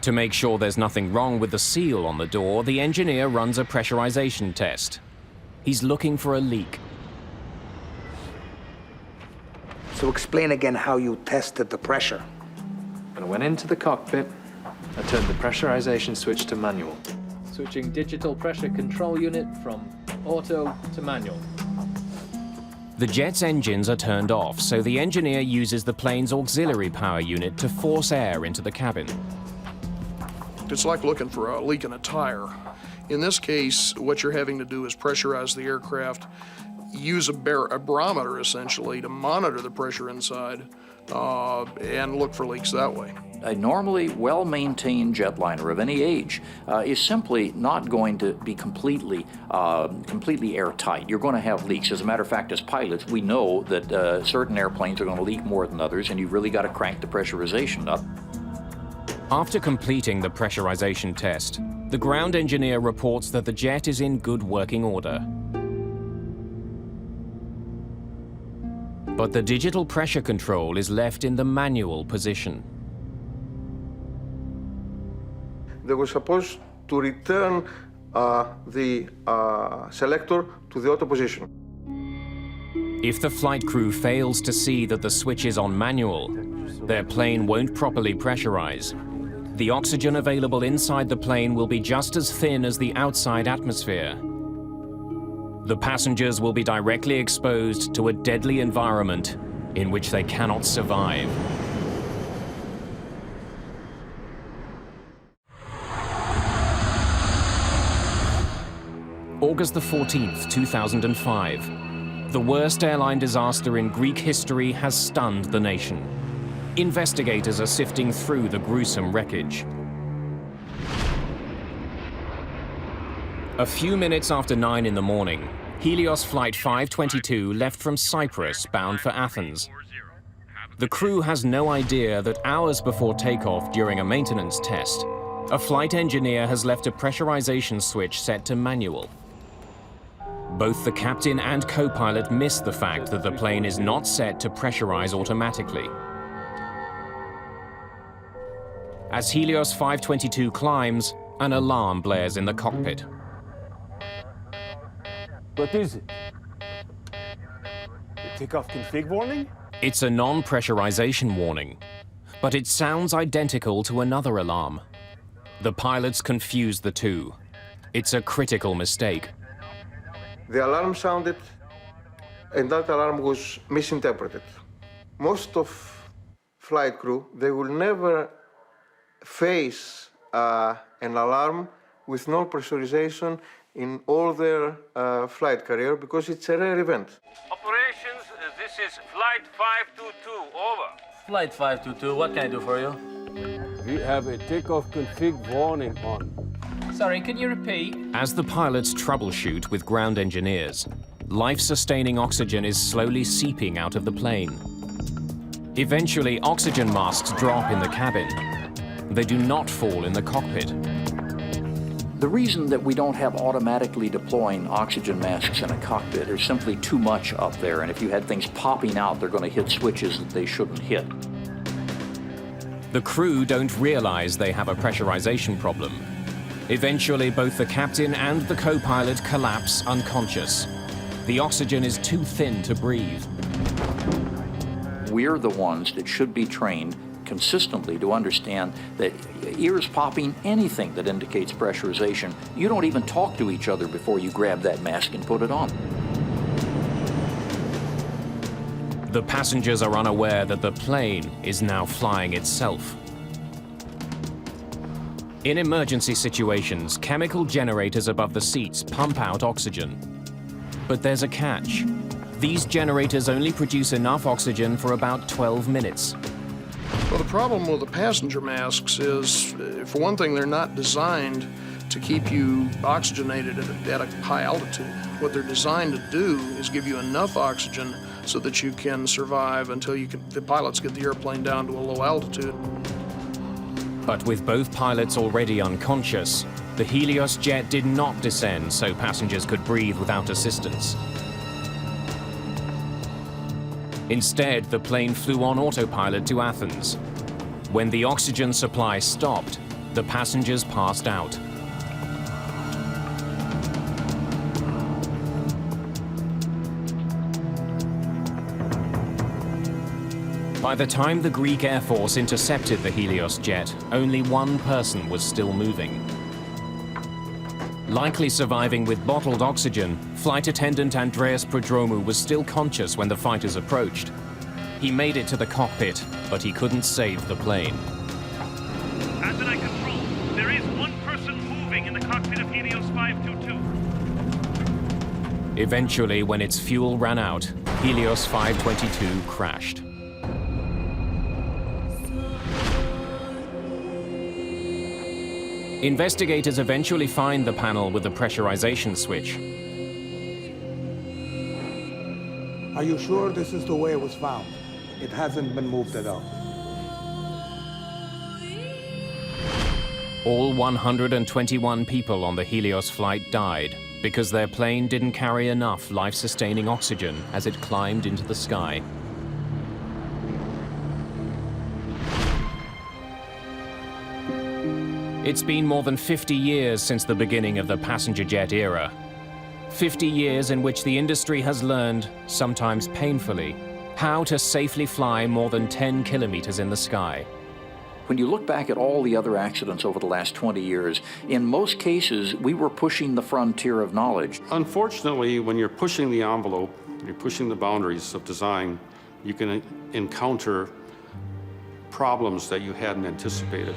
To make sure there's nothing wrong with the seal on the door, the engineer runs a pressurization test. He's looking for a leak. So explain again how you tested the pressure. When I went into the cockpit, I turned the pressurization switch to manual. Switching digital pressure control unit from auto to manual. The jet's engines are turned off, so the engineer uses the plane's auxiliary power unit to force air into the cabin. It's like looking for a leak in a tire. In this case, what you're having to do is pressurize the aircraft, use a barometer essentially to monitor the pressure inside, and look for leaks that way. A normally well-maintained jetliner of any age is simply not going to be completely airtight. You're going to have leaks. As a matter of fact, as pilots, we know that certain airplanes are going to leak more than others, and you've really got to crank the pressurization up. After completing the pressurization test, the ground engineer reports that the jet is in good working order. But the digital pressure control is left in the manual position. They were supposed to return the selector to the auto position. If the flight crew fails to see that the switch is on manual, their plane won't properly pressurize. The oxygen available inside the plane will be just as thin as the outside atmosphere. The passengers will be directly exposed to a deadly environment in which they cannot survive. August the 14th, 2005. The worst airline disaster in Greek history has stunned the nation. Investigators are sifting through the gruesome wreckage. A few minutes after 9 in the morning, Helios Flight 522 left from Cyprus bound for Athens. The crew has no idea that hours before takeoff during a maintenance test, a flight engineer has left a pressurization switch set to manual. Both the captain and co-pilot miss the fact that the plane is not set to pressurize automatically. As Helios 522 climbs, an alarm blares in the cockpit. What is it? The takeoff config warning? It's a non-pressurization warning, but it sounds identical to another alarm. The pilots confuse the two. It's a critical mistake. The alarm sounded, and that alarm was misinterpreted. Most of flight crew, they will never face an alarm with no pressurization in all their flight career because it's a rare event. Operations, this is Flight 522, over. Flight 522, what can I do for you? We have a takeoff config warning on. Sorry, can you repeat? As the pilots troubleshoot with ground engineers, life-sustaining oxygen is slowly seeping out of the plane. Eventually, oxygen masks drop in the cabin. They do not fall in the cockpit. The reason that we don't have automatically deploying oxygen masks in a cockpit is simply too much up there, and if you had things popping out, they're going to hit switches that they shouldn't hit. The crew don't realize they have a pressurization problem. Eventually, both the captain and the co-pilot collapse unconscious. The oxygen is too thin to breathe. We're the ones that should be trained consistently to understand that ears popping, anything that indicates pressurization, you don't even talk to each other before you grab that mask and put it on. The passengers are unaware that the plane is now flying itself. In emergency situations, chemical generators above the seats pump out oxygen. But there's a catch. These generators only produce enough oxygen for about 12 minutes. Well, the problem with the passenger masks is, for one thing, they're not designed to keep you oxygenated at a high altitude. What they're designed to do is give you enough oxygen so that you can survive until the pilots get the airplane down to a low altitude. But with both pilots already unconscious, the Helios jet did not descend so passengers could breathe without assistance. Instead, the plane flew on autopilot to Athens. When the oxygen supply stopped, the passengers passed out. By the time the Greek Air Force intercepted the Helios jet, only one person was still moving. Likely surviving with bottled oxygen, flight attendant Andreas Prodromou was still conscious when the fighters approached. He made it to the cockpit, but he couldn't save the plane. Antonine Control, there is one person moving in the cockpit of Helios 522. Eventually, when its fuel ran out, Helios 522 crashed. Investigators eventually find the panel with the pressurization switch. Are you sure this is the way it was found? It hasn't been moved at all. All 121 people on the Helios flight died because their plane didn't carry enough life-sustaining oxygen as it climbed into the sky. It's been more than 50 years since the beginning of the passenger jet era. 50 years in which the industry has learned, sometimes painfully, how to safely fly more than 10 kilometers in the sky. When you look back at all the other accidents over the last 20 years, in most cases, we were pushing the frontier of knowledge. Unfortunately, when you're pushing the envelope, you're pushing the boundaries of design, you can encounter problems that you hadn't anticipated.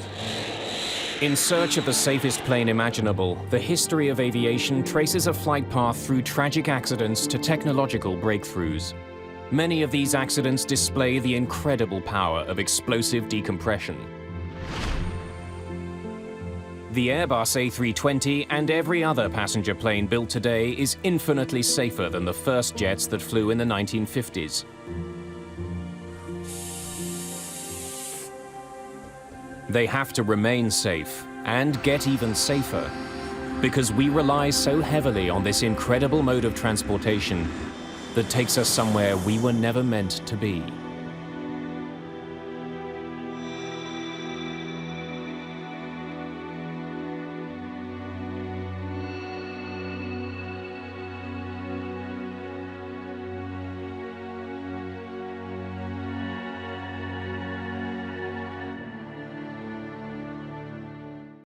In search of the safest plane imaginable, the history of aviation traces a flight path through tragic accidents to technological breakthroughs. Many of these accidents display the incredible power of explosive decompression. The Airbus A320 and every other passenger plane built today is infinitely safer than the first jets that flew in the 1950s. They have to remain safe and get even safer because we rely so heavily on this incredible mode of transportation that takes us somewhere we were never meant to be.